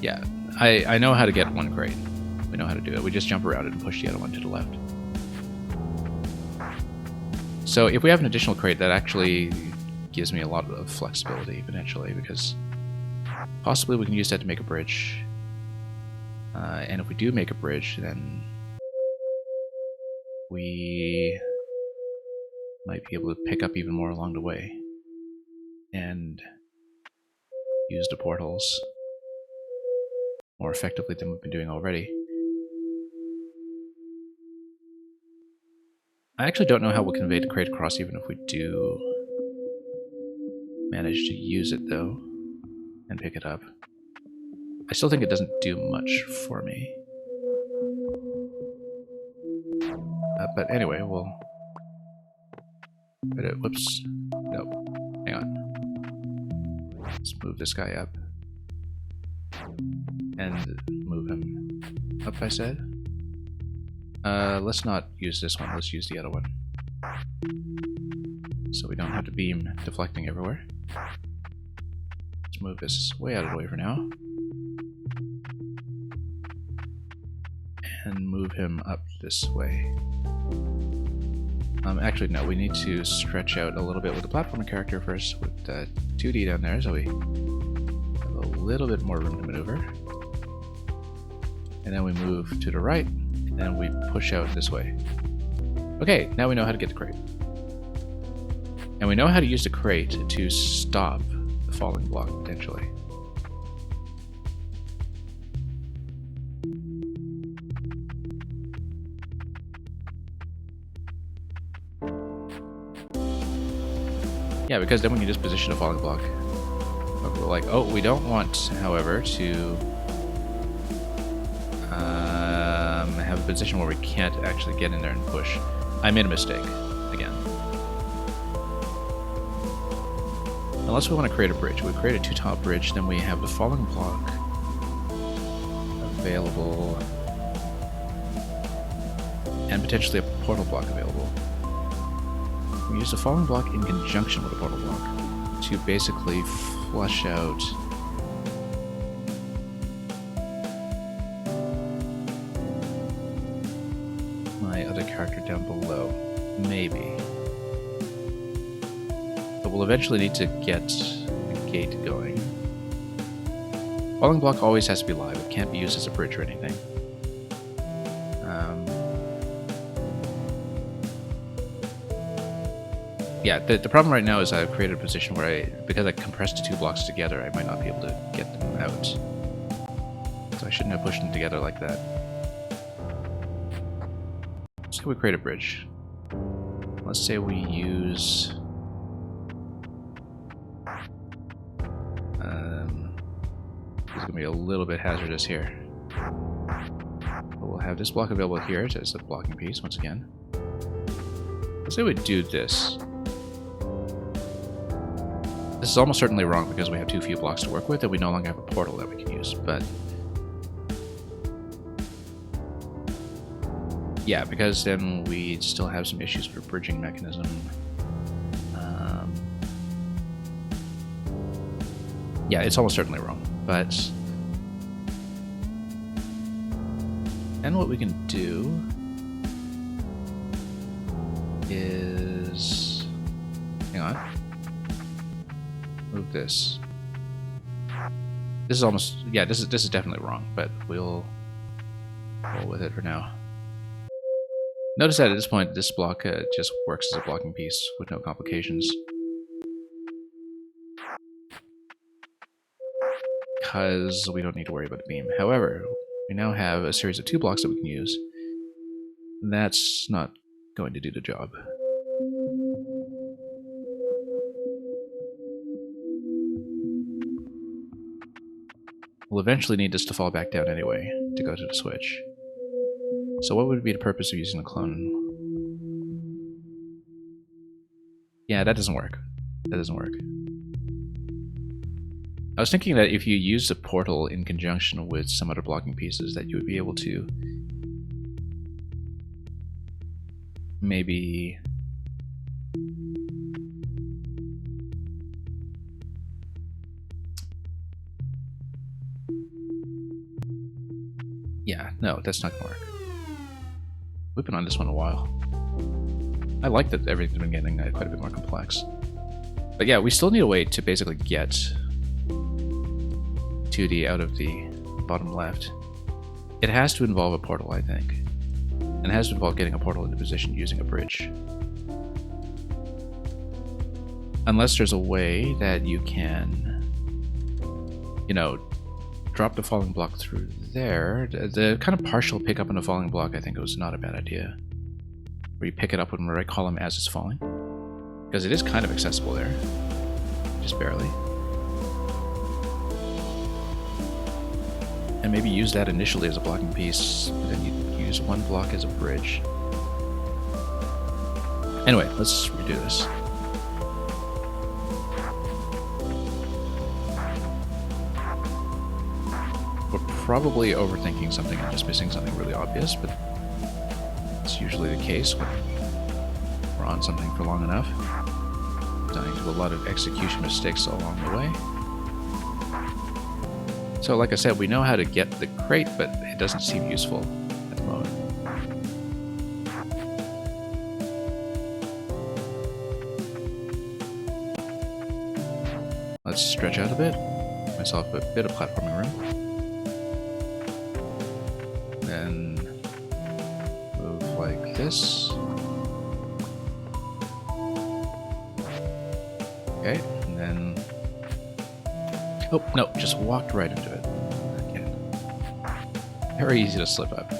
Yeah, I know how to get 1 crate. We know how to do it. We just jump around it and push the other one to the left. So if we have an additional crate, that actually gives me a lot of flexibility, potentially, because possibly we can use that to make a bridge. And if we do make a bridge, then we might be able to pick up even more along the way and use the portals more effectively than we've been doing already. I actually don't know how we'll convey the crate across even if we do manage to use it though and pick it up. I still think it doesn't do much for me. But anyway, we'll... Whoops. Nope. Hang on. Let's move this guy up. And move him up, I said. Let's not use this one. Let's use the other one. So we don't have the beam deflecting everywhere. Let's move this way out of the way for now. And move him up this way. Actually, no, we need to stretch out a little bit with the platformer character first, with Toodee down there, so we have a little bit more room to maneuver. And then we move to the right, and then we push out this way. Okay, now we know how to get the crate. And we know how to use the crate to stop the falling block, potentially. Yeah, because then we can just position a falling block. But we're like, oh, we don't want, however, to have a position where we can't actually get in there and push. I made a mistake, again. Unless we want to create a bridge. We create a two-top bridge, then we have the falling block available, and potentially a portal block available. We use the falling block in conjunction with the portal block to basically flush out my other character down below. Maybe. But we'll eventually need to get the gate going. Falling block always has to be live. It can't be used as a bridge or anything. Yeah, the problem right now is I've created a position where because I compressed the two blocks together, I might not be able to get them out. So I shouldn't have pushed them together like that. So we create a bridge. Let's say we use... this is going to be a little bit hazardous here. But we'll have this block available here as a blocking piece, once again. Let's say we do this. This is almost certainly wrong because we have too few blocks to work with and we no longer have a portal that we can use, but... yeah, because then we still have some issues for bridging mechanism. Yeah, it's almost certainly wrong, but... and what we can do is... hang on. Move this. This is almost... yeah, this is definitely wrong, but we'll roll with it for now. Notice that at this point, this block just works as a blocking piece with no complications. Because we don't need to worry about the beam. However, we now have a series of two blocks that we can use. That's not going to do the job. We'll eventually need this to fall back down anyway, to go to the switch. So what would be the purpose of using a clone? Yeah, that doesn't work. That doesn't work. I was thinking that if you used a portal in conjunction with some other blocking pieces, that you would be able to maybe... yeah, no, that's not gonna work. We've been on this one a while. I like that everything's been getting quite a bit more complex. But yeah, we still need a way to basically get 2D out of the bottom left. It has to involve a portal, I think. And it has to involve getting a portal into position using a bridge. Unless there's a way that you can, you know, drop the falling block through there. The kind of partial pickup on the falling block, I think, was not a bad idea. Where you pick it up in the right column as it's falling. Because it is kind of accessible there. just barely. And maybe use that initially as a blocking piece, and then you use one block as a bridge. Anyway, let's redo this. We're probably overthinking something and just missing something really obvious, but it's usually the case when we're on something for long enough. Dying to a lot of execution mistakes along the way. So like I said, we know how to get the crate, but it doesn't seem useful at the moment. Let's stretch out a bit. Give myself a bit of platforming room. Then move like this. Okay, and then... Oh, no, just walked right into it. Okay. Very easy to slip up.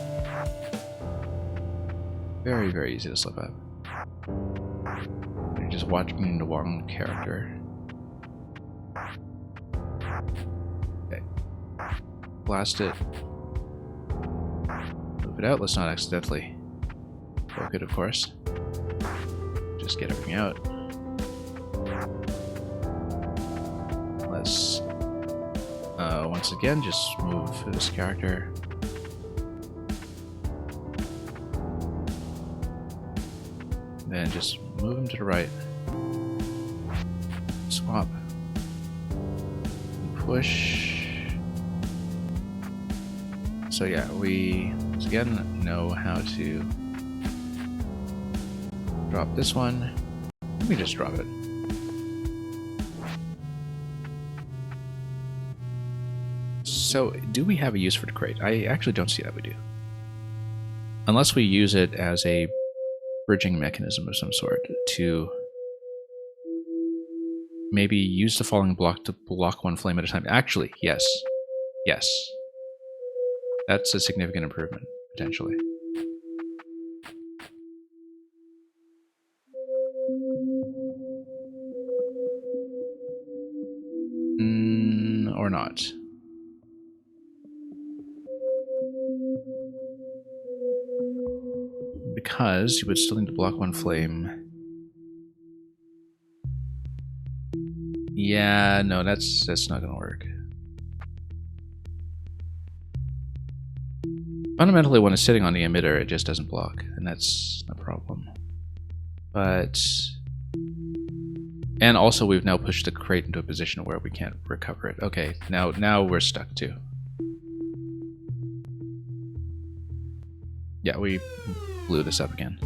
Very, very easy to slip up. You're just watching the wrong character. Okay. Blast it. Move it out. Let's not accidentally poke it, of course. Just get everything out. Let's once again just move this character. Then just move him to the right. Swap. Push. So yeah, we once again know how to drop this one. Let me just drop it. So, do we have a use for the crate? I actually don't see that we do. Unless we use it as a bridging mechanism of some sort to maybe use the falling block to block one flame at a time. Actually, yes. Yes. That's a significant improvement, potentially. Or not. Because you would still need to block one flame. Yeah, no, that's not gonna work. Fundamentally, when it's sitting on the emitter, it just doesn't block, and that's a problem. But... And also, we've now pushed the crate into a position where we can't recover it. Okay, now we're stuck too. Yeah, we blew this up again.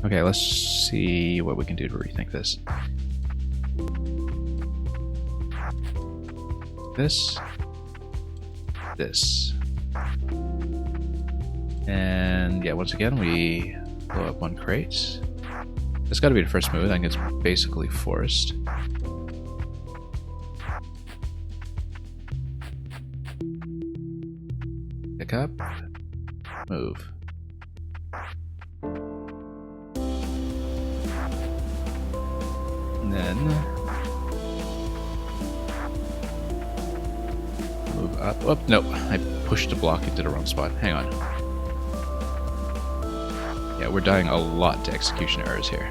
Okay, let's see what we can do to rethink this. This. And yeah, once again, we blow up one crate. That's got to be the first move. I think it's basically forced. Pick up. Move. And then move up. Oh, no, I pushed the block into the wrong spot. Hang on. Yeah, we're dying a lot to execution errors here.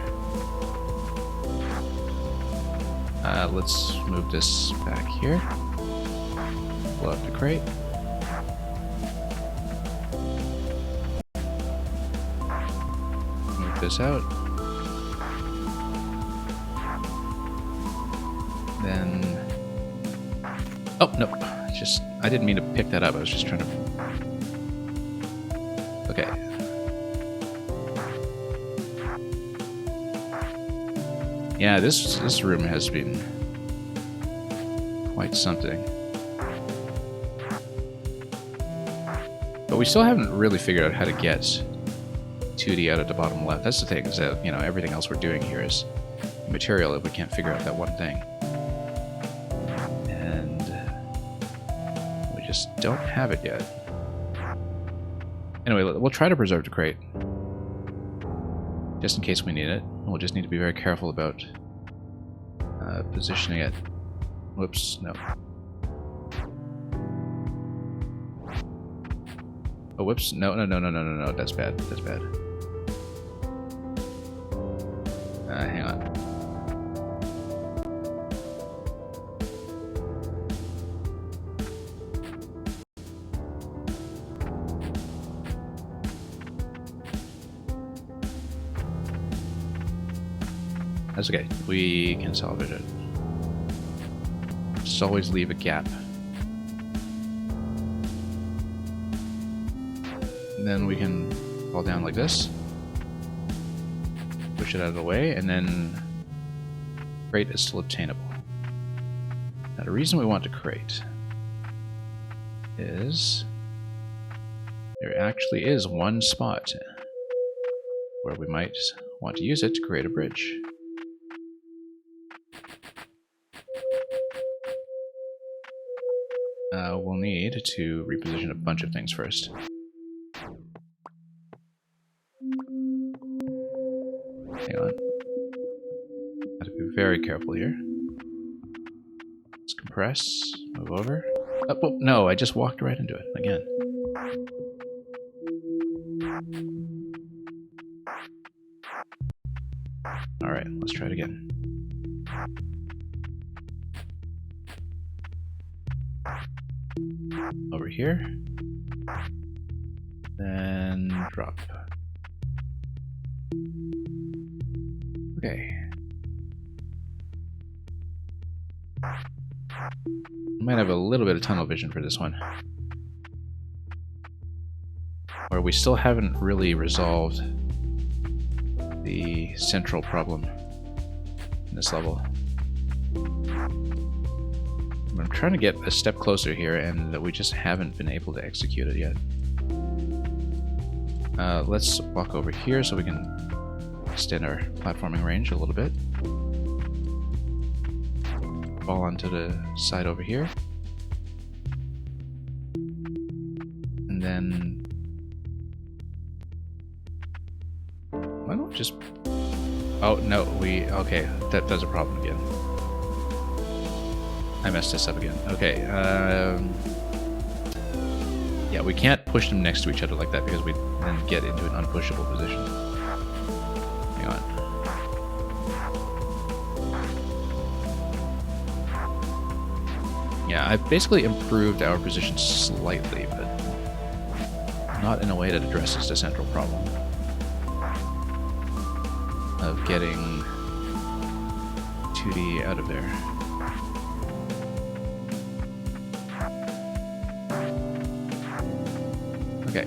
Let's move this back here. Blow up the crate. Move this out. Then... Oh, no. I didn't mean to pick that up. I was just trying to... Okay. Yeah, this room has been quite something. But we still haven't really figured out how to get Toodee out at the bottom left. That's the thing, is that, everything else we're doing here is immaterial if we can't figure out that one thing. And we just don't have it yet. Anyway, we'll try to preserve the crate. just in case we need it. We'll just need to be very careful about positioning it. Whoops, no. Oh, whoops, no, that's bad, that's bad. Hang on. That's okay. We can salvage it. Just always leave a gap. And then we can fall down like this. Push it out of the way, and then crate is still obtainable. Now the reason we want to crate is there actually is one spot where we might want to use it to create a bridge. We'll need to reposition a bunch of things first. Hang on. Got to be very careful here. Let's compress, move over. Oh, well, no, I just walked right into it again. Alright, let's try it again. Over here. Then drop. Okay. Might have a little bit of tunnel vision for this one. Where we still haven't really resolved the central problem in this level. I'm trying to get a step closer here, and we just haven't been able to execute it yet. Let's walk over here so we can extend our platforming range a little bit. Fall onto the side over here. And then... why don't we just... oh, no, okay, that's a problem again. I messed this up again. Okay, yeah, we can't push them next to each other like that because we then get into an unpushable position. Hang on. Yeah, I've basically improved our position slightly, but not in a way that addresses the central problem of getting Toodee out of there. Okay.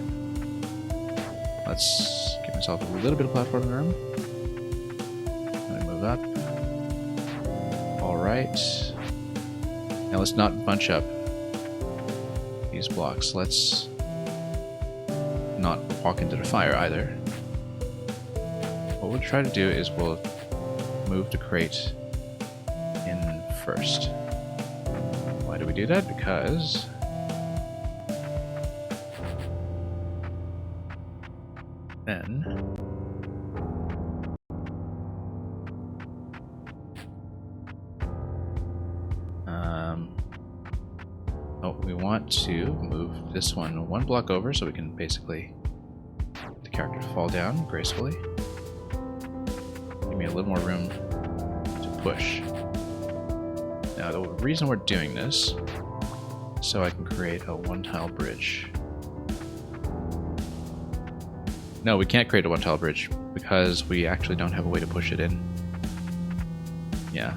Let's give myself a little bit of platforming room. Let me move up. Alright. Now let's not bunch up these blocks. Let's not walk into the fire either. What we'll try to do is we'll move the crate in first. Why do we do that? Because then we want to move this one block over so we can basically get the character to fall down gracefully. Give me a little more room to push. Now the reason we're doing this is so I can create a one-tile bridge. No, we can't create a one-tile bridge because we actually don't have a way to push it in. Yeah.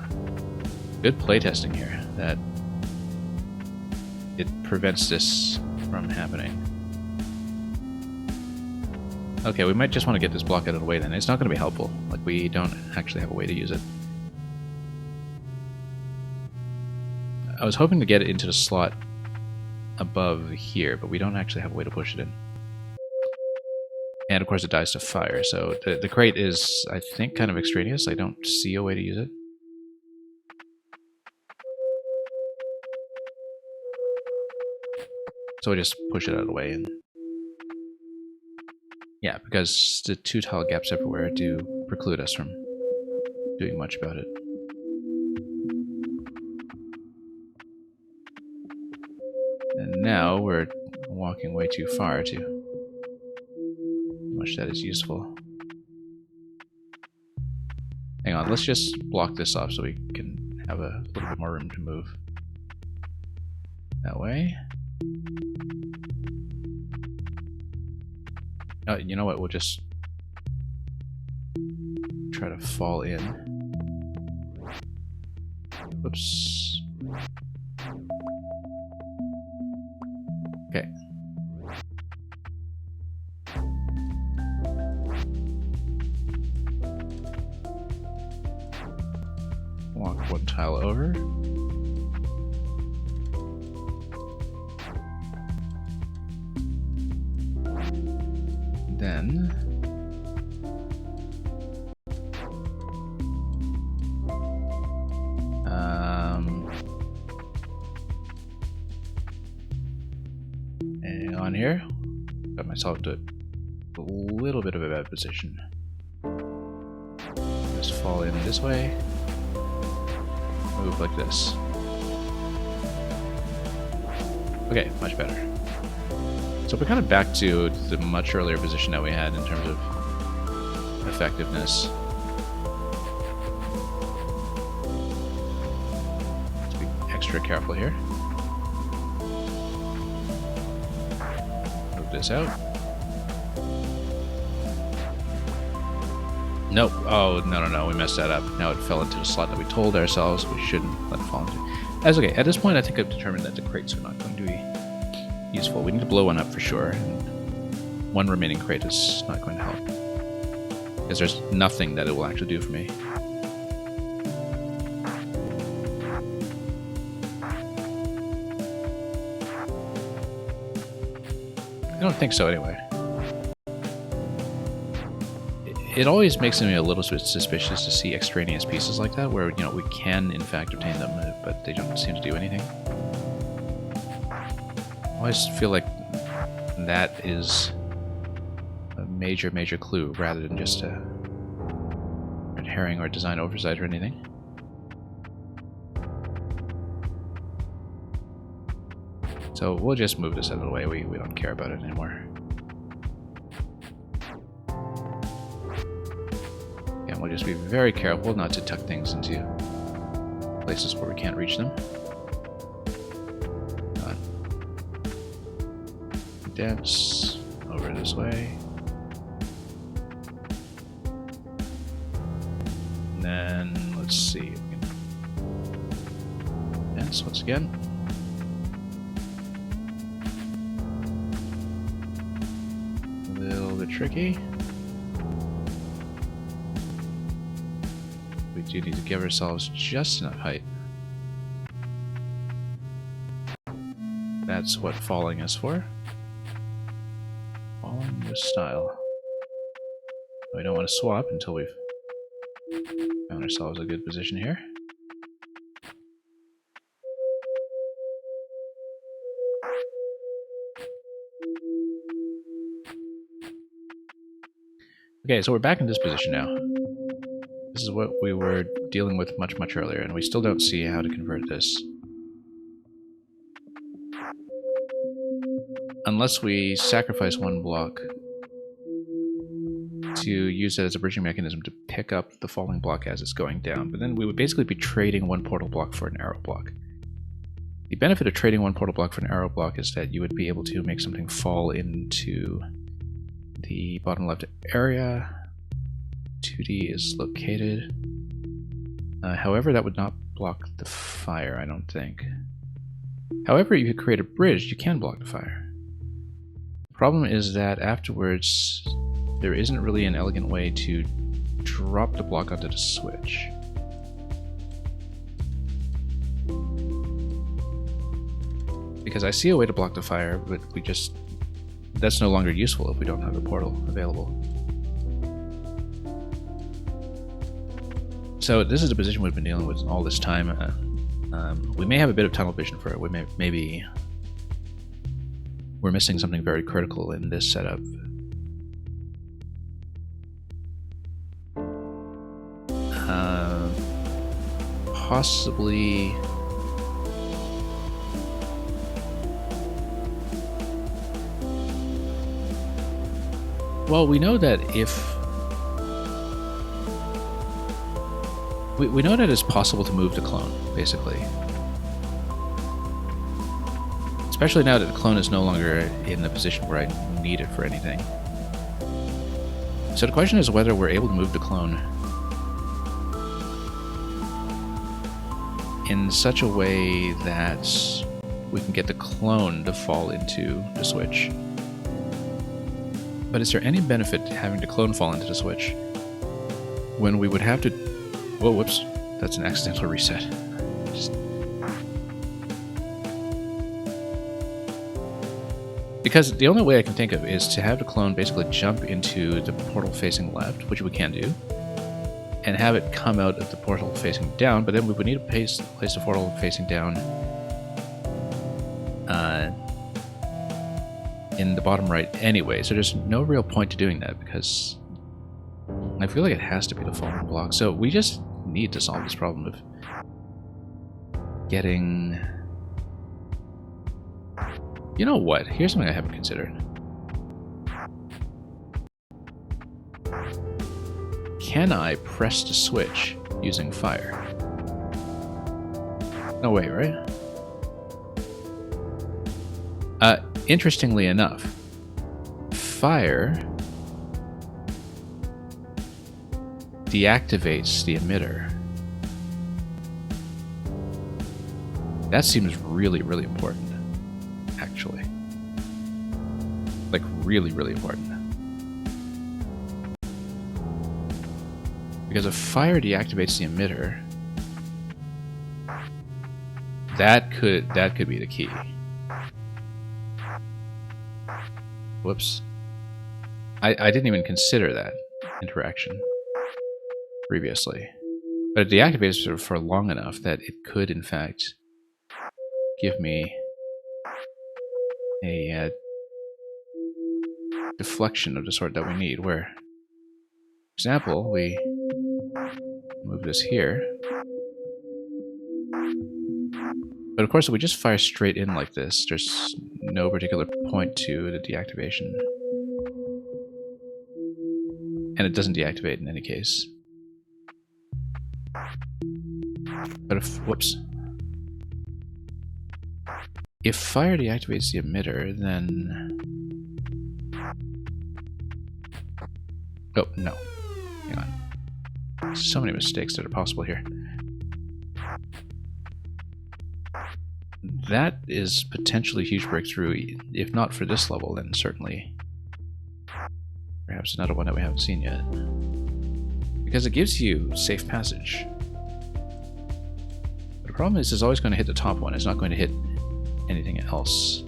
Good playtesting here. That it prevents this from happening. Okay, we might just want to get this block out of the way then. It's not going to be helpful. Like, we don't actually have a way to use it. I was hoping to get it into the slot above here, but we don't actually have a way to push it in. And of course it dies to fire, so the crate is, I think, kind of extraneous. I don't see a way to use it. So I just push it out of the way and Yeah, because the 2 tile gaps everywhere do preclude us from doing much about it. And now we're walking way too far to much that is useful. Hang on, let's just block this off so we can have a little bit more room to move. That way. You know what, we'll just try to fall in. Whoops. Okay. Walk 1 tile over. Then hang on here. Got myself to a little bit of a bad position. Just fall in this way. Move like this. Okay, much better. So we're kind of back to the much earlier position that we had in terms of effectiveness. Let's be extra careful here. Move this out. Nope. Oh, no, we messed that up. Now it fell into the slot that we told ourselves we shouldn't let it fall into. That's okay. At this point, I think I've determined that the crates are not going to be useful. We need to blow one up for sure. And 1 remaining crate is not going to help. Because there's nothing that it will actually do for me. I don't think so anyway. It always makes me a little bit suspicious to see extraneous pieces like that, where, you know, we can in fact obtain them, but they don't seem to do anything. I always feel like that is a major clue, rather than just a red herring or design oversight or anything. So we'll just move this out of the way. We don't care about it anymore. And we'll just be very careful not to tuck things into places where we can't reach them. Dense over this way. And then let's see. Dense once again. A little bit tricky. We do need to give ourselves just enough height. That's what falling is for. Falling with style. We don't want to swap until we've found ourselves a good position here. Okay, so we're back in this position now. This is what we were dealing with much earlier, and we still don't see how to convert this. Unless we sacrifice 1 block to use it as a bridging mechanism to pick up the falling block as it's going down, but then we would basically be trading 1 portal block for an arrow block. The benefit of trading 1 portal block for an arrow block is that you would be able to make something fall into the bottom left area. Toodee is located. However, that would not block the fire, I don't think. However, if you create a bridge, you can block the fire. The problem is that afterwards, there isn't really an elegant way to drop the block onto the switch. Because I see a way to block the fire, but that's no longer useful if we don't have a portal available. So this is the position we've been dealing with all this time. We may have a bit of tunnel vision for it. Maybe we're missing something very critical in this setup. Possibly... Well, we know that if... We know that it's possible to move the clone, basically. Especially now that the clone is no longer in the position where I need it for anything. So the question is whether we're able to move the clone in such a way that we can get the clone to fall into the switch. But is there any benefit to having the clone fall into the switch when we would have to... Whoa, whoops. That's an accidental reset. Because the only way I can think of is to have the clone basically jump into the portal facing left, which we can do, and have it come out of the portal facing down, but then we would need to place the portal facing down in the bottom right anyway, so there's no real point to doing that, because I feel like it has to be the falling block. So we just need to solve this problem of getting... You know what? Here's something I haven't considered. Can I press the switch using fire? No way, right? Interestingly enough, fire deactivates the emitter. That seems really, really important, actually. Like, really, really important. Because if fire deactivates the emitter, that could be the key. Whoops. I didn't even consider that interaction previously. But it deactivates it for long enough that it could, in fact, give me a deflection of the sort that we need, where, for example, we move this here. But of course, if we just fire straight in like this, there's no particular point to the deactivation. And it doesn't deactivate in any case. But if, whoops. If fire deactivates the emitter, then... Oh, no. Hang on. So many mistakes that are possible here. That is potentially a huge breakthrough, if not for this level, then certainly perhaps another one that we haven't seen yet. Because it gives you safe passage. But the problem is it's always going to hit the top one, it's not going to hit anything else.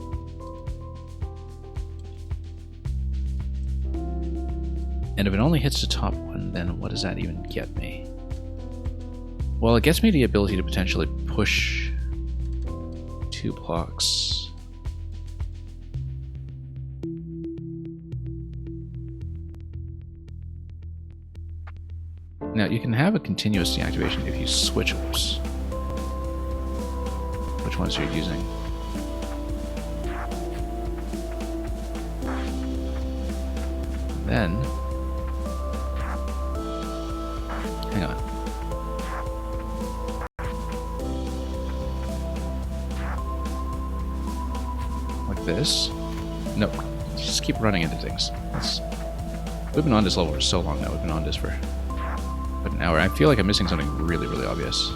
And if it only hits the top one, then what does that even get me? Well, it gets me the ability to potentially push 2 blocks. Now, you can have a continuous deactivation if you switch whoops. Which ones you're using. Then, hang on. Like this. Nope. Just keep running into things. We've been on this level for so long now. We've been on this for about an hour. I feel like I'm missing something really, really obvious.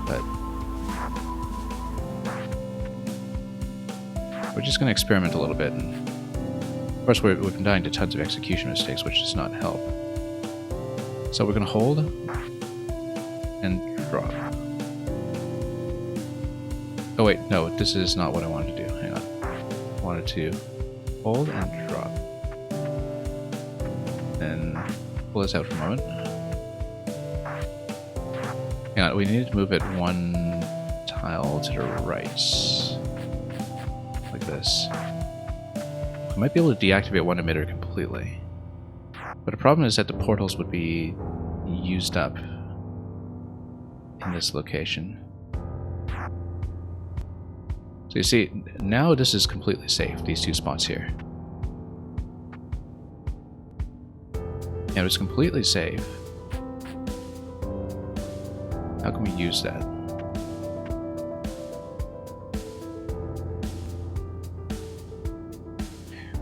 But we're just going to experiment a little bit. And of course, we've been dying to tons of execution mistakes, which does not help. So we're going to hold and drop. Oh wait, no, this is not what I wanted to do. Hang on. I wanted to hold and drop. Then pull this out for a moment. Hang on, we need to move it 1 tile to the right. Like this. I might be able to deactivate one emitter completely. But the problem is that the portals would be used up in this location. So you see, now this is completely safe, these two spots here. And it's completely safe. How can we use that?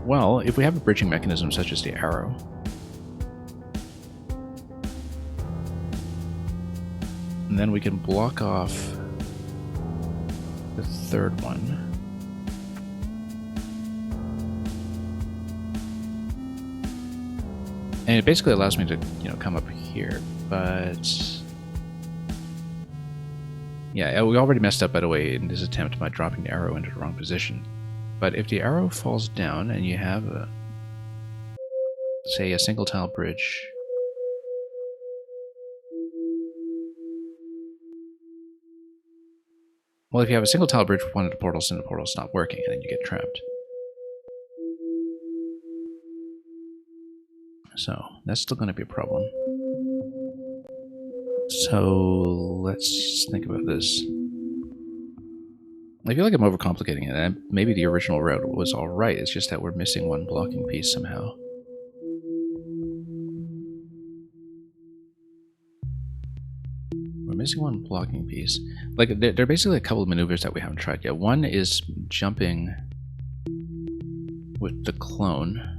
Well, if we have a bridging mechanism such as the arrow, and then we can block off the third one. And it basically allows me to, come up here, but yeah, we already messed up, by the way, in this attempt by dropping the arrow into the wrong position. But if the arrow falls down and you have say a single tile bridge, well, if you have a single tile bridge with one of the portals and the portal's not working, and then you get trapped. So that's still going to be a problem. So let's think about this. I feel like I'm overcomplicating it, and maybe the original route was alright, it's just that we're missing one blocking piece somehow. We're missing one blocking piece. Like, there are basically a couple of maneuvers that we haven't tried yet. One is jumping with the clone.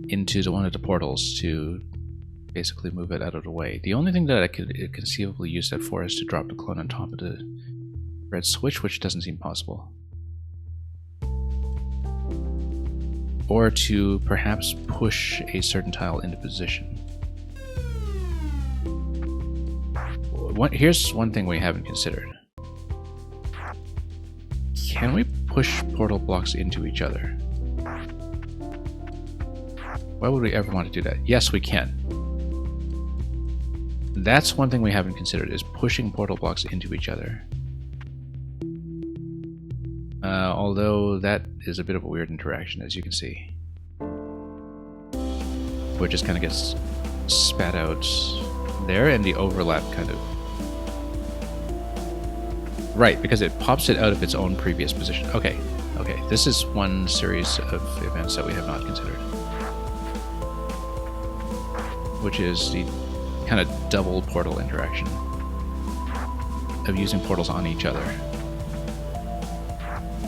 Into one of the portals to basically move it out of the way. The only thing that I could conceivably use that for is to drop the clone on top of the red switch, which doesn't seem possible. Or to perhaps push a certain tile into position. Here's one thing we haven't considered. Can we push portal blocks into each other? Why would we ever want to do that? Yes, we can. That's one thing we haven't considered, is pushing portal blocks into each other. Although that is a bit of a weird interaction, as you can see. Where it just kind of gets spat out there, and the overlap kind of... Right, because it pops it out of its own previous position. Okay, this is one series of events that we have not considered. Which is the kind of double portal interaction of using portals on each other.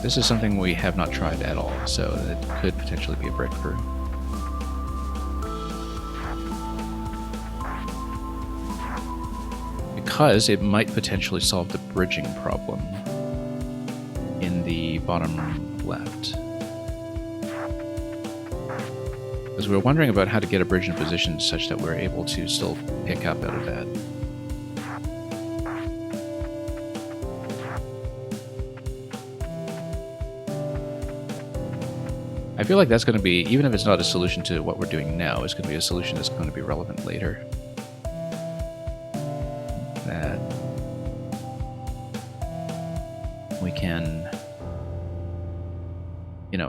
This is something we have not tried at all, so it could potentially be a breakthrough. Because it might potentially solve the bridging problem in the bottom left. Because we were wondering about how to get a bridge in position such that we're able to still pick up out of that. I feel like that's going to be, even if it's not a solution to what we're doing now, it's going to be a solution that's going to be relevant later. That we can,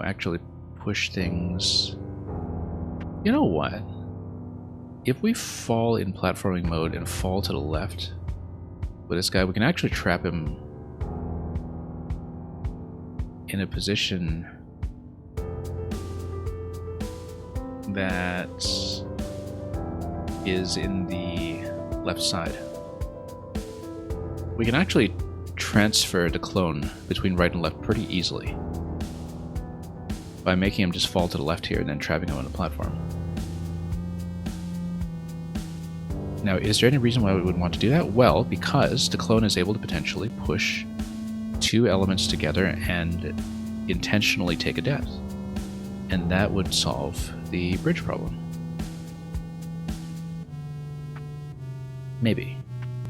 actually push things. You know what? If we fall in platforming mode and fall to the left with this guy, we can actually trap him in a position that is in the left side. We can actually transfer the clone between right and left pretty easily by making him just fall to the left here and then trapping him on the platform. Now, is there any reason why we would want to do that? Well, because the clone is able to potentially push two elements together and intentionally take a death. And that would solve the bridge problem. Maybe.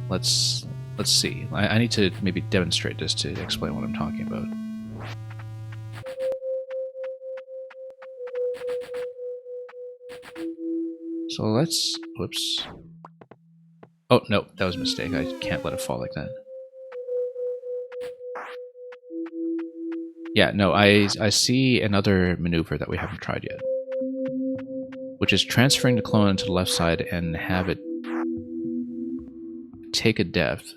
Let's see. I need to maybe demonstrate this to explain what I'm talking about. So let's... Whoops. Oh, no, that was a mistake. I can't let it fall like that. Yeah, no, I see another maneuver that we haven't tried yet. which is transferring the clone to the left side and have it take a depth.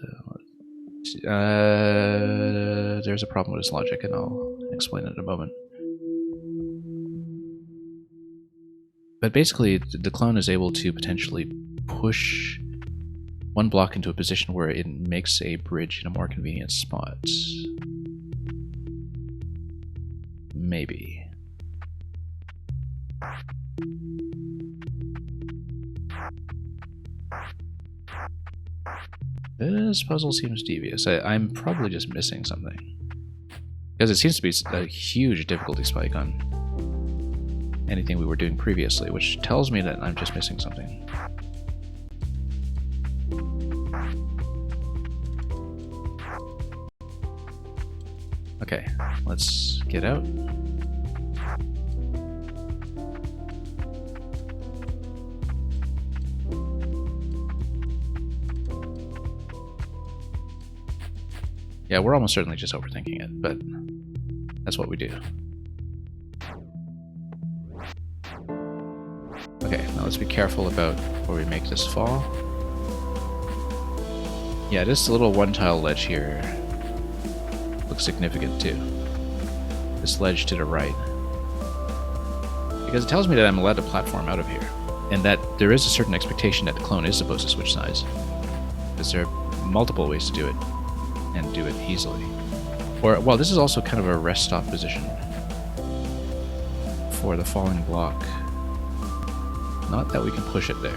There's a problem with this logic, and I'll explain it in a moment. But basically, the clone is able to potentially push one block into a position where it makes a bridge in a more convenient spot. Maybe. This puzzle seems devious. I'm probably just missing something. Because it seems to be a huge difficulty spike on anything we were doing previously, which tells me that I'm just missing something. Okay, let's get out. Yeah, we're almost certainly just overthinking it, but that's what we do. Okay, now let's be careful about where we make this fall. Yeah, this little one-tile ledge here looks significant too. This ledge to the right. Because it tells me that I'm allowed to platform out of here, and that there is a certain expectation that the clone is supposed to switch sides. Because there are multiple ways to do it, and do it easily. Or, well, this is also kind of a rest stop position for the falling block. Not that we can push it there.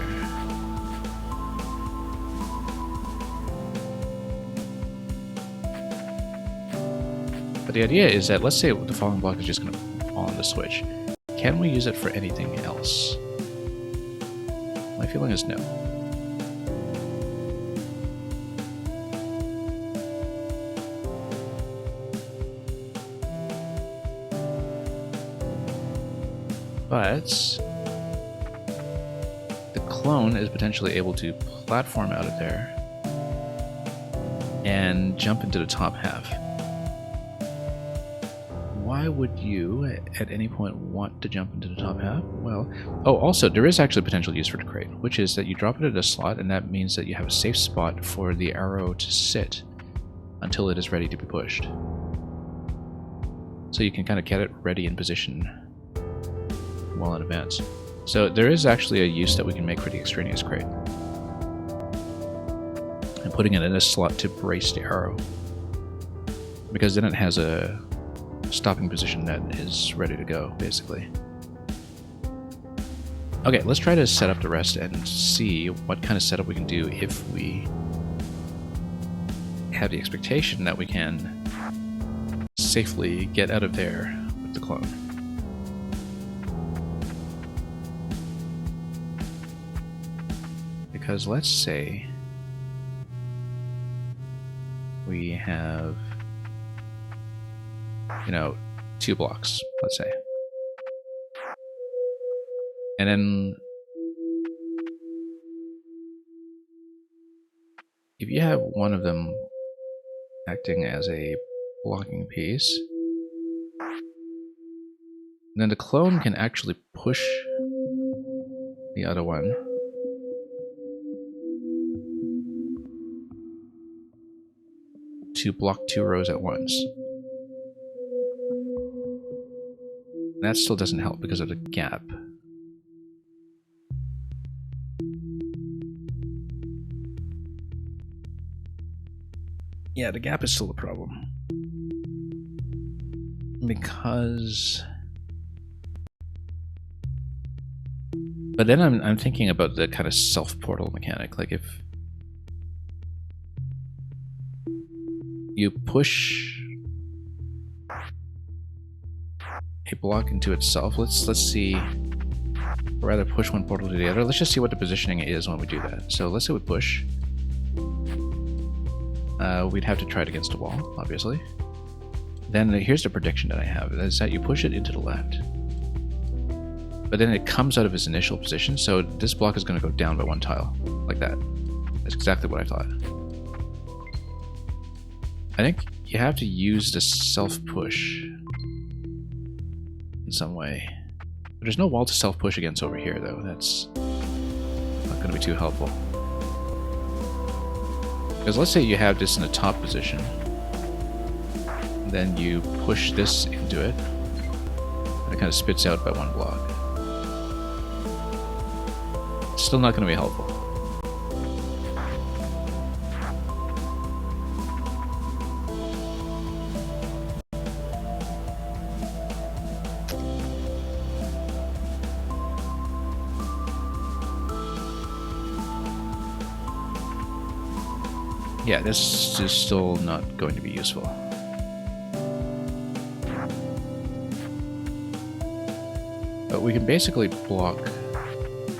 But the idea is that, let's say the falling block is just going to fall on the switch. Can we use it for anything else? My feeling is no. But the clone is potentially able to platform out of there and jump into the top half. Why would you, at any point, want to jump into the top half? Well, oh, also, there is actually potential use for the crate, which is that you drop it at a slot, and that means that you have a safe spot for the arrow to sit until it is ready to be pushed. So you can kind of get it ready in position well in advance. So there is actually a use that we can make for the extraneous crate. And putting it in a slot to brace the arrow. Because then it has a stopping position that is ready to go, basically. Okay, let's try to set up the rest and see what kind of setup we can do if we have the expectation that we can safely get out of there with the clone. Because let's say we have, you know, 2 blocks, let's say. And then if you have one of them acting as a blocking piece, then the clone can actually push the other one to block 2 rows at once. And that still doesn't help because of the gap. Yeah, the gap is still a problem. Because... But then I'm thinking about the kind of self-portal mechanic. Like if you push a block into itself, let's see, or rather push one portal to the other. Let's just see what the positioning is when we do that. So let's say we push. We'd have to try it against a wall, obviously. Then here's the prediction that I have, is that you push it into the left. But then it comes out of its initial position, so this block is going to go down by 1 tile, like that. That's exactly what I thought. I think you have to use the self-push in some way There's no wall to self-push against over here, though. That's not going to be too helpful. Because let's say you have this in the top position. Then you push this into it. And it kind of spits out by one block. It's still not going to be helpful. Yeah, this is still not going to be useful. But we can basically block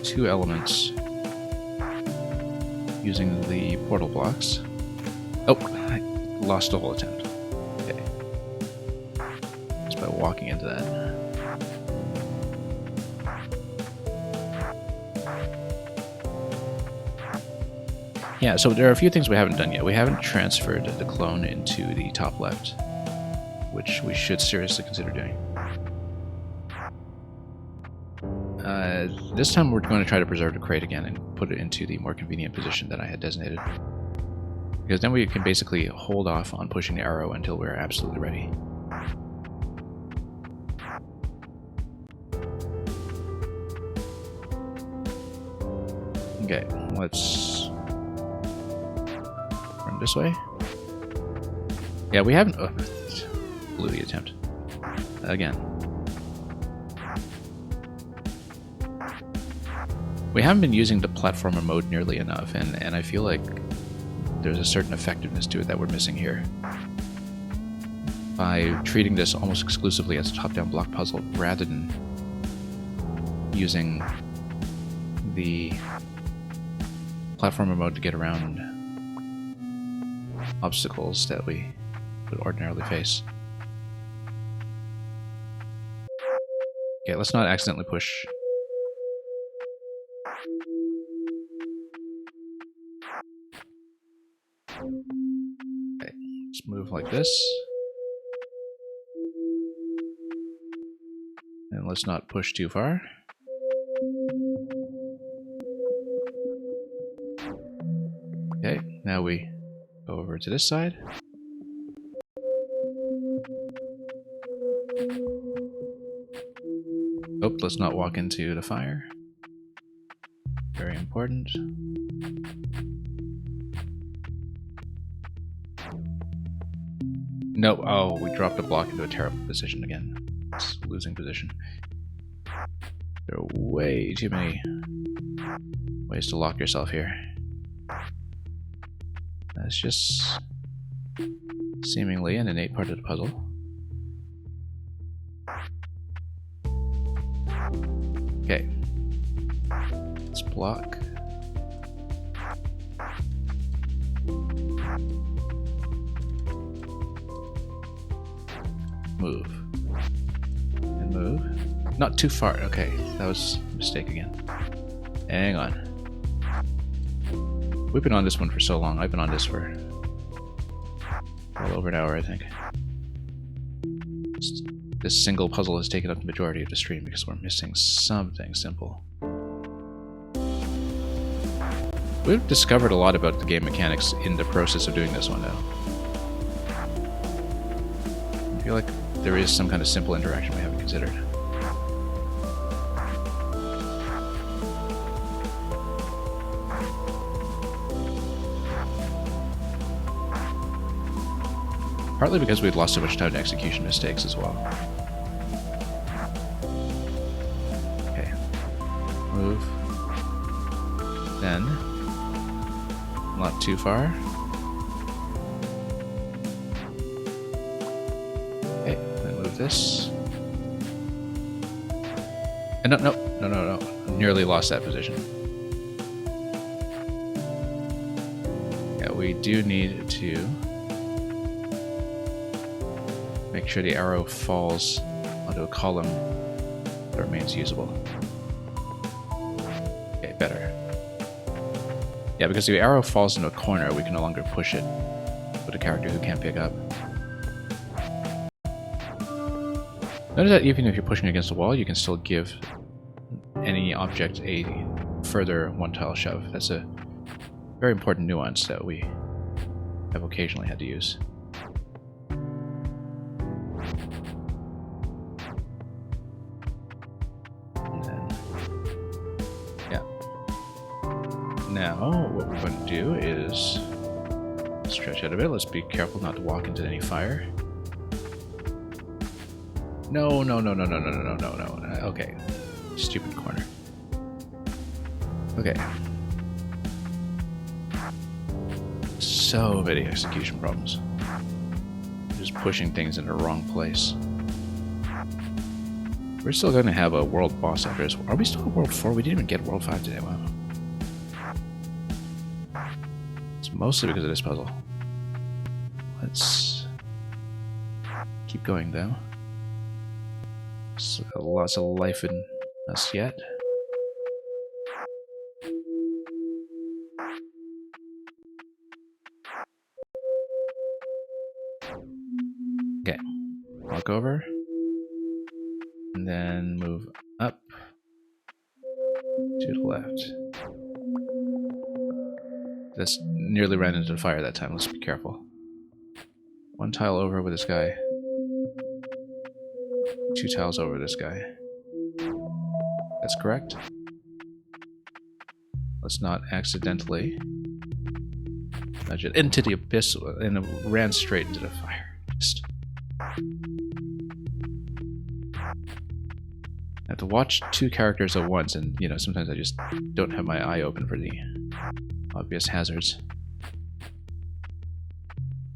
two elements using the portal blocks. Oh, I lost the whole attempt. Okay. Just by walking into that. Yeah, so there are a few things we haven't done yet. We haven't transferred the clone into the top left, which we should seriously consider doing. This time we're going to try to preserve the crate again and put it into the more convenient position that I had designated. Because then we can basically hold off on pushing the arrow until we're absolutely ready. Okay, let's run this way. Yeah, we haven't... Oh, blew the attempt. Again. We haven't been using the platformer mode nearly enough, and I feel like there's a certain effectiveness to it that we're missing here. By treating this almost exclusively as a top-down block puzzle, rather than using the platformer mode to get around obstacles that we would ordinarily face. Okay, let's not accidentally push. Okay, let's move like this. And let's not push too far. Okay, now we go over to this side. Oh, let's not walk into the fire. Very important. No, oh, we dropped a block into a terrible position again. It's losing position. There are way too many ways to lock yourself here. That's just seemingly an innate part of the puzzle. Okay. Let's block. Move. And move. Not too far. Okay, that was a mistake again. Hang on. We've been on this one for so long. I've been on this for well over an hour, I think. This single puzzle has taken up the majority of the stream because we're missing something simple. We've discovered a lot about the game mechanics in the process of doing this one now. I feel like there is some kind of simple interaction we haven't considered. Partly because we've lost so much time to execution mistakes as well. Okay. Move. Then. Not too far. Okay, then move this. And no. Nearly lost that position. Yeah, we do need to make sure the arrow falls onto a column that remains usable. Okay, better. Yeah, because if the arrow falls into a corner, we can no longer push it with a character who can't pick up. Notice that even if you're pushing against the wall, you can still give any object a further one-tile shove. That's a very important nuance that we have occasionally had to use. And then, yeah. Now, what we're going to do is stretch out a bit. Let's be careful not to walk into any fire. No. Okay. Stupid corner. Okay. So many execution problems. Just pushing things in the wrong place. We're still going to have a world boss after this. Are we still at World 4? We didn't even get World 5 today. Wow. It's mostly because of this puzzle. Let's keep going though. So lots of life in us yet. Okay, walk over, and then move up to the left. That's nearly ran into the fire that time. Let's be careful. One tile over with this guy. 2 tiles over this guy. That's correct. Let's not accidentally nudge it into the abyss, and it ran straight into the fire. Just I have to watch 2 characters at once, and you know, sometimes I just don't have my eye open for the obvious hazards.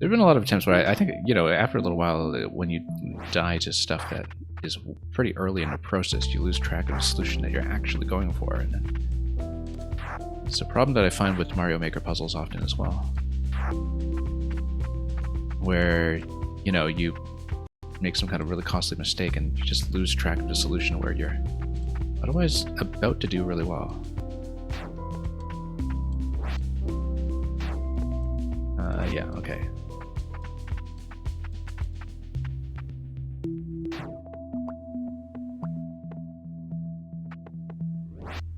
There have been a lot of attempts where I think, you know, after a little while, when you die to stuff that is pretty early in the process, you lose track of the solution that you're actually going for. And it's a problem that I find with Mario Maker puzzles often as well. Where, you know, you make some kind of really costly mistake and you just lose track of the solution where you're otherwise about to do really well. Yeah, okay.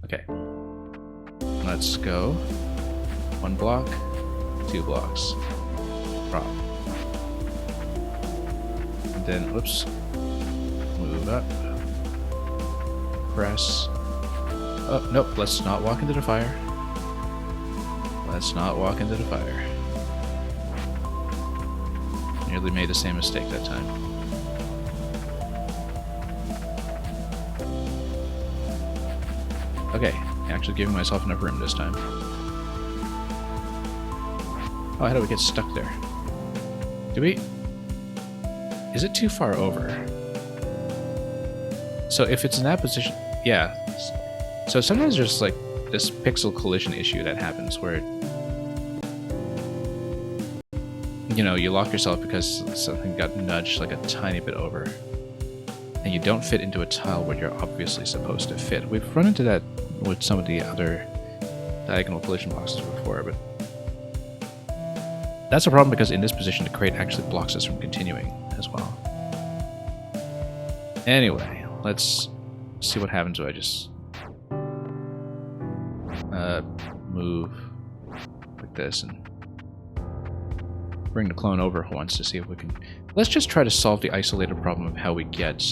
Okay. Let's go. 1 block, 2 blocks. Prop. And then, whoops. Move up. Press. Oh, nope, let's not walk into the fire. Let's not walk into the fire. Nearly made the same mistake that time. Okay, actually giving myself enough room this time. Oh, how do we get stuck there? Do we? Is it too far over? So if it's in that position, yeah. So sometimes there's like this pixel collision issue that happens where, you know, you lock yourself because something got nudged like a tiny bit over, and you don't fit into a tile where you're obviously supposed to fit. We've run into that with some of the other diagonal collision boxes before, but that's a problem because in this position the crate actually blocks us from continuing as well. Anyway, let's see what happens when I just move like this and bring the clone over once to see if we can... Let's just try to solve the isolated problem of how we get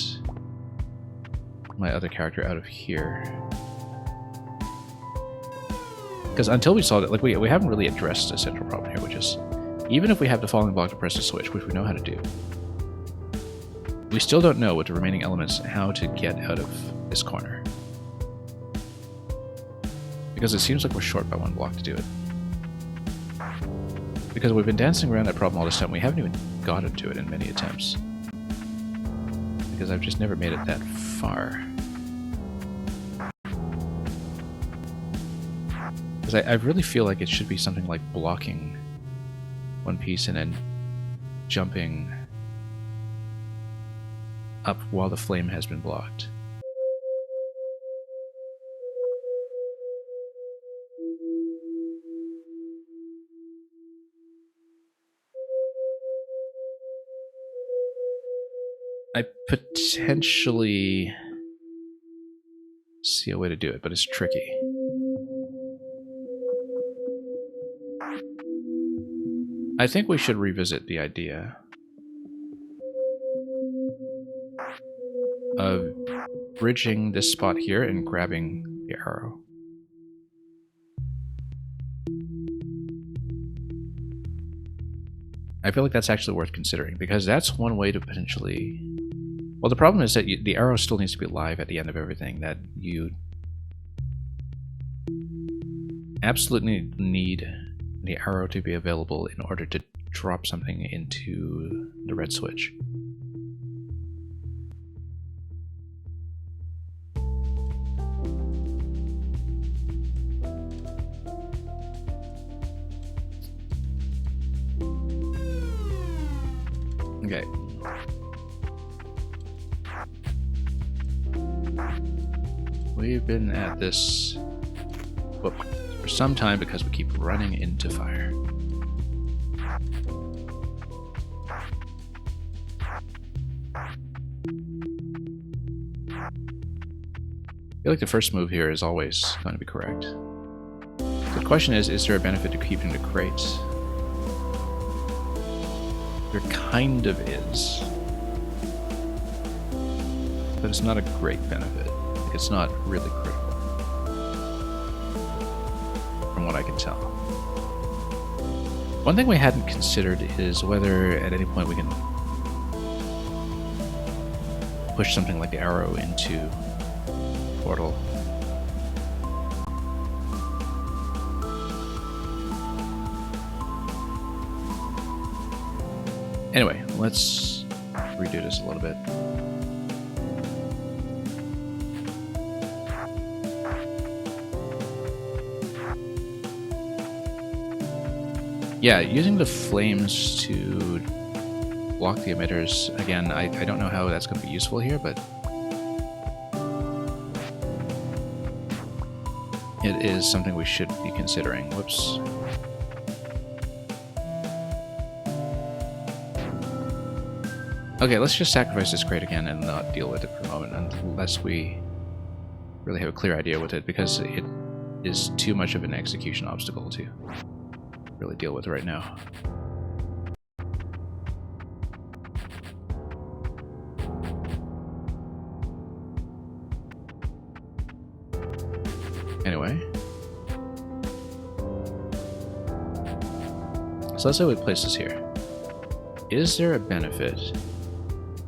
my other character out of here. Because until we solve it, like we haven't really addressed the central problem here, which is, even if we have the falling block to press the switch, which we know how to do, we still don't know with the remaining elements how to get out of this corner. Because it seems like we're short by 1 block to do it. Because we've been dancing around that problem all this time, we haven't even gotten to it in many attempts. Because I've just never made it that far. Because I really feel like it should be something like blocking one piece and then jumping up while the flame has been blocked. I potentially see a way to do it, but it's tricky. I think we should revisit the idea of bridging this spot here and grabbing the arrow. I feel like that's actually worth considering, because that's one way to potentially... Well, the problem is that the arrow still needs to be live at the end of everything, that you absolutely need the arrow to be available in order to drop something into the red switch. Okay. We've been at this for some time because we keep running into fire. I feel like the first move here is always going to be correct. The question is there a benefit to keeping the crates? There kind of is. But it's not a great benefit. It's not really critical. From what I can tell. One thing we hadn't considered is whether at any point we can push something like the arrow into the portal. Anyway, let's redo this a little bit. Yeah, using the flames to block the emitters, again, I don't know how that's going to be useful here, but it is something we should be considering. Whoops. Okay, let's just sacrifice this crate again and not deal with it for a moment unless we really have a clear idea with it, because it is too much of an execution obstacle to really deal with right now. Anyway. So let's say we place this here. Is there a benefit?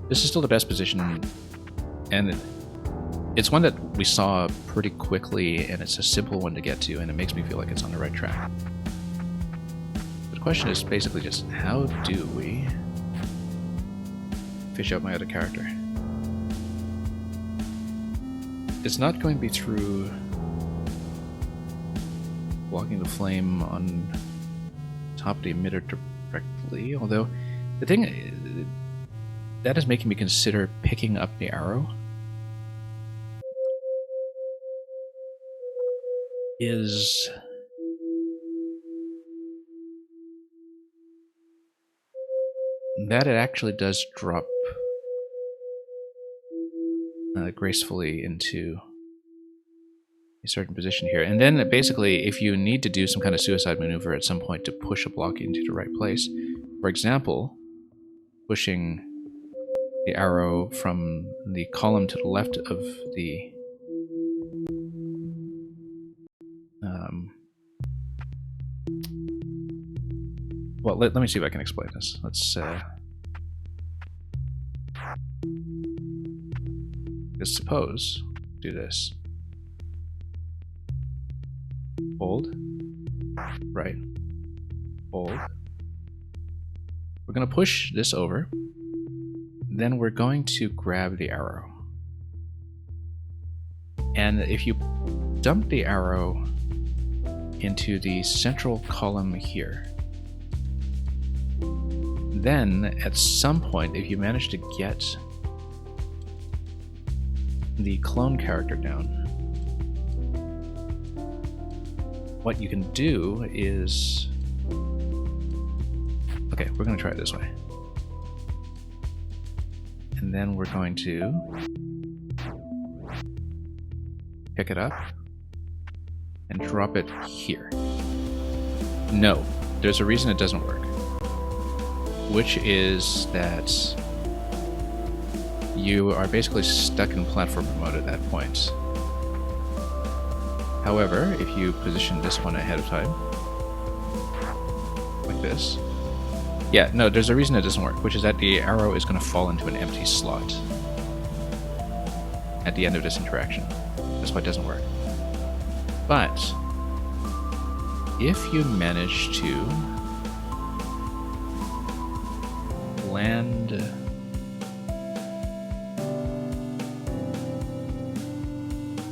This is still the best position, and it's one that we saw pretty quickly, and it's a simple one to get to, and it makes me feel like it's on the right track. The question is basically just, how do we fish out my other character? It's not going to be through blocking the flame on top of the emitter directly, although the thing that is making me consider picking up the arrow is that it actually does drop gracefully into a certain position here. And then basically, if you need to do some kind of suicide maneuver at some point to push a block into the right place, for example, pushing the arrow from the column to the left of the well, let me see if I can explain this. Let's suppose do this. Hold. Right. Hold. We're going to push this over. Then we're going to grab the arrow. And if you dump the arrow into the central column here, then at some point, if you manage to get the clone character down, what you can do is... Okay, we're going to try it this way. And then we're going to pick it up and drop it here. No, there's a reason it doesn't work, which is that you are basically stuck in platformer mode at that point. However, if you position this one ahead of time, like this, yeah, no, there's a reason it doesn't work, which is that the arrow is going to fall into an empty slot at the end of this interaction. That's why it doesn't work. But if you manage to land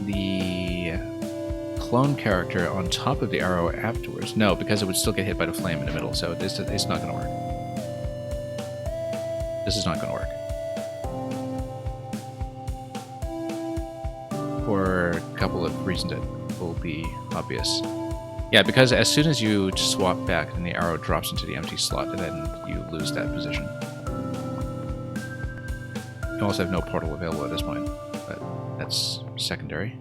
the clone character on top of the arrow afterwards, no, because it would still get hit by the flame in the middle, so it's not going to work. This is not going to work. For a couple of reasons that will be obvious. Yeah, because as soon as you swap back, then the arrow drops into the empty slot, and then you lose that position. You also have no portal available at this point, but that's secondary.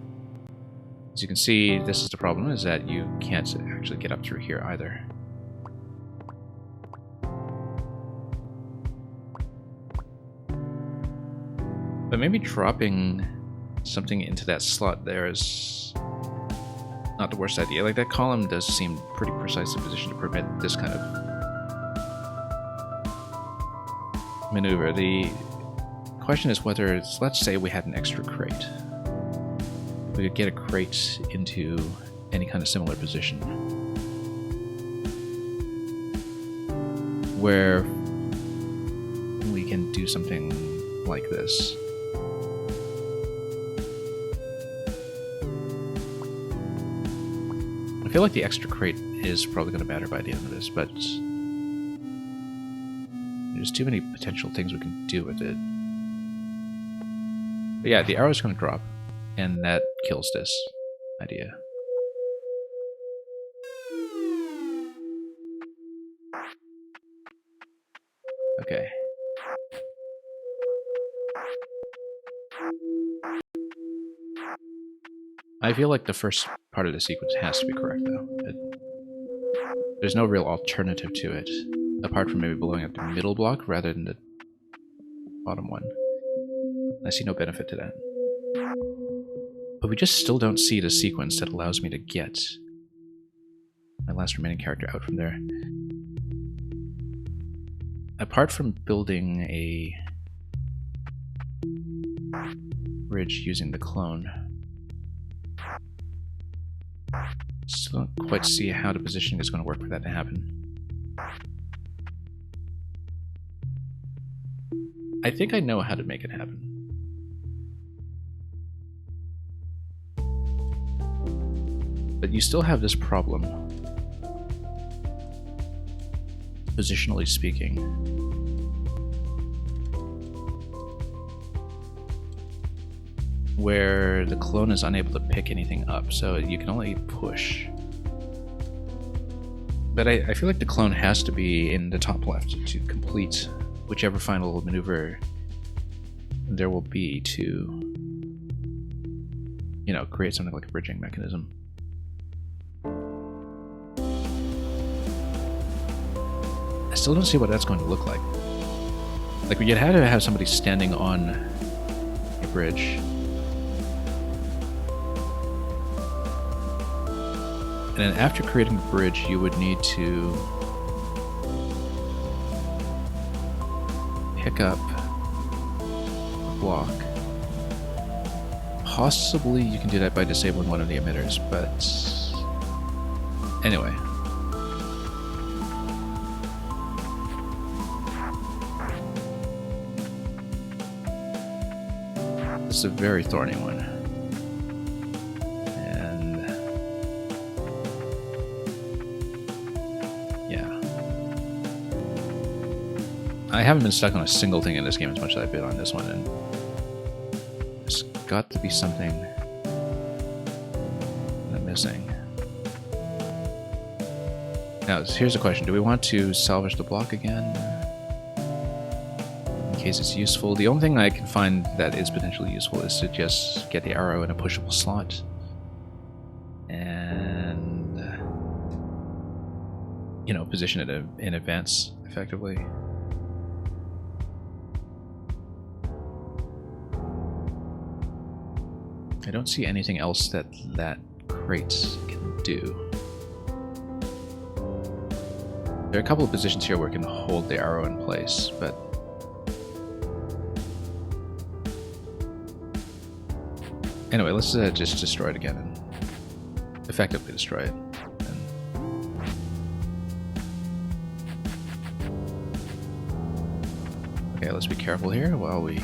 As you can see, this is the problem, is that you can't actually get up through here either. But maybe dropping something into that slot there is not the worst idea. Like, that column does seem pretty precisely positioned to permit this kind of maneuver. The question is whether it's, let's say we had an extra crate. We could get a crate into any kind of similar position where we can do something like this. I feel like the extra crate is probably going to matter by the end of this, but there's too many potential things we can do with it. But yeah, the arrow's going to drop, and that kills this idea. Okay. I feel like the first part of the sequence has to be correct, though. There's no real alternative to it, apart from maybe blowing up the middle block rather than the bottom one. I see no benefit to that. But we just still don't see the sequence that allows me to get my last remaining character out from there. Apart from building a bridge using the clone, still don't quite see how the positioning is going to work for that to happen. I think I know how to make it happen. But you still have this problem, positionally speaking. Where the clone is unable to pick anything up, so you can only push. But I feel like the clone has to be in the top left to complete whichever final maneuver there will be to, you know, create something like a bridging mechanism. I still don't see what that's going to look like. Like, you'd have to have somebody standing on a bridge. And then after creating the bridge, you would need to pick up a block. Possibly you can do that by disabling one of the emitters, but anyway. This is a very thorny one. I haven't been stuck on a single thing in this game as much as I've been on this one, and there's got to be something that I'm missing. Now, here's a question. Do we want to salvage the block again? case it's useful. The only thing I can find that is potentially useful is to just get the arrow in a pushable slot. And, you know, position it in advance, effectively. I don't see anything else that crate can do. There are a couple of positions here where it can hold the arrow in place, but anyway, let's just destroy it again and effectively destroy it. Okay, let's be careful here while we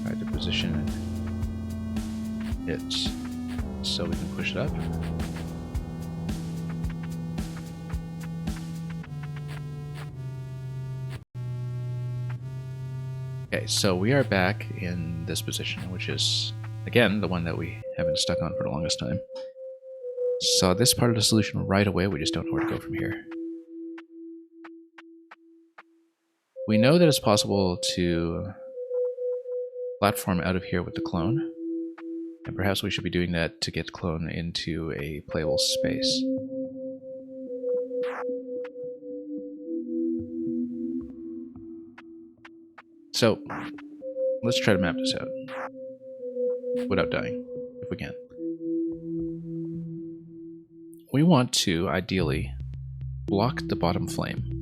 try to position it so we can push it up. Okay, so we are back in this position, which is, again, the one that we have been stuck on for the longest time. Saw this part of the solution right away, we just don't know where to go from here. We know that it's possible to platform out of here with the clone, and perhaps we should be doing that to get clone into a playable space. So, let's try to map this out without dying, if we can. We want to, ideally, block the bottom flame.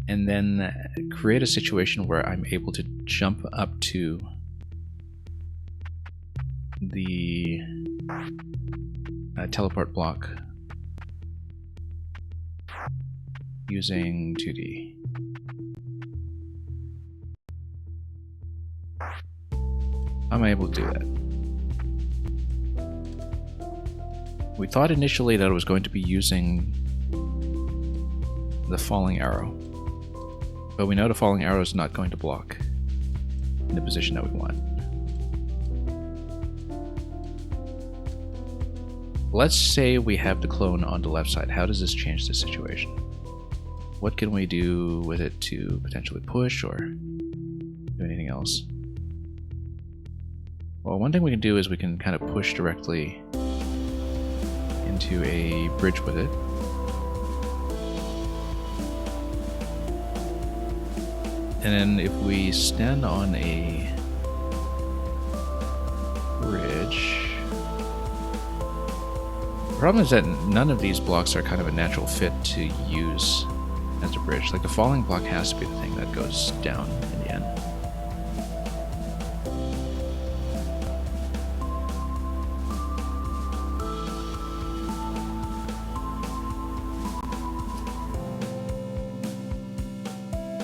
And then create a situation where I'm able to jump up to the teleport block using Toodee. I'm able to do that. We thought initially that I was going to be using the falling arrow, but we know the falling arrow is not going to block in the position that we want. Let's say we have the clone on the left side. How does this change the situation? What can we do with it to potentially push or do anything else? Well, one thing we can do is we can kind of push directly into a bridge with it. And then if we stand on a bridge... The problem is that none of these blocks are kind of a natural fit to use as a bridge. Like the falling block has to be the thing that goes down in the end.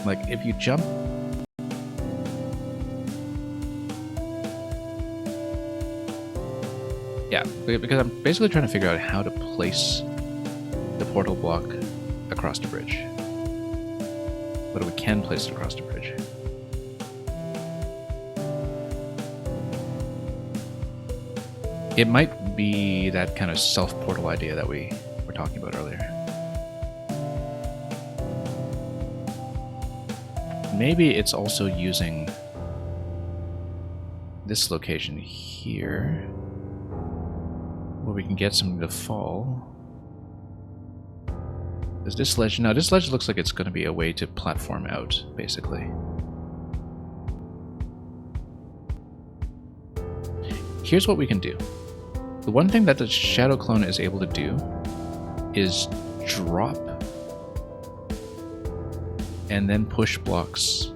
Like if you jump... Yeah, because I'm basically trying to figure out how to place the portal block across the bridge. But we can place it across the bridge. It might be that kind of self-portal idea that we were talking about earlier. Maybe it's also using this location here, where we can get something to fall. Is this ledge? No, this ledge looks like it's going to be a way to platform out, basically. Here's what we can do. The one thing that the shadow clone is able to do is drop and then push blocks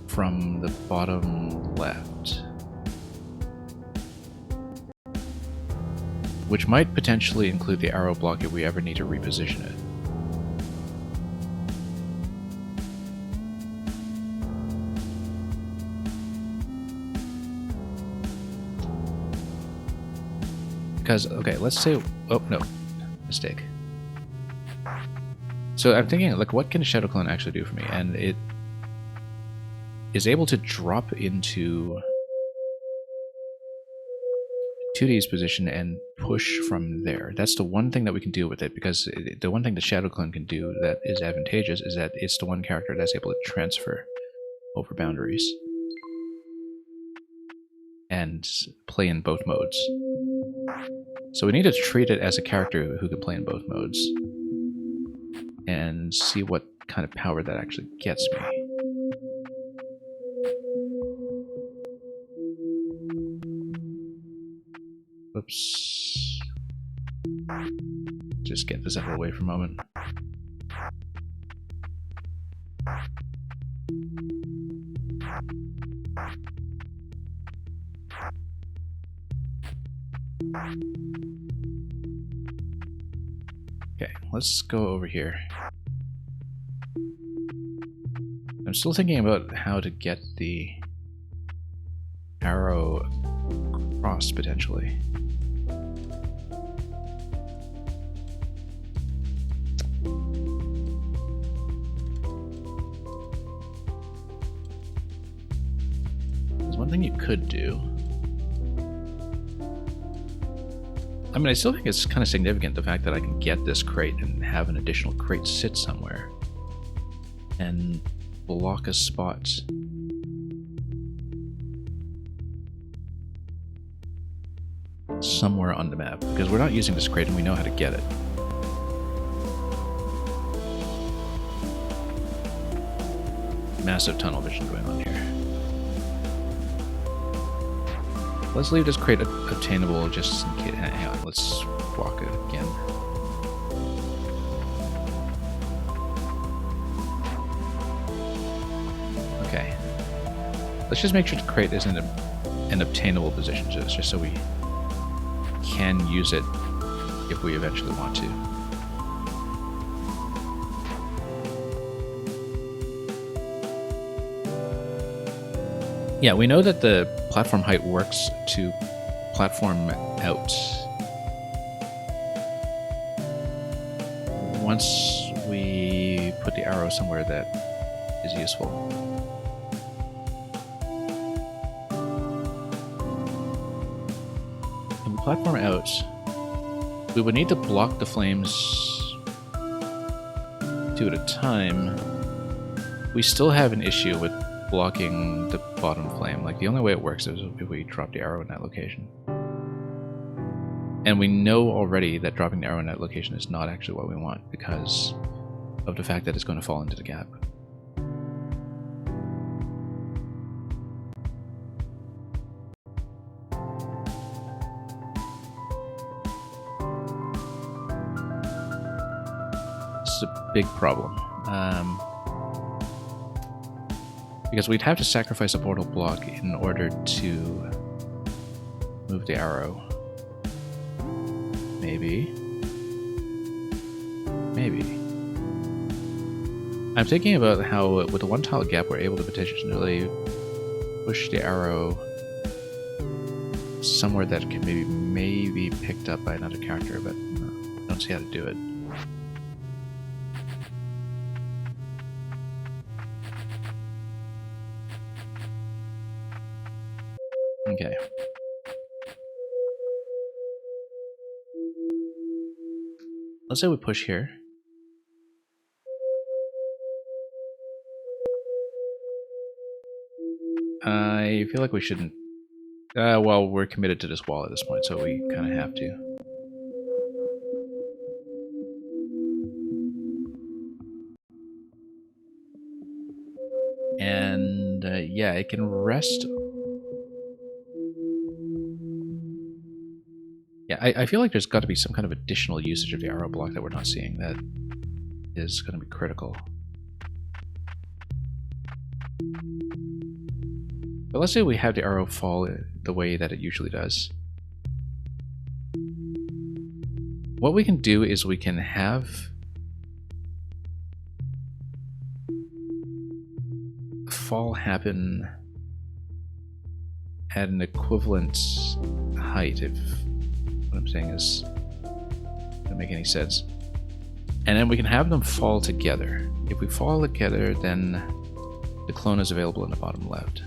from the bottom left, which might potentially include the arrow block if we ever need to reposition it. Because, okay, let's say, oh no, mistake. So I'm thinking, like, what can a shadow clone actually do for me? And it is able to drop into Toodee's position and push from there. That's the one thing that we can do with it, because the one thing the Shadow Clone can do that is advantageous is that it's the one character that's able to transfer over boundaries and play in both modes. So we need to treat it as a character who can play in both modes and see what kind of power that actually gets me. Oops. Just get this out of the way for a moment. Okay, let's go over here. I'm still thinking about how to get the arrow across, potentially. There's one thing you could do. I mean, I still think it's kind of significant, the fact that I can get this crate and have an additional crate sit somewhere and block a spot. Somewhere on the map, because we're not using this crate and we know how to get it. Massive tunnel vision going on here. Let's leave this crate obtainable just in case. Hang on, let's walk it again. Okay. Let's just make sure the crate is in an obtainable position, just so we can use it if we eventually want to. Yeah, we know that the platform height works to platform out. Once we put the arrow somewhere that is useful. And platform out, we would need to block the flames 2 at a time. We still have an issue with blocking the bottom flame. Like, the only way it works is if we drop the arrow in that location. And we know already that dropping the arrow in that location is not actually what we want because of the fact that it's going to fall into the gap. This is a big problem. Because we'd have to sacrifice a portal block in order to move the arrow. Maybe. Maybe. I'm thinking about how with a one tile gap we're able to potentially push the arrow somewhere that can maybe be picked up by another character, but I don't see how to do it. Okay. Let's say we push here. I feel like we shouldn't. Well, we're committed to this wall at this point, so we kind of have to. And yeah, it can rest. Yeah, I feel like there's got to be some kind of additional usage of the arrow block that we're not seeing that is going to be critical. But let's say we have the arrow fall the way that it usually does. What we can do is we can have fall happen at an equivalent height, if what I'm saying is doesn't make any sense. And then we can have them fall together. If we fall together, then the clone is available in the bottom left.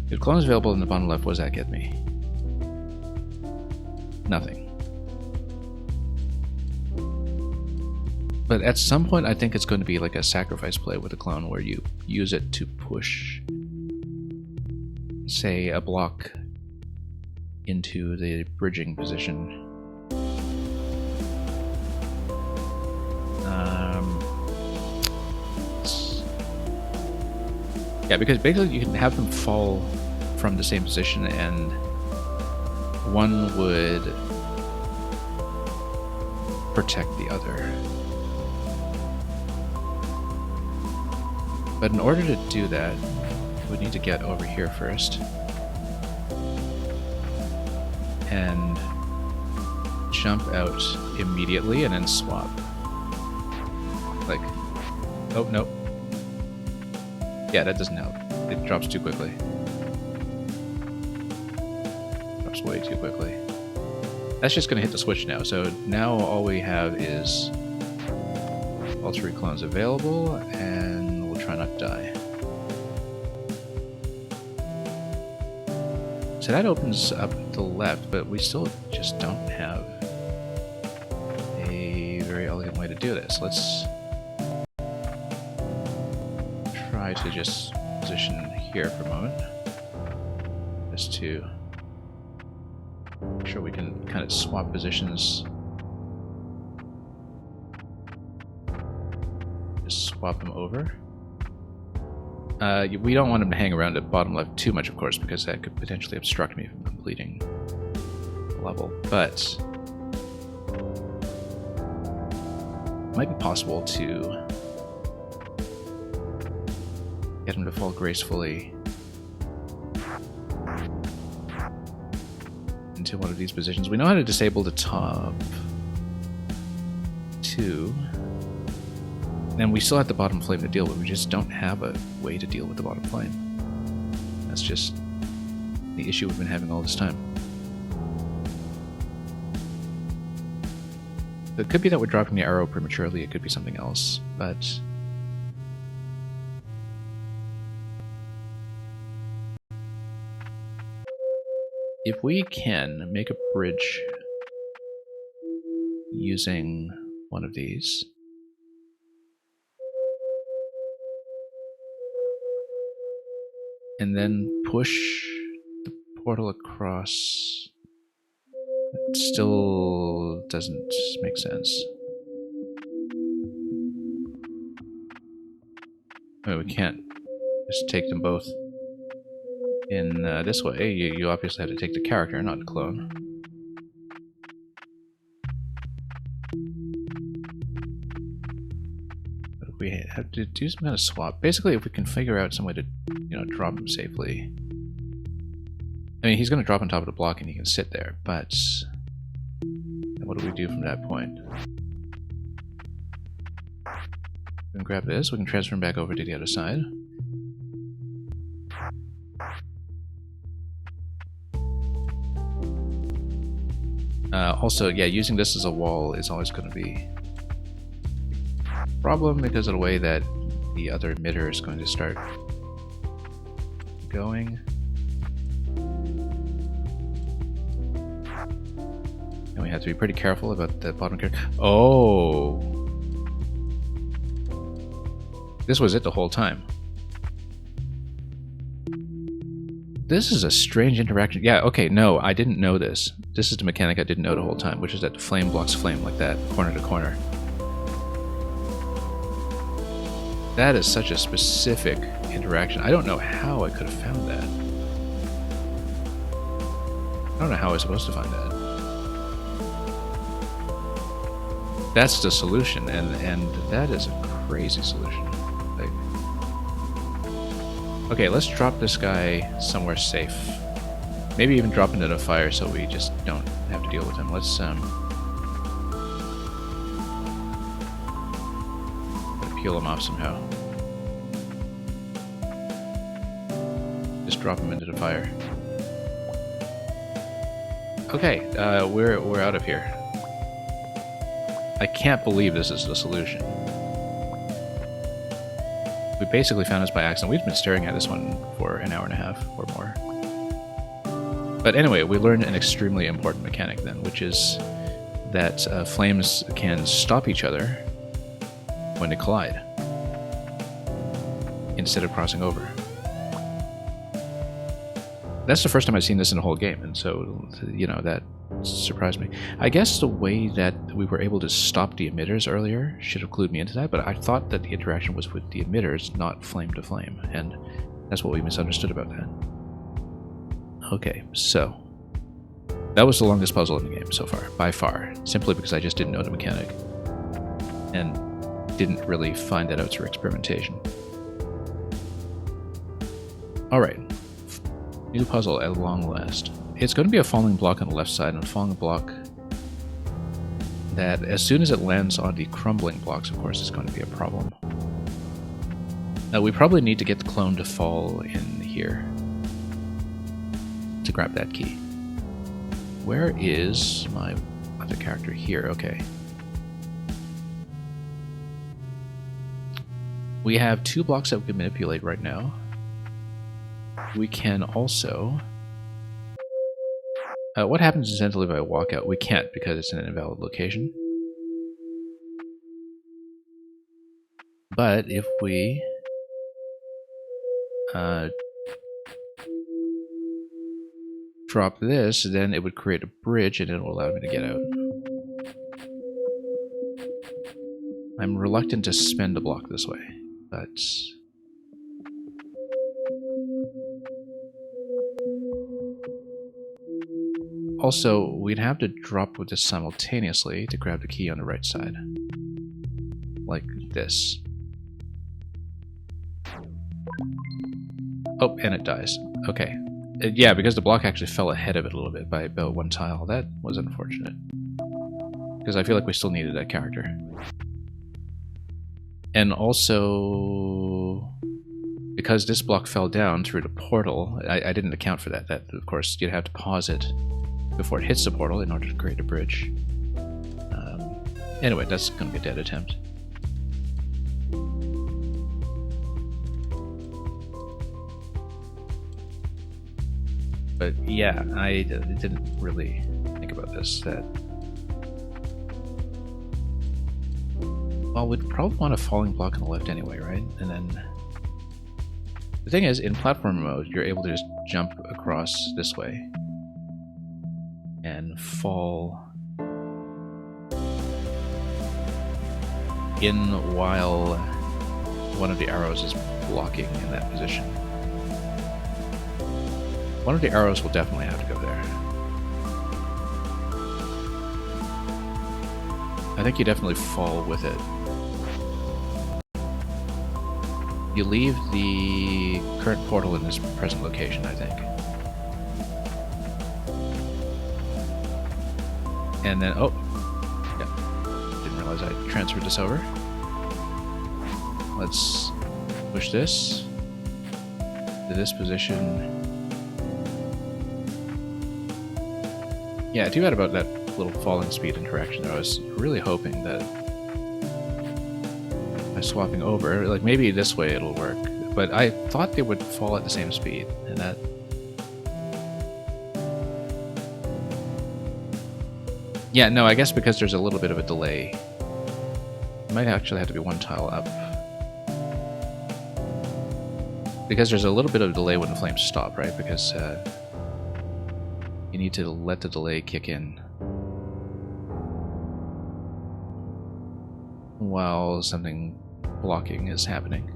If the clone is available in the bottom left, what does that get me? nothing. But at some point, I think it's going to be like a sacrifice play with a clone where you use it to push, say, a block into the bridging position. Yeah, because basically you can have them fall from the same position and one would protect the other. But in order to do that, we need to get over here first. And jump out immediately and then swap. Like, oh, no. Yeah, that doesn't help. It drops too quickly. Drops way too quickly. That's just going to hit the switch now. So now all we have is all 3 clones available, and we'll try not to die. So that opens up the left, but we still just don't have a very elegant way to do this. Let's try to just position here for a moment, just to make sure we can kind of swap positions. Just swap them over. We don't want him to hang around at bottom left too much, of course, because that could potentially obstruct me from completing the level. But it might be possible to get him to fall gracefully into one of these positions. We know how to disable the top 2. And we still have the bottom flame to deal with. We just don't have a way to deal with the bottom flame. That's just the issue we've been having all this time. It could be that we're dropping the arrow prematurely. It could be something else. But if we can make a bridge using one of these, and then push the portal across, it still doesn't make sense. I mean, we can't just take them both in this way. You obviously have to take the character, not the clone. But if we have to do some kind of swap, basically if we can figure out some way to, you know, drop him safely. I mean, he's going to drop on top of the block and he can sit there, but what do we do from that point? We can grab this, we can transfer him back over to the other side. Also, yeah, using this as a wall is always going to be a problem because of the way that the other emitter is going to start going. And we have to be pretty careful about the bottom character. Oh! This was it the whole time. This is a strange interaction. Yeah, okay, no, I didn't know this. This is the mechanic I didn't know the whole time, which is that the flame blocks flame like that, corner to corner. That is such a specific interaction. I don't know how I could have found that. I don't know how I was supposed to find that. That's the solution, and that is a crazy solution. Like, okay, let's drop this guy somewhere safe. Maybe even drop into the fire so we just don't have to deal with him. Let's peel him off somehow. Just drop him into the fire. Okay, we're out of here. I can't believe this is the solution. We basically found this by accident. We've been staring at this one for an hour and a half or more. But anyway, we learned an extremely important mechanic then, which is that flames can stop each other when they collide, instead of crossing over. That's the first time I've seen this in a whole game, and so, you know, that surprised me. I guess the way that we were able to stop the emitters earlier should have clued me into that, but I thought that the interaction was with the emitters, not flame to flame, and that's what we misunderstood about that. Okay, so that was the longest puzzle in the game so far, by far, simply because I just didn't know the mechanic, and didn't really find that out through experimentation. Alright. New puzzle at long last. It's going to be a falling block on the left side, and a falling block that, as soon as it lands on the crumbling blocks, of course, is going to be a problem. Now, we probably need to get the clone to fall in here to grab that key. Where is my other character? Here, okay. We have 2 blocks that we can manipulate right now. We can also... what happens incidentally if I walk out? We can't, because it's in an invalid location. But if we... drop this, then it would create a bridge and it will allow me to get out. I'm reluctant to spend a block this way, but... Also, we'd have to drop with this simultaneously to grab the key on the right side. Like this. Oh, and it dies. Okay. Yeah, because the block actually fell ahead of it a little bit by about 1 tile. That was unfortunate. Because I feel like we still needed that character. And also... because this block fell down through the portal, I didn't account for that. That, of course, you'd have to pause it before it hits the portal in order to create a bridge. Anyway, that's going to be a dead attempt. But yeah, I didn't really think about this. That, well, we'd probably want a falling block on the left anyway, right? And then the thing is, in platform mode, you're able to just jump across this way and fall in while one of the arrows is blocking in that position. One of the arrows will definitely have to go there. I think you definitely fall with it. You leave the current portal in this present location, I think. And then, oh, yeah, didn't realize I transferred this over. Let's push this to this position. Yeah, too bad about that little falling speed interaction. I was really hoping that by swapping over, like maybe this way it'll work, but I thought they would fall at the same speed, and that... Yeah, no, I guess because there's a little bit of a delay. It might actually have to be 1 tile up. Because there's a little bit of delay when the flames stop, right? Because you need to let the delay kick in while something blocking is happening.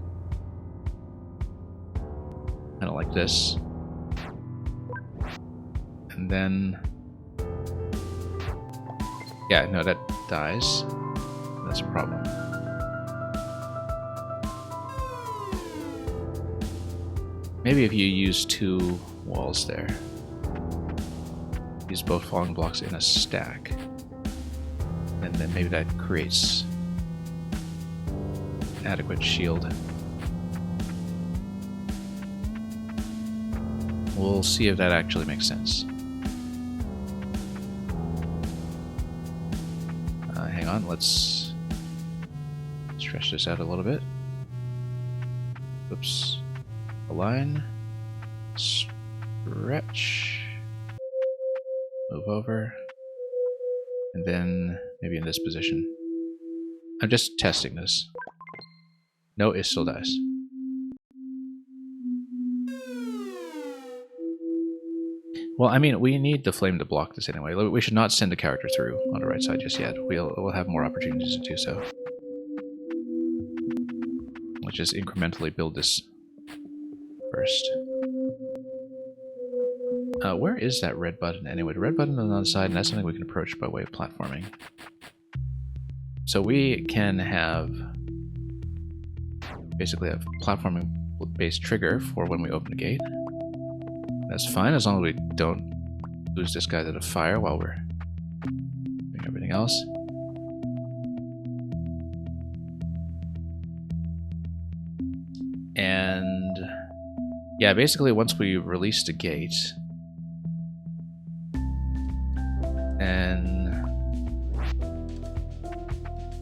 Kind of like this. And then... yeah, no, that dies. That's a problem. Maybe if you use 2 walls there. Use both falling blocks in a stack. And then maybe that creates an adequate shield. We'll see if that actually makes sense. Hang on, let's stretch this out a little bit. Oops. Align. Stretch. Move over. And then maybe in this position. I'm just testing this. No, it still dies. Well, I mean, we need the flame to block this anyway. We should not send a character through on the right side just yet. We'll have more opportunities to do so. Let's just incrementally build this first. Where is that red button anyway? The red button on the other side, and that's something we can approach by way of platforming. So we can have basically a platforming-based trigger for when we open the gate. That's fine as long as we don't lose this guy to the fire while we're doing everything else. And yeah, basically once we release the gate, and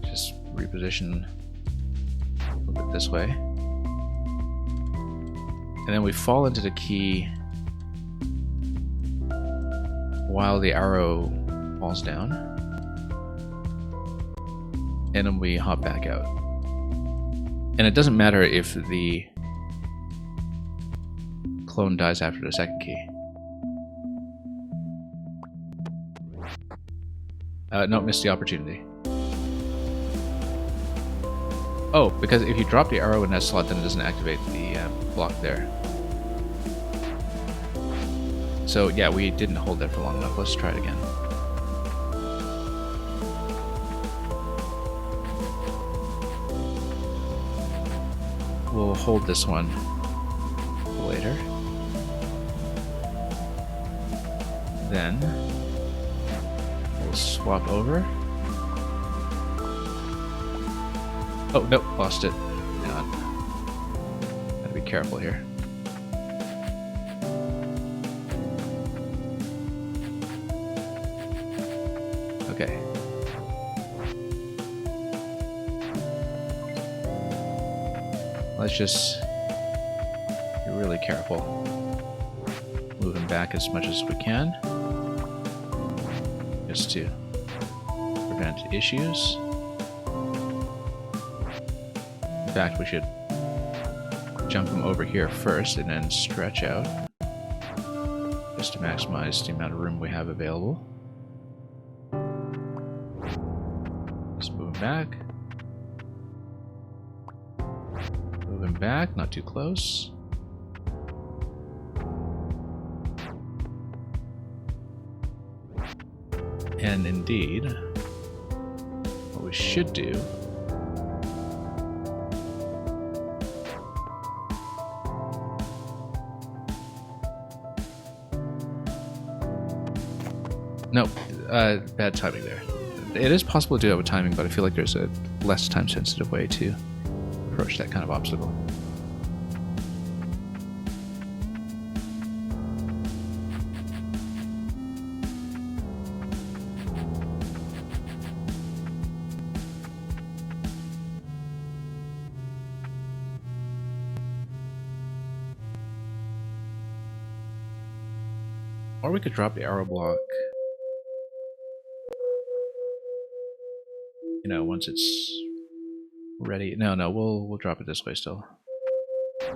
just reposition a little bit this way, and then we fall into the key while the arrow falls down, and then we hop back out. And it doesn't matter if the clone dies after the second key. No, missed the opportunity. Oh, because if you drop the arrow in that slot, then it doesn't activate the block there. So yeah, we didn't hold that for long enough. Let's try it again. We'll hold this one later. Then we'll swap over. Oh, nope, lost it. Hang on. Gotta be careful here. Okay. Let's just be really careful. Moving back as much as we can. Just to prevent issues. In fact, we should jump them over here first and then stretch out. Just to maximize the amount of room we have available. Just moving back. Moving back, not too close. And indeed, what we should do no, bad timing there. It is possible to do that with timing, but I feel like there's a less time-sensitive way to approach that kind of obstacle. Or we could drop the arrow block, you know, once it's ready. No, we'll drop it this way still. I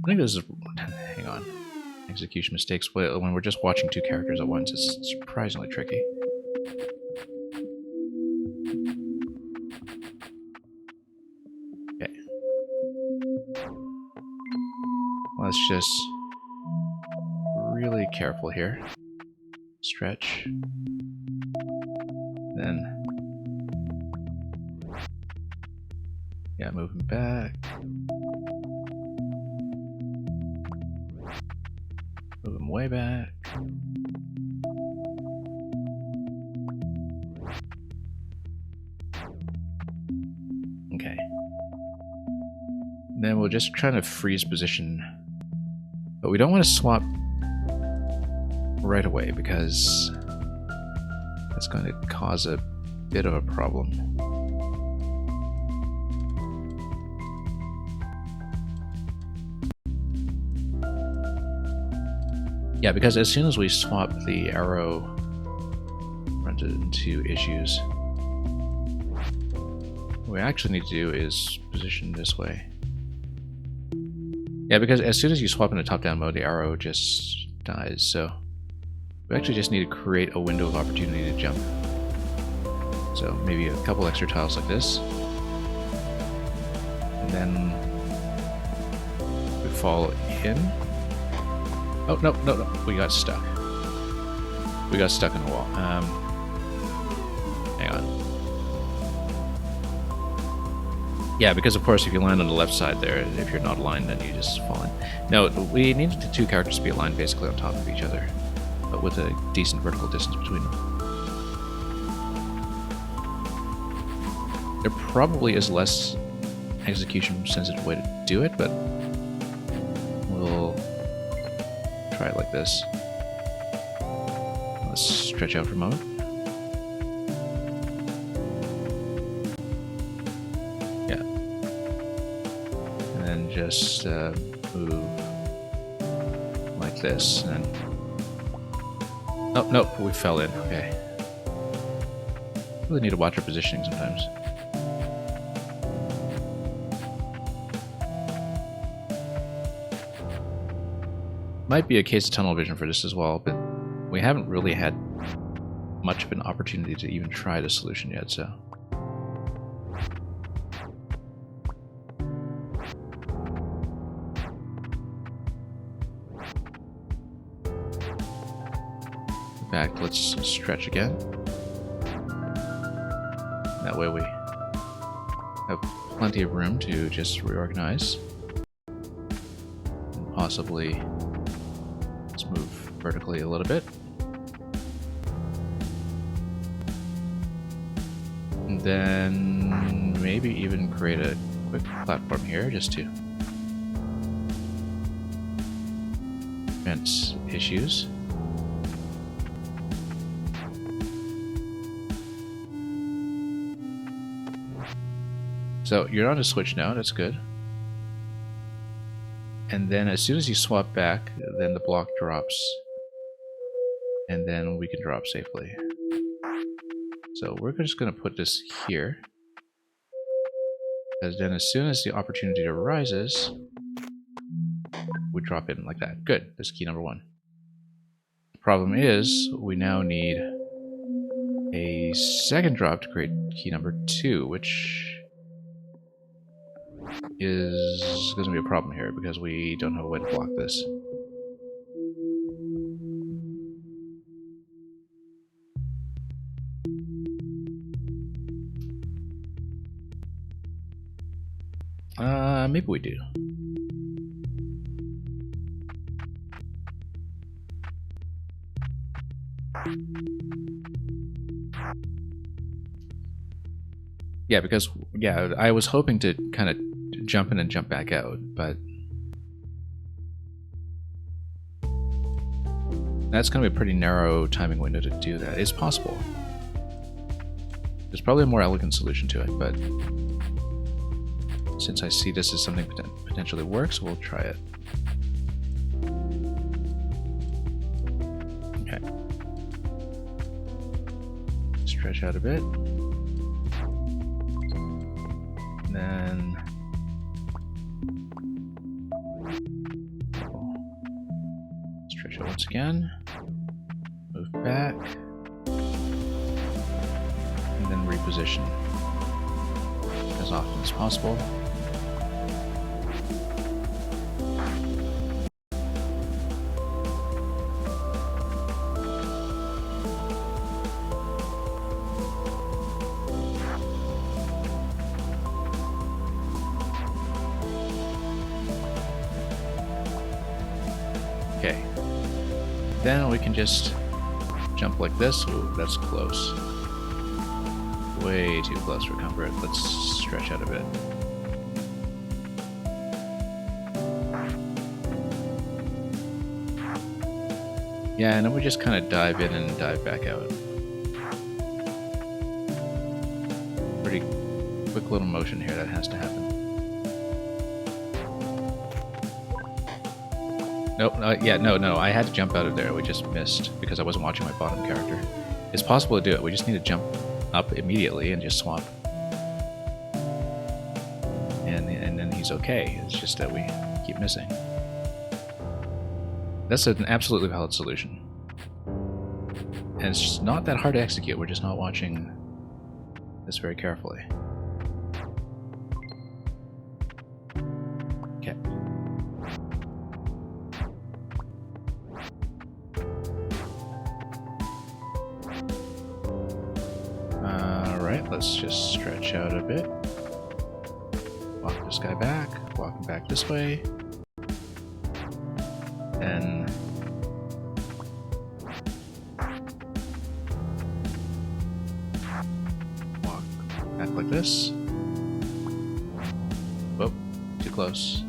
think this is, hang on, execution mistakes. When we're just watching two characters at once, it's surprisingly tricky. Okay. Let's just really careful here. Stretch. Then, yeah, moving back. Moving way back. Okay. Then we'll just try to freeze position. But we don't want to swap right away because that's going to cause a bit of a problem. Yeah, because as soon as we swap the arrow, runs into issues. What we actually need to do is position this way. Yeah, because as soon as you swap into top-down mode, the arrow just dies, so we actually just need to create a window of opportunity to jump. So maybe a couple extra tiles like this. And then we fall in. Oh, no, no, no, we got stuck. We got stuck in the wall. Hang on. Yeah, because of course if you land on the left side there, if you're not aligned, then you just fall in. No, we needed the two characters to be aligned basically on top of each other, but with a decent vertical distance between them. There probably is less execution sensitive way to do it, but we'll try it like this. Let's stretch out for a moment. Yeah. And then just move like this. And then... Oh, no, we fell in. Okay. Really need to watch our positioning sometimes. Might be a case of tunnel vision for this as well, but we haven't really had much of an opportunity to even try the solution yet, so... In fact, let's stretch again. That way we have plenty of room to just reorganize. And possibly... move vertically a little bit. And then maybe even create a quick platform here just to prevent issues. So you're on a switch now, that's good. And then as soon as you swap back, then the block drops. And then we can drop safely. So we're just going to put this here. Because then as soon as the opportunity arises, we drop in like that. Good, that's key number one. The problem is, we now need a second drop to create key number two, which is going to be a problem here because we don't know when to block this. Maybe we do. Yeah, because, yeah, I was hoping to kind of jump in and jump back out, but that's going to be a pretty narrow timing window to do that. It's possible. There's probably a more elegant solution to it, but since I see this as something that potentially works, we'll try it. Okay. Stretch out a bit. And then stretch out once again. Move back. And then reposition as often as possible. Okay, then we can just jump like this. Ooh, that's close. Way too close for comfort. Let's stretch out a bit. Yeah, and then we just kind of dive in and dive back out. Pretty quick little motion here that has to happen. Nope, yeah, no, I had to jump out of there. We just missed because I wasn't watching my bottom character. It's possible to do it. We just need to jump up immediately and just swap. And then he's okay. It's just that we keep missing. That's an absolutely valid solution. And it's just not that hard to execute. We're just not watching this very carefully. Okay. Alright, let's just stretch out a bit. Walk this guy back. Walk him back this way. And walk back like this. Whoop, too close.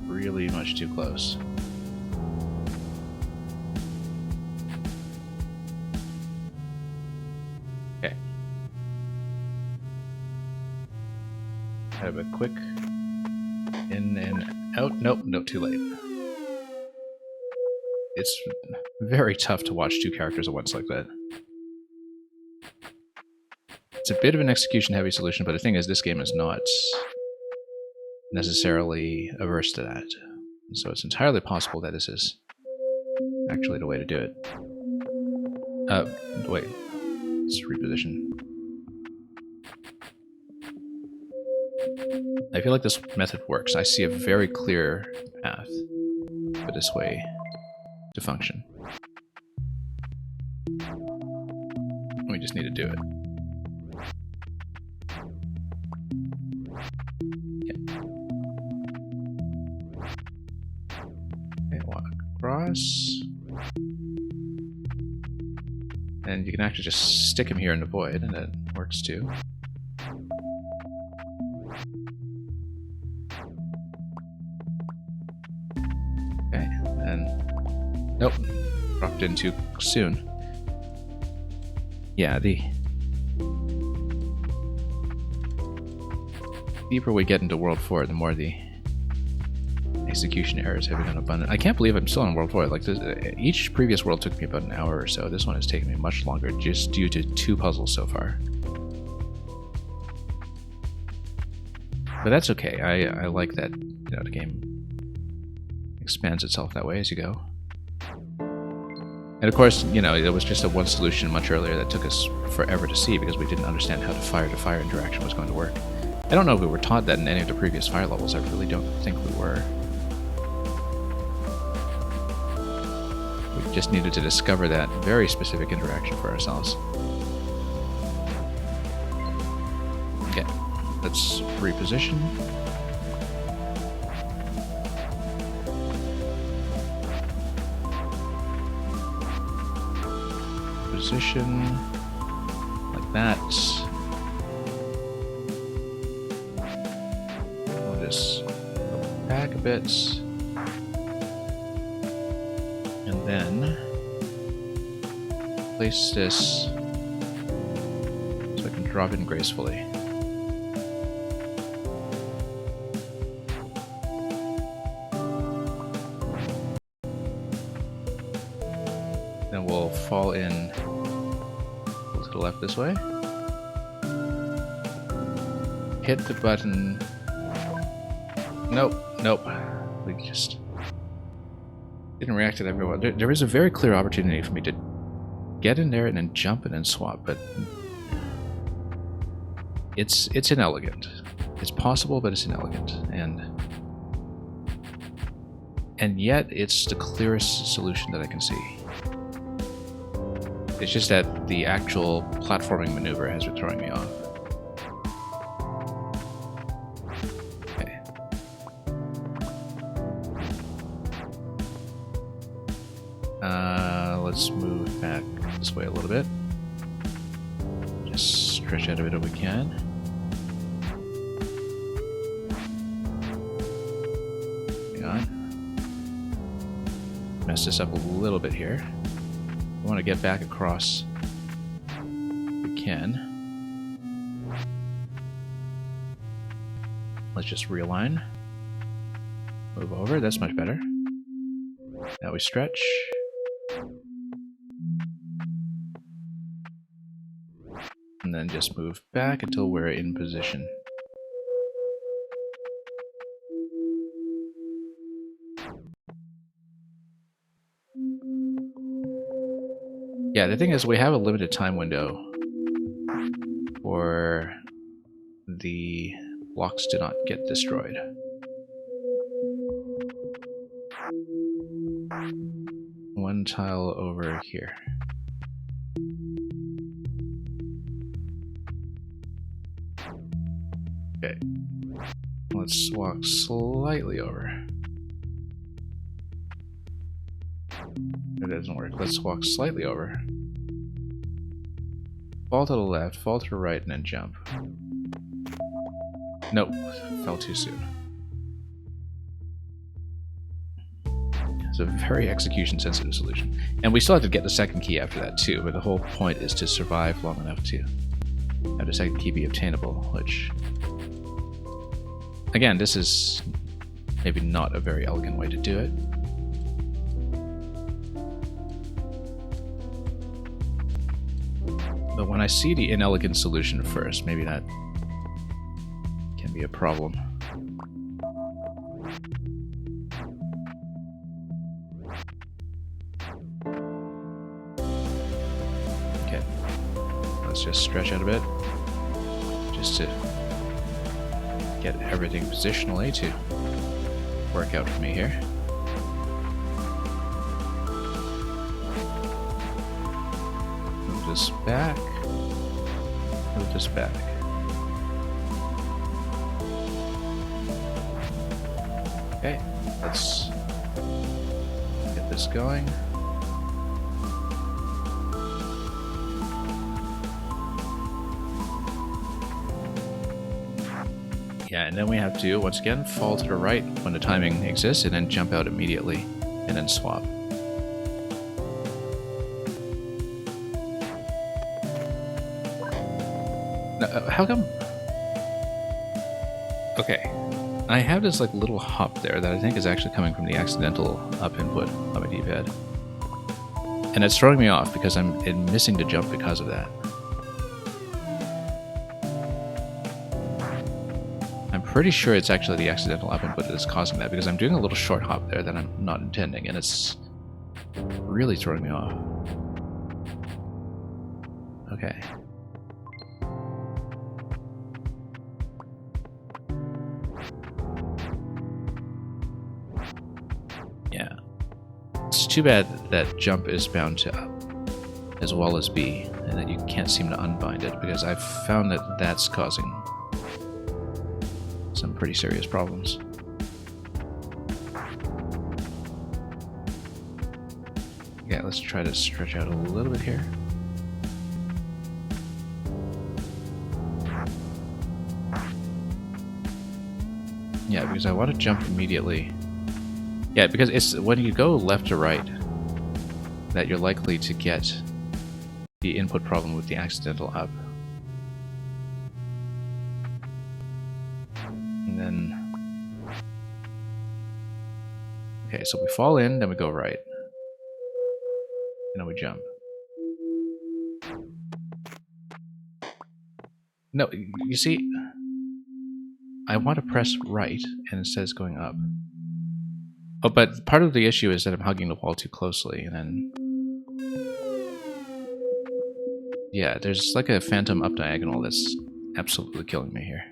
Really much too close. Okay. Have a quick in and out. Nope, no, too late. It's very tough to watch two characters at once like that. It's a bit of an execution-heavy solution, but the thing is, this game is not necessarily averse to that. So it's entirely possible that this is actually the way to do it. Wait. Let's reposition. I feel like this method works. I see a very clear path for this way to function. We just need to do it. Okay, walk across. And you can actually just stick him here in the void, and it works too. Okay, and nope, dropped in too soon. Yeah, the deeper we get into World 4, the more the execution errors have become abundant. I can't believe I'm still on World 4. Like, each previous world took me about an hour or so. This one has taken me much longer, just due to 2 puzzles so far. But that's okay. I like that, you know, the game expands itself that way as you go. And of course, you know, it was just a one solution much earlier that took us forever to see because we didn't understand how the fire-to-fire interaction was going to work. I don't know if we were taught that in any of the previous fire levels. I really don't think we were. We just needed to discover that very specific interaction for ourselves. Okay, let's reposition. Position like that. We'll just go back a bit. And then place this so I can drop in gracefully. Then we'll fall in to the left this way. Hit the button. Nope, nope. We just didn't react to that very well. There is a very clear opportunity for me to get in there and then jump and then swap, but it's inelegant. It's possible, but it's inelegant, and yet it's the clearest solution that I can see. It's just that the actual platforming maneuver has been throwing me off. Okay. Let's move back this way a little bit. Just stretch out a bit if we can. Hang on. Mess this up a little bit here. I want to get back across if we can. Let's just realign. Move over, that's much better. Now we stretch. And then just move back until we're in position. Yeah, the thing is we have a limited time window for the blocks to not get destroyed. One tile over here. Okay. Let's walk slightly over. It doesn't work. Let's walk slightly over. Fall to the left, fall to the right, and then jump. Nope, fell too soon. It's a very execution-sensitive solution. And we still have to get the second key after that too, but the whole point is to survive long enough to have the second key be obtainable, which... Again, this is maybe not a very elegant way to do it. But when I see the inelegant solution first, maybe that can be a problem. Okay, let's just stretch out a bit, just to get everything positionally to work out for me here. Move this back. Move this back. Okay, let's get this going. Yeah, and then we have to, once again, fall to the right when the timing exists, and then jump out immediately, and then swap. How come? Okay, I have this like little hop there that I think is actually coming from the accidental up input on my D-pad. And it's throwing me off because I'm missing the jump because of that. I'm pretty sure it's actually the accidental up input that is causing that, because I'm doing a little short hop there that I'm not intending, and it's really throwing me off. Okay. Yeah. It's too bad that jump is bound to up as well as B, and that you can't seem to unbind it, because I've found that that's causing some pretty serious problems. Yeah, let's try to stretch out a little bit here. Yeah, because I want to jump immediately. Yeah, because it's when you go left to right that you're likely to get the input problem with the accidental up. And then... Okay, so we fall in, then we go right. And then we jump. No, you see... I want to press right, and it says going up. Oh, but part of the issue is that I'm hugging the wall too closely, and then... Yeah, there's like a phantom up diagonal that's absolutely killing me here.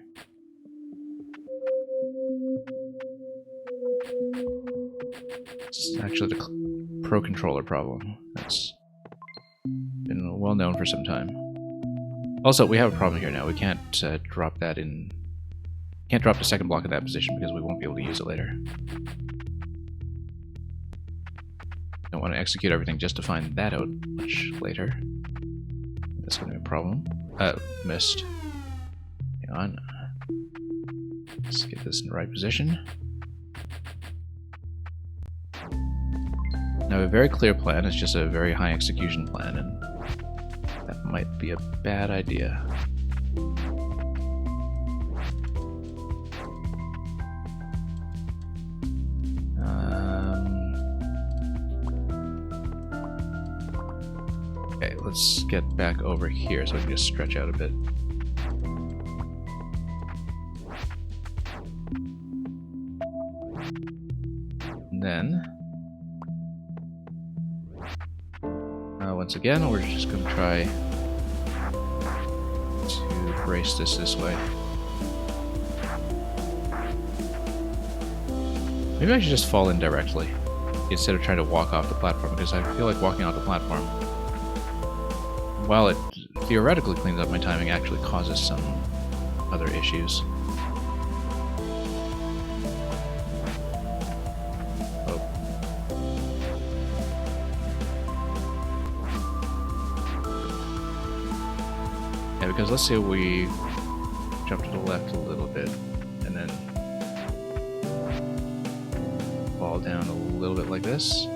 It's actually the Pro Controller problem. That's been well known for some time. Also, we have a problem here now. We can't drop that in... Can't drop the second block in that position because we won't be able to use it later. Don't want to execute everything just to find that out much later. That's going to be a problem. Missed. Hang on. Let's get this in the right position. Now, a very clear plan is just a very high execution plan, and that might be a bad idea. Okay, let's get back over here so we can just stretch out a bit. And then, once again, we're just going to try to brace this way. Maybe I should just fall in directly instead of trying to walk off the platform, because I feel like walking off the platform, while it theoretically cleans up my timing, actually causes some other issues. Oh. Yeah, because let's say we jump to the left a little bit, and then fall down a little bit like this.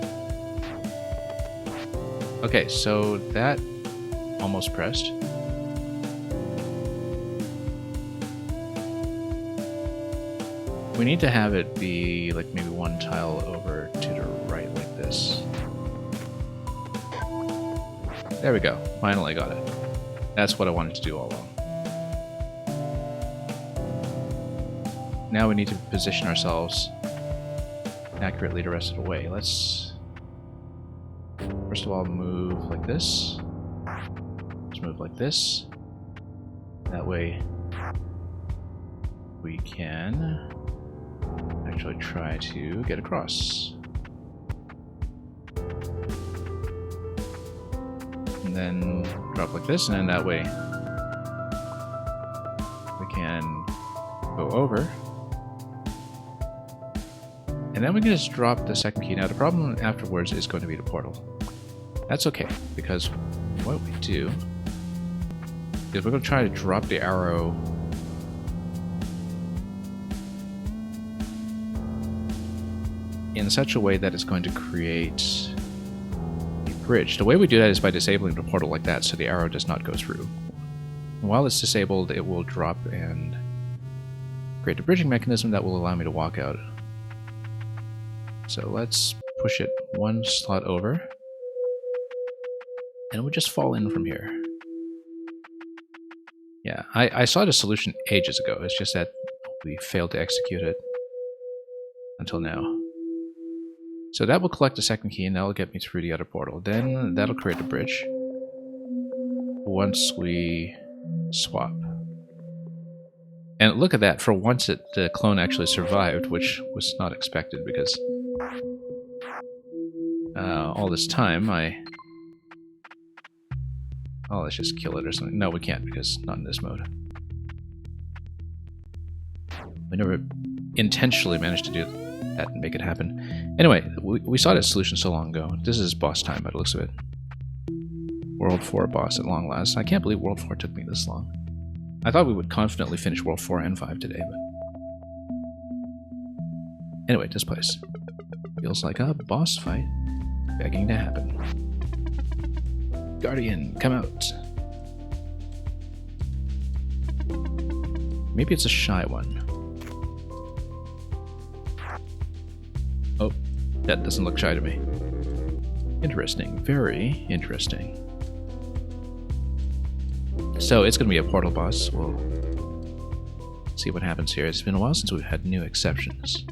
Okay, so that almost pressed. We need to have it be like maybe one tile over to the right like this. There we go. Finally got it. That's what I wanted to do all along. Now we need to position ourselves accurately the rest of the way. Let's first of all move like this. Let's move like this. That way we can actually try to get across. And then drop like this, and then that way we can go over. And then we can just drop the second key. Now the problem afterwards is going to be the portal. That's okay, because what we do is we're going to try to drop the arrow in such a way that it's going to create a bridge. The way we do that is by disabling the portal like that so the arrow does not go through. And while it's disabled, it will drop and create a bridging mechanism that will allow me to walk out. So let's push it one slot over, and we'll just fall in from here. Yeah, I saw the solution ages ago. It's just that we failed to execute it until now. So that will collect the second key, and that will get me through the other portal. Then that'll create a bridge once we swap. And look at that, for once the clone actually survived, which was not expected, because all this time oh, let's just kill it or something. No, we can't, because not in this mode. We never intentionally managed to do that and make it happen. Anyway, we saw that solution so long ago. This is boss time by the looks of it. World 4 boss at long last. I can't believe World 4 took me this long. I thought we would confidently finish World 4 and 5 today, but... Anyway, this place feels like a boss fight begging to happen. Guardian, come out. Maybe it's a shy one. Oh, that doesn't look shy to me. Interesting, very interesting. So it's going to be a portal boss. We'll see what happens here. It's been a while since we've had new exceptions.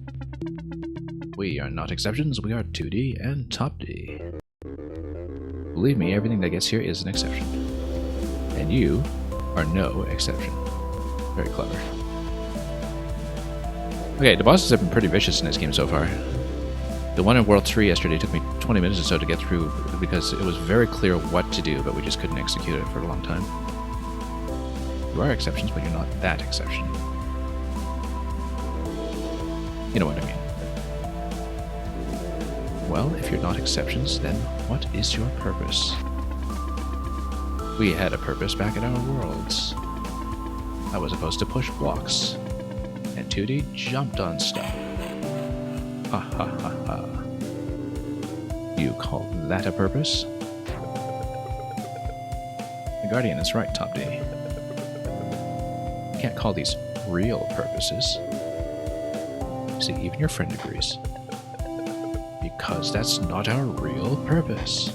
We are not exceptions, we are Toodee and Topdee. Believe me, everything that gets here is an exception. And you are no exception. Very clever. Okay, the bosses have been pretty vicious in this game so far. The one in World 3 yesterday took me 20 minutes or so to get through because it was very clear what to do, but we just couldn't execute it for a long time. You are exceptions, but you're not that exception. You know what I mean. Well, if you're not exceptions, then what is your purpose? We had a purpose back in our worlds. I was supposed to push blocks, and Toodee jumped on stuff. Ha ha ha ha. You call that a purpose? The Guardian is right, Topdee. You can't call these real purposes. See, even your friend agrees. Because that's not our real purpose.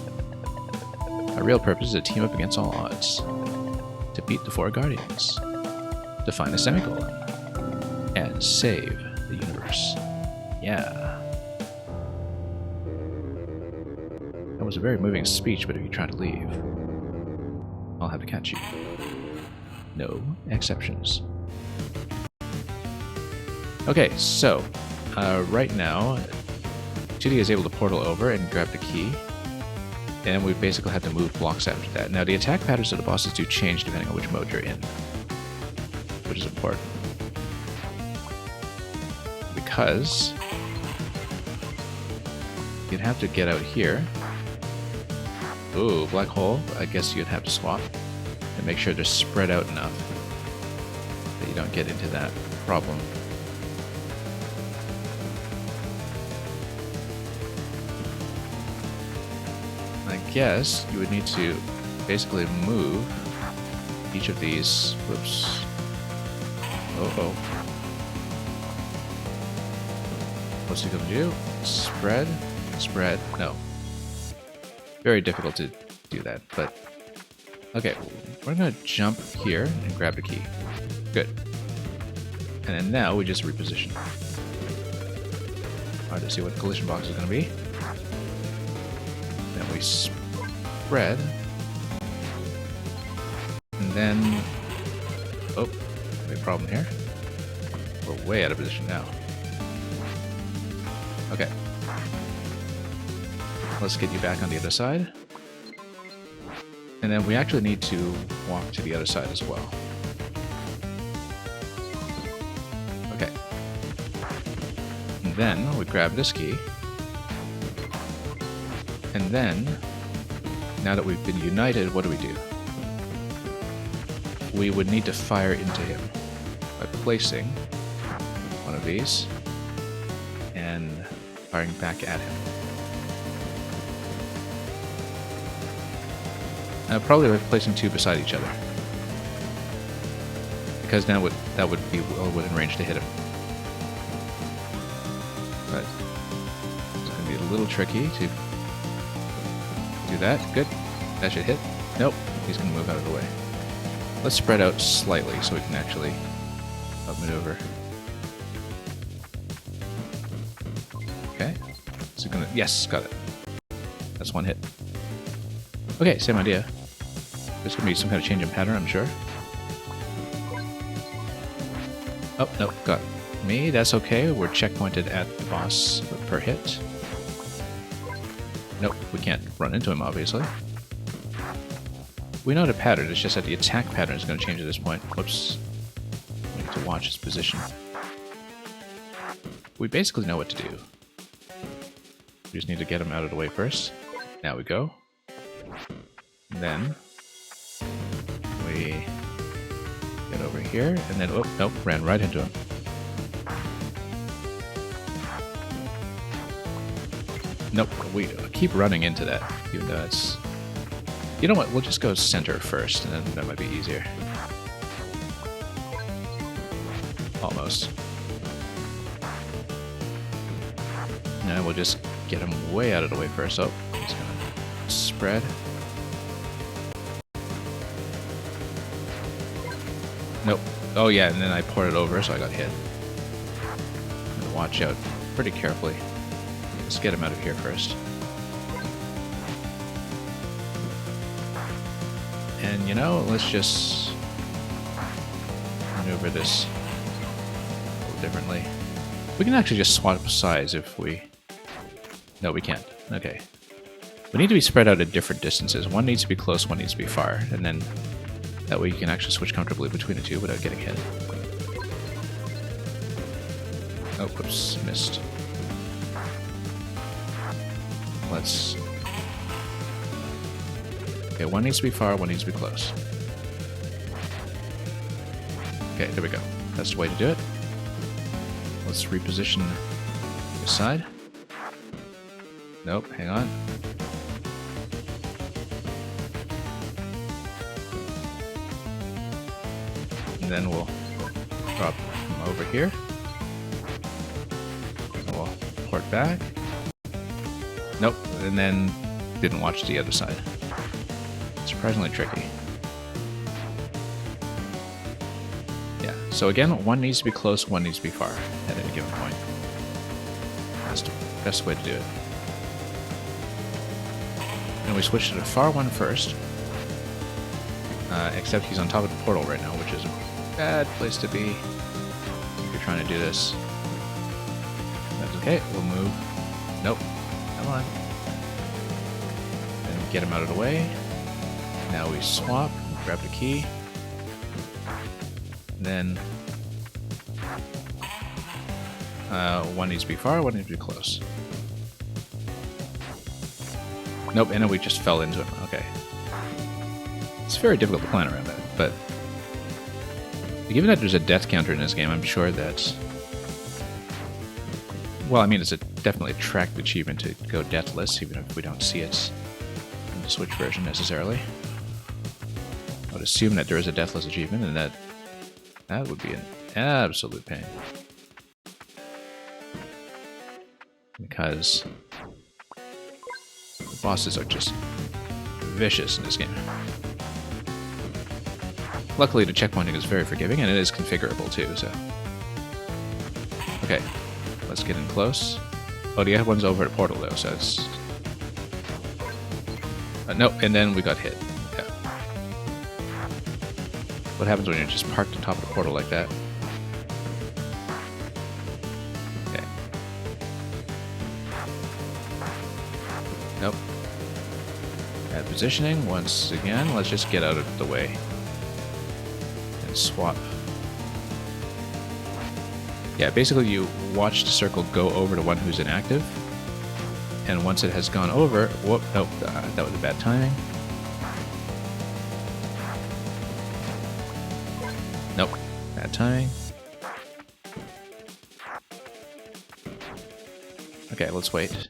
Our real purpose is to team up against all odds. To beat the 4 Guardians. To find the semicolon. And save the universe. Yeah. That was a very moving speech, but if you try to leave, I'll have to catch you. No exceptions. Okay, so right now, Toodee is able to portal over and grab the key, and we basically have to move blocks after that. Now, the attack patterns of the bosses do change depending on which mode you're in, which is important. Because you'd have to get out here. Ooh, black hole. I guess you'd have to swap and make sure they're spread out enough that you don't get into that problem. I guess you would need to basically move each of these. Whoops. Oh. What's he gonna do? Spread? Spread? No. Very difficult to do that, but... Okay, we're gonna jump here and grab the key. Good. And then now we just reposition. Hard to see what the collision box is gonna be. Then we spread. And then... Oh, we have a problem here. We're way out of position now. Okay. Let's get you back on the other side. And then we actually need to walk to the other side as well. Okay. And then we grab this key. And then, now that we've been united, what do? We would need to fire into him by placing one of these and firing back at him. Probably by placing 2 beside each other, because now that would be well within range to hit him. But it's going to be a little tricky to do that. Good. That should hit. Nope. He's going to move out of the way. Let's spread out slightly so we can actually outmaneuver. Okay. Is it going to... Yes, got it. That's 1 hit. Okay, same idea. There's going to be some kind of change in pattern, I'm sure. Oh, no, got me. That's okay. We're checkpointed at the boss per hit. Nope, we can't run into him, obviously. We know the pattern, it's just that the attack pattern is going to change at this point. Whoops. We need to watch his position. We basically know what to do. We just need to get him out of the way first. Now we go. And then we get over here, and then, oh, nope, ran right into him. Nope, we keep running into that, even though it's... You know what, we'll just go center first, and then that might be easier. Almost. And we'll just get him way out of the way first. Oh, he's gonna spread. Nope. Oh yeah, and then I poured it over, so I got hit. I'm gonna watch out pretty carefully. Let's get him out of here first. And you know, let's just maneuver this a little differently. We can actually just swap sides if we... No, we can't. Okay. We need to be spread out at different distances. One needs to be close, one needs to be far, and then that way you can actually switch comfortably between the two without getting hit. Oh, whoops, missed. Let's... Okay, one needs to be far, one needs to be close. Okay, there we go. That's the way to do it. Let's reposition this side. Nope, hang on. And then we'll drop him over here. And we'll port back. Nope, and then didn't watch the other side. surprisingly tricky. Yeah, so again, one needs to be close, one needs to be far at any given point. That's the best way to do it. And we switch to the far one first. Except he's on top of the portal right now, which is a bad place to be if you're trying to do this. That's okay, we'll move. Nope, come on. And get him out of the way. Now we swap, grab the key. And then one needs to be far, one needs to be close. Nope, and then we just fell into him. Okay. It's very difficult to plan around that, but given that there's a death counter in this game, I'm sure that... Well, I mean, it's definitely a tracked achievement to go deathless, even if we don't see it in the Switch version necessarily. I would assume that there is a deathless achievement, and that would be an absolute pain. Because the bosses are just vicious in this game. Luckily, the checkpointing is very forgiving, and it is configurable too, so... Okay, let's get in close. Oh, the other one's over at Portal, though, so it's... nope, and then we got hit. Yeah. What happens when you're just parked on top of the portal like that? Okay. Nope. Bad positioning, once again. Let's just get out of the way. Swap. Yeah, basically you watch the circle go over to one who's inactive, and once it has gone over, whoop, nope, that was a bad timing. Nope, bad timing. Okay, let's wait.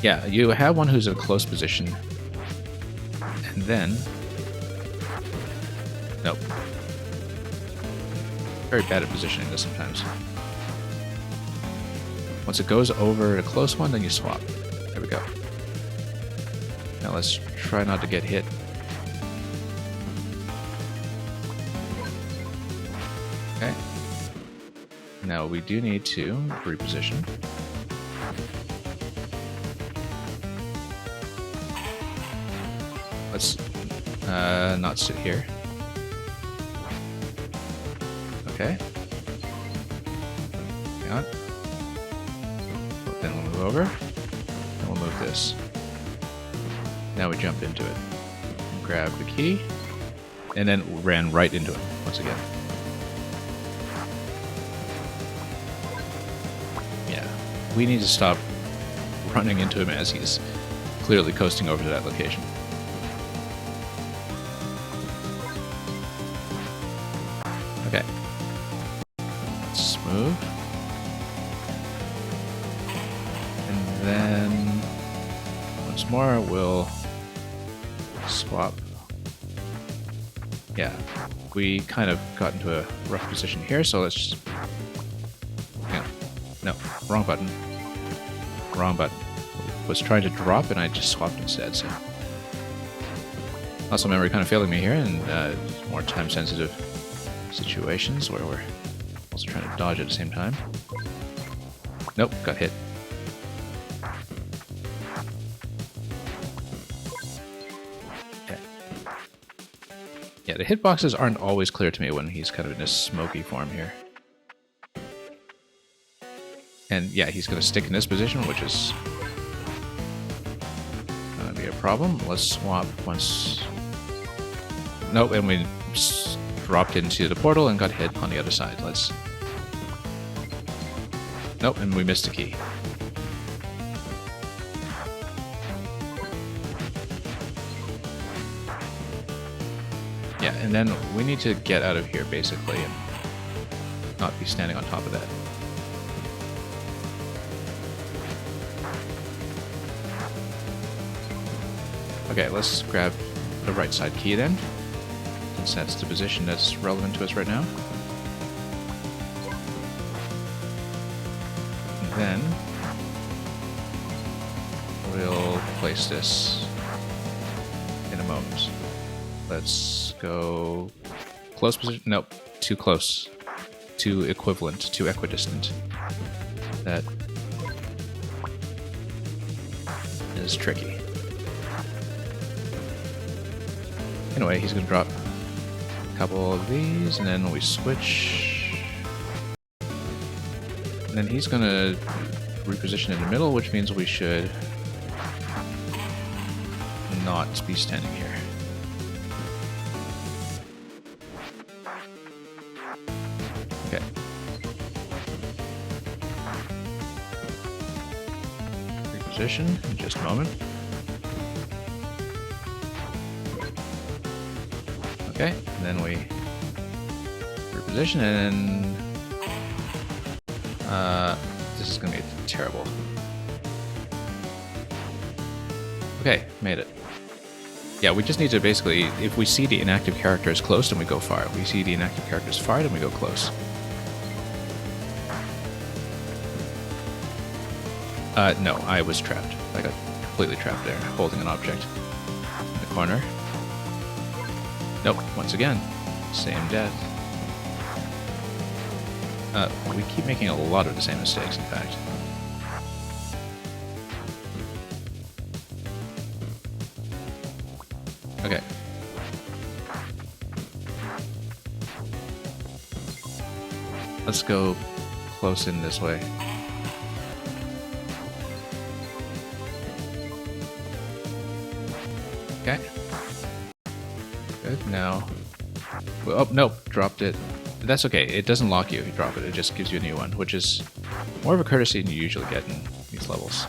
Yeah, you have one who's in a close position, and then... Nope. Very bad at positioning this sometimes. Once it goes over a close one, then you swap. There we go. Now let's try not to get hit. Okay. Now we do need to reposition. Let's not sit here. Okay. Hang on. Then we'll move over. And we'll move this. Now we jump into it. Grab the key. And then ran right into it once again. Yeah. We need to stop running into him as he's clearly coasting over to that location. Okay. Let's move. And then once more we'll swap. Yeah, we kind of got into a rough position here, so let's just... Yeah. No, wrong button. Wrong button. Was trying to drop and I just swapped instead, so... Muscle memory kind of failing me here, and more time-sensitive situations where we're also trying to dodge at the same time. Nope, got hit. Okay. Yeah, the hitboxes aren't always clear to me when he's kind of in this smoky form here. And yeah, he's going to stick in this position, which is going to be a problem. Let's swap once... Nope, and we dropped into the portal and got hit on the other side. Let's... Nope, and we missed a key. Yeah, and then we need to get out of here, basically, and not be standing on top of that. Okay, let's grab the right side key then, since that's the position that's relevant to us right now. And then we'll place this in a moment. Let's go close position. Nope, too close. Too equivalent, too equidistant. That is tricky. Anyway, he's going to drop a couple of these, and then we switch. And then he's going to reposition in the middle, which means we should not be standing here. Okay. Reposition in just a moment. Okay, and then we reposition, and this is going to be terrible. Okay, made it. Yeah, we just need to basically, if we see the inactive characters close, then we go far. If we see the inactive characters far, then we go close. No, I was trapped. I got completely trapped there, holding an object in the corner. Nope, once again, same death. We keep making a lot of the same mistakes, in fact. Okay. Let's go close in this way. Okay. Good, now... Oh, nope, dropped it. That's okay, it doesn't lock you if you drop it, it just gives you a new one, which is more of a courtesy than you usually get in these levels.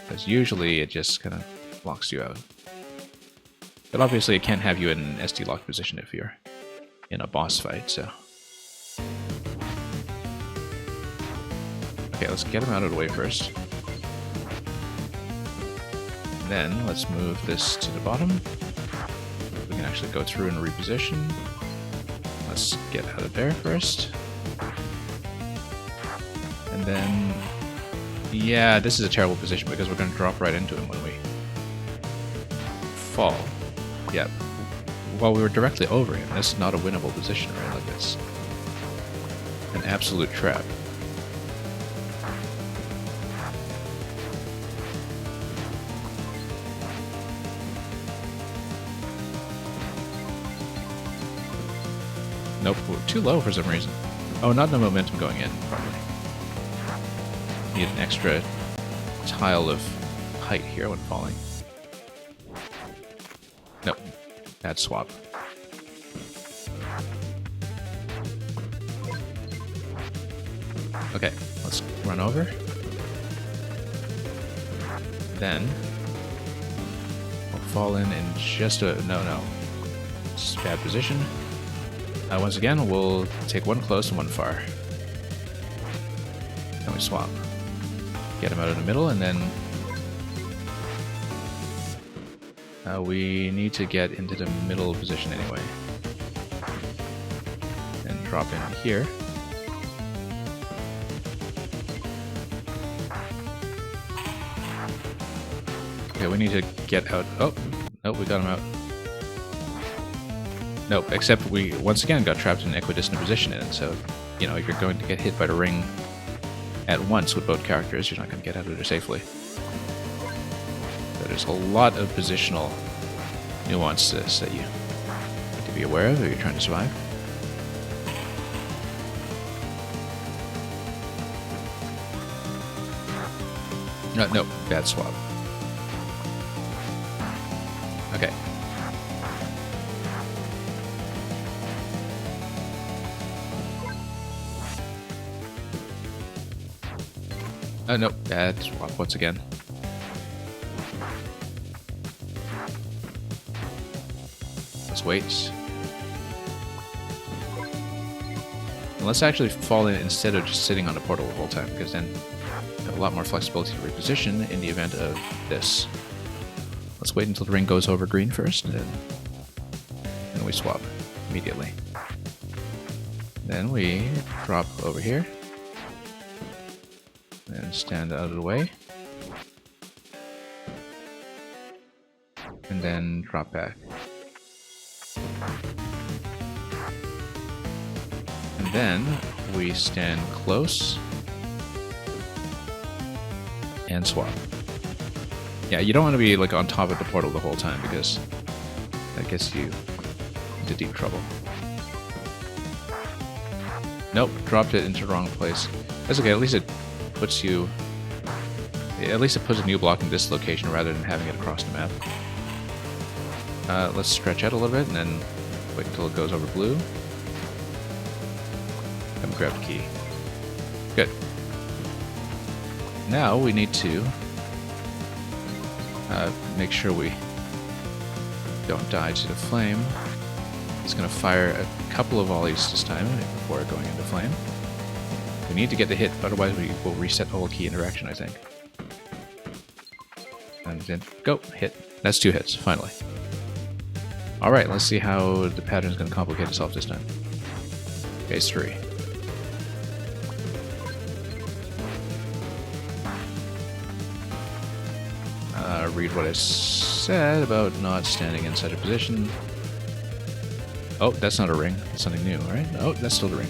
Because usually it just kind of locks you out. But obviously it can't have you in an SD lock position if you're in a boss fight, so... Okay, let's get him out of the way first. Then let's move this to the bottom. We can actually go through and reposition. Let's get out of there first. And then... Yeah, this is a terrible position because we're going to drop right into him when we fall. Yeah. Well, we were directly over him. This is not a winnable position, right? Like this. An absolute trap. Nope, we're too low for some reason. Oh, not the momentum going in, probably. Need an extra tile of height here when falling. Nope, bad swap. Okay, let's run over. Then we'll fall in just a... No. It's a bad position. Once again, we'll take one close and one far. Then we swap. Get him out of the middle, and then we need to get into the middle position anyway. And drop in here. Okay, we need to get out. Oh, nope, we got him out. Nope, except we once again got trapped in an equidistant position in it, so, you know, if you're going to get hit by the ring at once with both characters, you're not going to get out of there safely. So there's a lot of positional nuance to this that you need to be aware of if you're trying to survive. No, bad swap. Okay. Oh, no, bad swap once again. Let's wait. And let's actually fall in instead of just sitting on the portal the whole time, because then you have a lot more flexibility to reposition in the event of this. Let's wait until the ring goes over green first, and then we swap immediately. Then we drop over here. And stand out of the way. and then drop back. And then we stand close and swap. Yeah, you don't want to be like on top of the portal the whole time because that gets you into deep trouble. Nope, dropped it into the wrong place. That's okay, at least it puts you... At least it puts a new block in this location rather than having it across the map. Let's stretch out a little bit and then wait until it goes over blue. Come grab the key. Good. Now we need to make sure we don't die to the flame. It's going to fire a couple of volleys this time before going into flame. We need to get the hit, otherwise we will reset the whole key interaction, I think. And then go, hit. That's 2 hits, finally. Alright, let's see how the pattern is going to complicate itself this time. Phase 3. Read what I said about not standing in such a position. Oh, that's not a ring. That's something new, right? Oh, that's still the ring.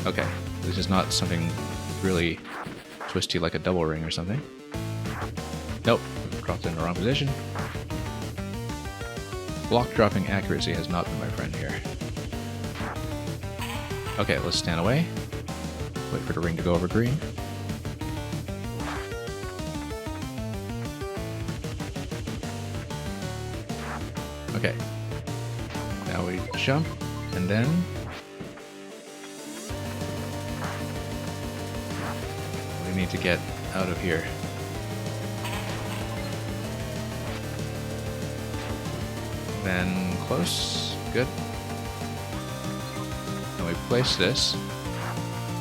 Okay, this is not something really twisty like a double ring or something. Nope, dropped in the wrong position. Block dropping accuracy has not been my friend here. Okay, let's stand away. Wait for the ring to go over green. Okay. Now we jump, and then we need to get out of here. Then close. Good. And we place this.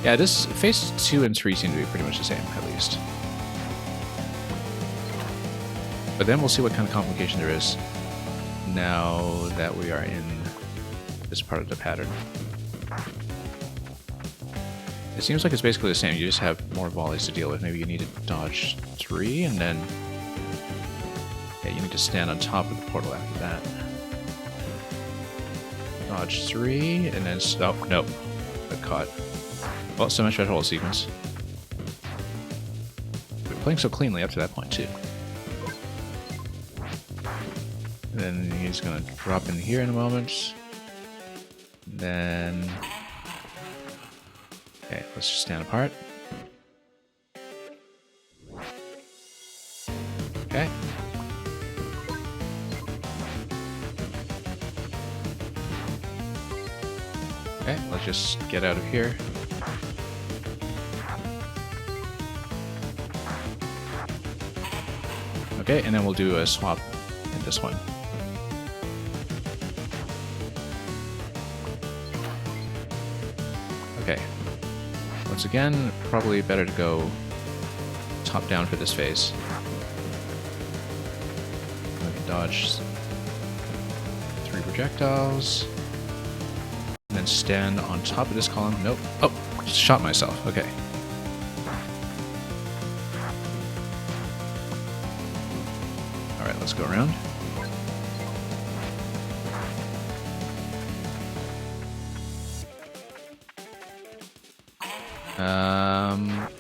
Yeah, this phase 2 and 3 seem to be pretty much the same, at least. But then we'll see what kind of complication there is now that we are in this part of the pattern. It seems like it's basically the same, you just have more volleys to deal with. Maybe you need to dodge 3 and then... Yeah, you need to stand on top of the portal after that. Dodge 3 and then... Oh, nope. Got caught. Well, so much for that whole sequence. We're playing so cleanly up to that point, too. Then he's gonna drop in here in a moment. Then... Okay, let's just stand apart. Okay. Okay, let's just get out of here. Okay, and then we'll do a swap in this one. Okay. Once again, probably better to go top down for this phase. I can dodge 3 projectiles. And then stand on top of this column. Nope. Oh, just shot myself. Okay. Alright, let's go around.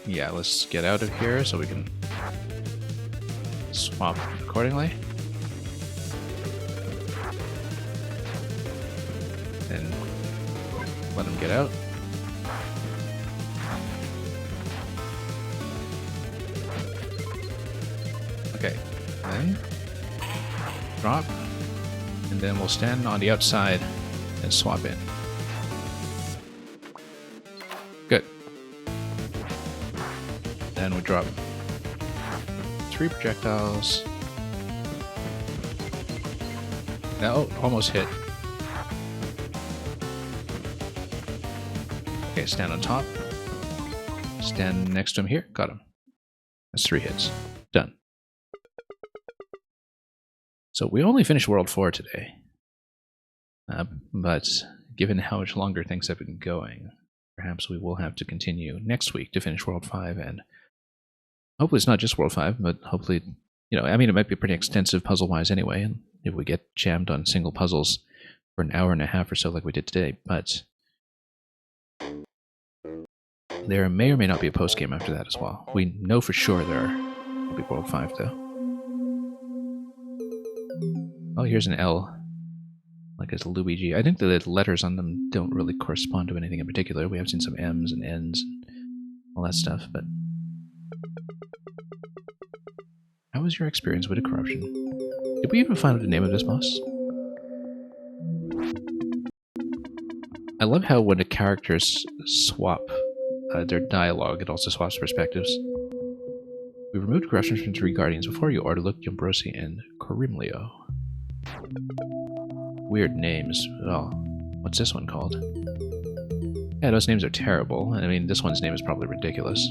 Yeah, let's get out of here so we can swap accordingly. And let him get out. Okay, then drop, and then we'll stand on the outside and swap in. Good. Then we drop 3 projectiles. Now, oh, almost hit. Okay, stand on top. Stand next to him here. Got him. That's 3 hits. Done. So we only finished World 4 today. But given how much longer things have been going, perhaps we will have to continue next week to finish World 5, and hopefully it's not just World 5, but hopefully You know, I mean, it might be pretty extensive puzzle-wise anyway, and if we get jammed on single puzzles for an hour and a half or so like we did today, but there may or may not be a post-game after that as well. We know for sure there will be World 5, though. Oh, here's an L. Like it's Luigi. I think the letters on them don't really correspond to anything in particular. We have seen some M's and N's and all that stuff, but... How was your experience with the corruption? Did we even find out the name of this boss? I love how when the characters swap their dialogue, it also swaps perspectives. We removed corruption from 3 guardians before you: Artiluc, Giambrosi, and Corimlio. Weird names. Well, what's this one called? Yeah, those names are terrible. I mean, this one's name is probably ridiculous.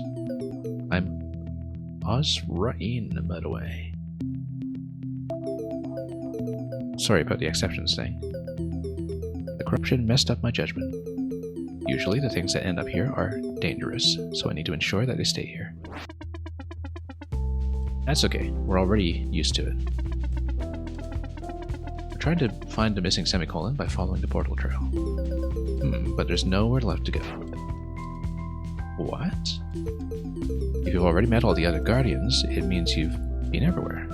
I'm Osrain, by the way. Sorry about the exceptions thing. The corruption messed up my judgment. Usually the things that end up here are dangerous, so I need to ensure that they stay here. That's okay, we're already used to it. We're trying to find the missing semicolon by following the portal trail. But there's nowhere left to go. What? If you've already met all the other guardians, it means you've been everywhere.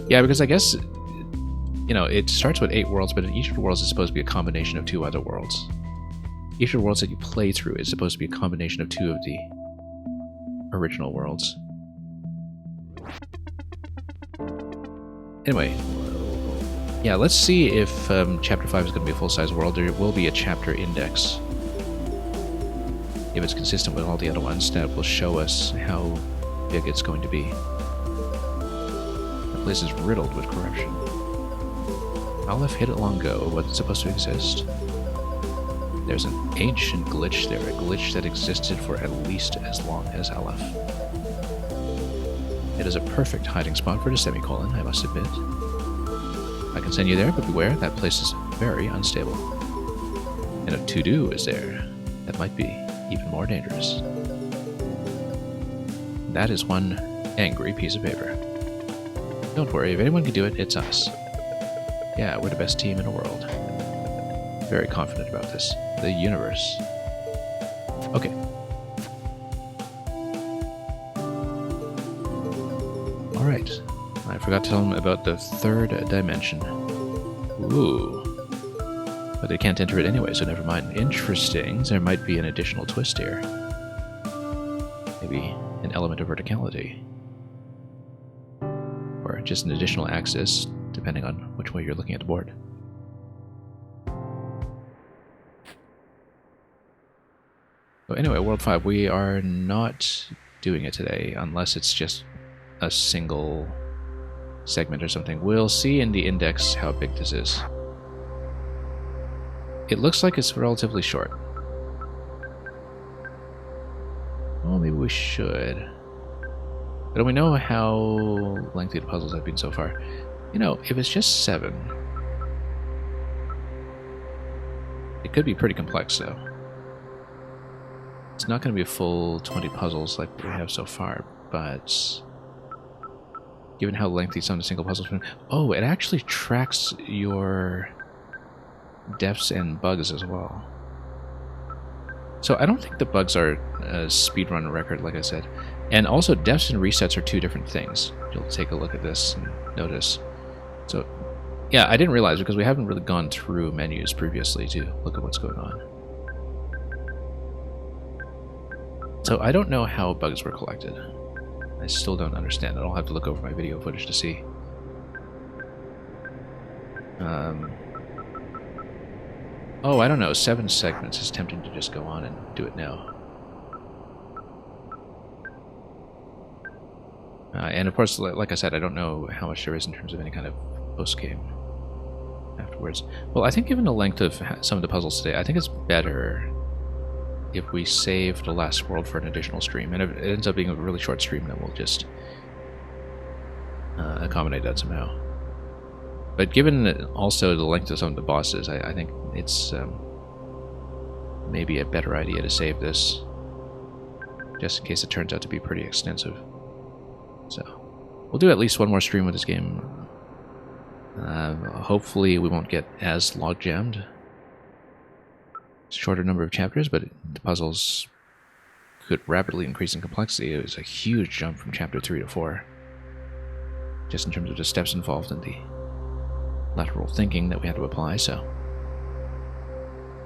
Yeah, because I guess, you know, it starts with 8 worlds, but each of the worlds is supposed to be a combination of 2 other worlds. Each of the worlds that you play through is supposed to be a combination of 2 of the original worlds. Anyway, yeah, let's see if Chapter 5 is going to be a full-size world. There will be a chapter index. If it's consistent with all the other ones, that will show us how big it's going to be. The place is riddled with corruption. Aleph hid it long ago. What's supposed to exist? There's an ancient glitch there, a glitch that existed for at least as long as Aleph. It is a perfect hiding spot for the semicolon, I must admit. I can send you there, but beware, that place is very unstable. And if Toodee is there, that might be even more dangerous. That is one angry piece of paper. Don't worry, if anyone can do it, it's us. Yeah, we're the best team in the world. Very confident about this. The universe. Okay. Alright. I forgot to tell them about the 3rd dimension. Ooh. But they can't enter it anyway, so never mind. Interesting. There might be an additional twist here. Maybe an element of verticality. Or just an additional axis, depending on which way you're looking at the board. So anyway, World 5, we are not doing it today, unless it's just a single segment or something. We'll see in the index how big this is. It looks like it's relatively short. Well, maybe we should. But do we know how lengthy the puzzles have been so far? You know, if it's just 7, it could be pretty complex, though. It's not going to be a full 20 puzzles like we have so far, but given how lengthy some of the single puzzles have been... Oh, it actually tracks your deaths and bugs as well. So I don't think the bugs are a speedrun record, like I said. And also, deaths and resets are 2 different things. You'll take a look at this and notice. So, yeah, I didn't realize because we haven't really gone through menus previously to look at what's going on. So I don't know how bugs were collected. I still don't understand it. I'll have to look over my video footage to see. Oh, I don't know. 7 segments is tempting to just go on and do it now. And of course, like I said, I don't know how much there is in terms of any kind of post-game afterwards. Well, I think given the length of some of the puzzles today, I think it's better if we save the last world for an additional stream. And if it ends up being a really short stream, then we'll just accommodate that somehow. But given also the length of some of the bosses, I think it's maybe a better idea to save this, just in case it turns out to be pretty extensive. So, we'll do at least one more stream with this game. Hopefully we won't get as log-jammed. Shorter number of chapters, but the puzzles could rapidly increase in complexity. It was a huge jump from chapter 3 to 4. Just in terms of the steps involved in the lateral thinking that we had to apply, so...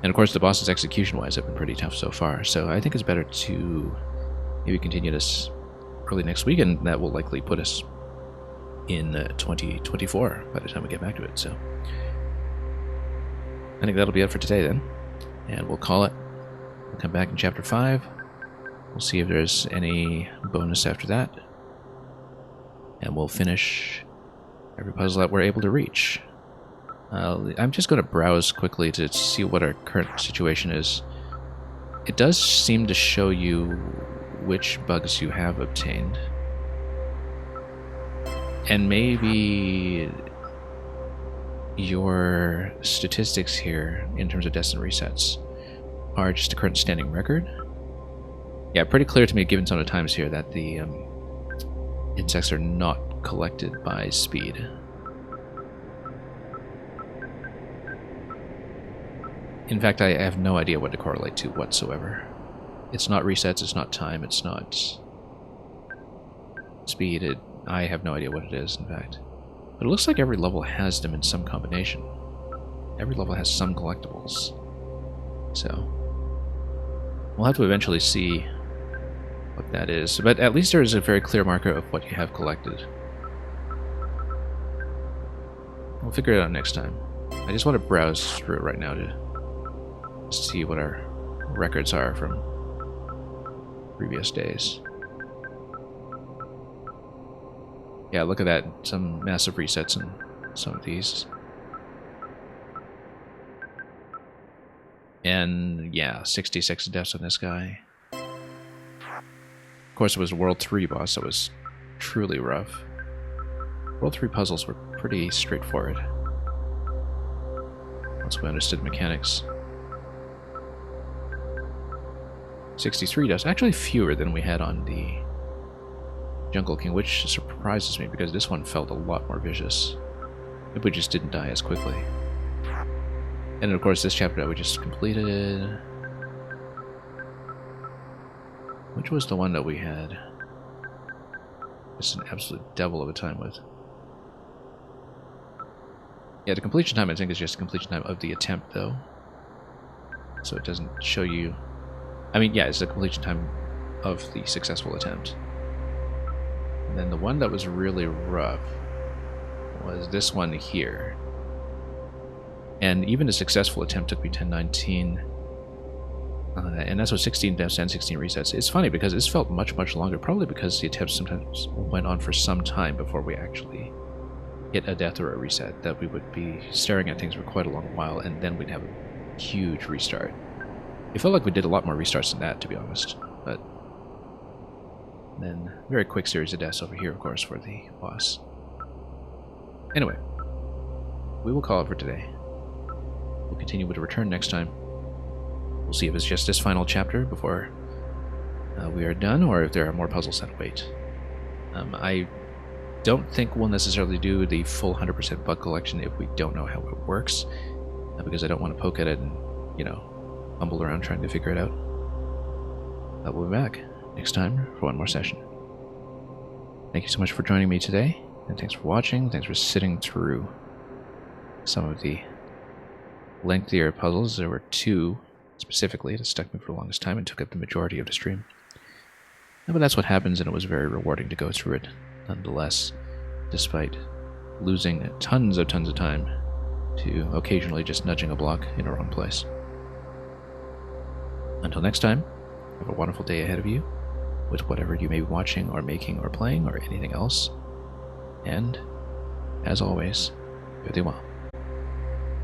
And of course the bosses execution-wise have been pretty tough so far, so I think it's better to maybe continue this early next week, and that will likely put us in 2024 by the time we get back to it, so... I think that'll be it for today then, and we'll call it. We'll come back in chapter 5, we'll see if there's any bonus after that, and we'll finish every puzzle that we're able to reach. I'm just going to browse quickly to see what our current situation is. It does seem to show you which bugs you have obtained. And maybe your statistics here, in terms of deaths and resets, are just the current standing record. Yeah, pretty clear to me, given some of the times here, that the insects are not collected by speed. In fact, I have no idea what to correlate to whatsoever. It's not resets, it's not time, it's not speed. I have no idea what it is, in fact. But it looks like every level has them in some combination. Every level has some collectibles. So, we'll have to eventually see what that is. But at least there is a very clear marker of what you have collected. We'll figure it out next time. I just want to browse through it right now to see what our records are from previous days. Yeah, look at that. Some massive resets in some of these. And yeah, 66 deaths on this guy. Of course, it was a World 3 boss that was truly rough. World 3 puzzles were pretty straightforward once we understood the mechanics. 63 deaths, actually fewer than we had on the Jungle King, which surprises me because this one felt a lot more vicious. Maybe we just didn't die as quickly. And of course this chapter that we just completed... Which was the one that we had just an absolute devil of a time with? Yeah, the completion time I think is just the completion time of the attempt though. So it doesn't show you... I mean, yeah, it's the completion time of the successful attempt. And then the one that was really rough was this one here. And even the successful attempt took me 1019. And that's with 16 deaths and 16 resets. It's funny because this felt much, much longer, probably because the attempts sometimes went on for some time before we actually hit a death or a reset, that we would be staring at things for quite a long while, and then we'd have a huge restart. It felt like we did a lot more restarts than that, to be honest. But then, very quick series of deaths over here, of course, for the boss. Anyway, we will call it for today. We'll continue with a return next time. We'll see if it's just this final chapter before we are done, or if there are more puzzles that await. I don't think we'll necessarily do the full 100% bug collection if we don't know how it works, because I don't want to poke at it and, you know, fumble around trying to figure it out. But we'll be back next time for one more session. Thank you so much for joining me today, and thanks for watching. Thanks for sitting through some of the lengthier puzzles. There were two specifically that stuck me for the longest time and took up the majority of the stream. But that's what happens, and it was very rewarding to go through it nonetheless, despite losing tons of time to occasionally just nudging a block in a wrong place. Until next time, have a wonderful day ahead of you with whatever you may be watching or making or playing or anything else. And, as always, fare thee well.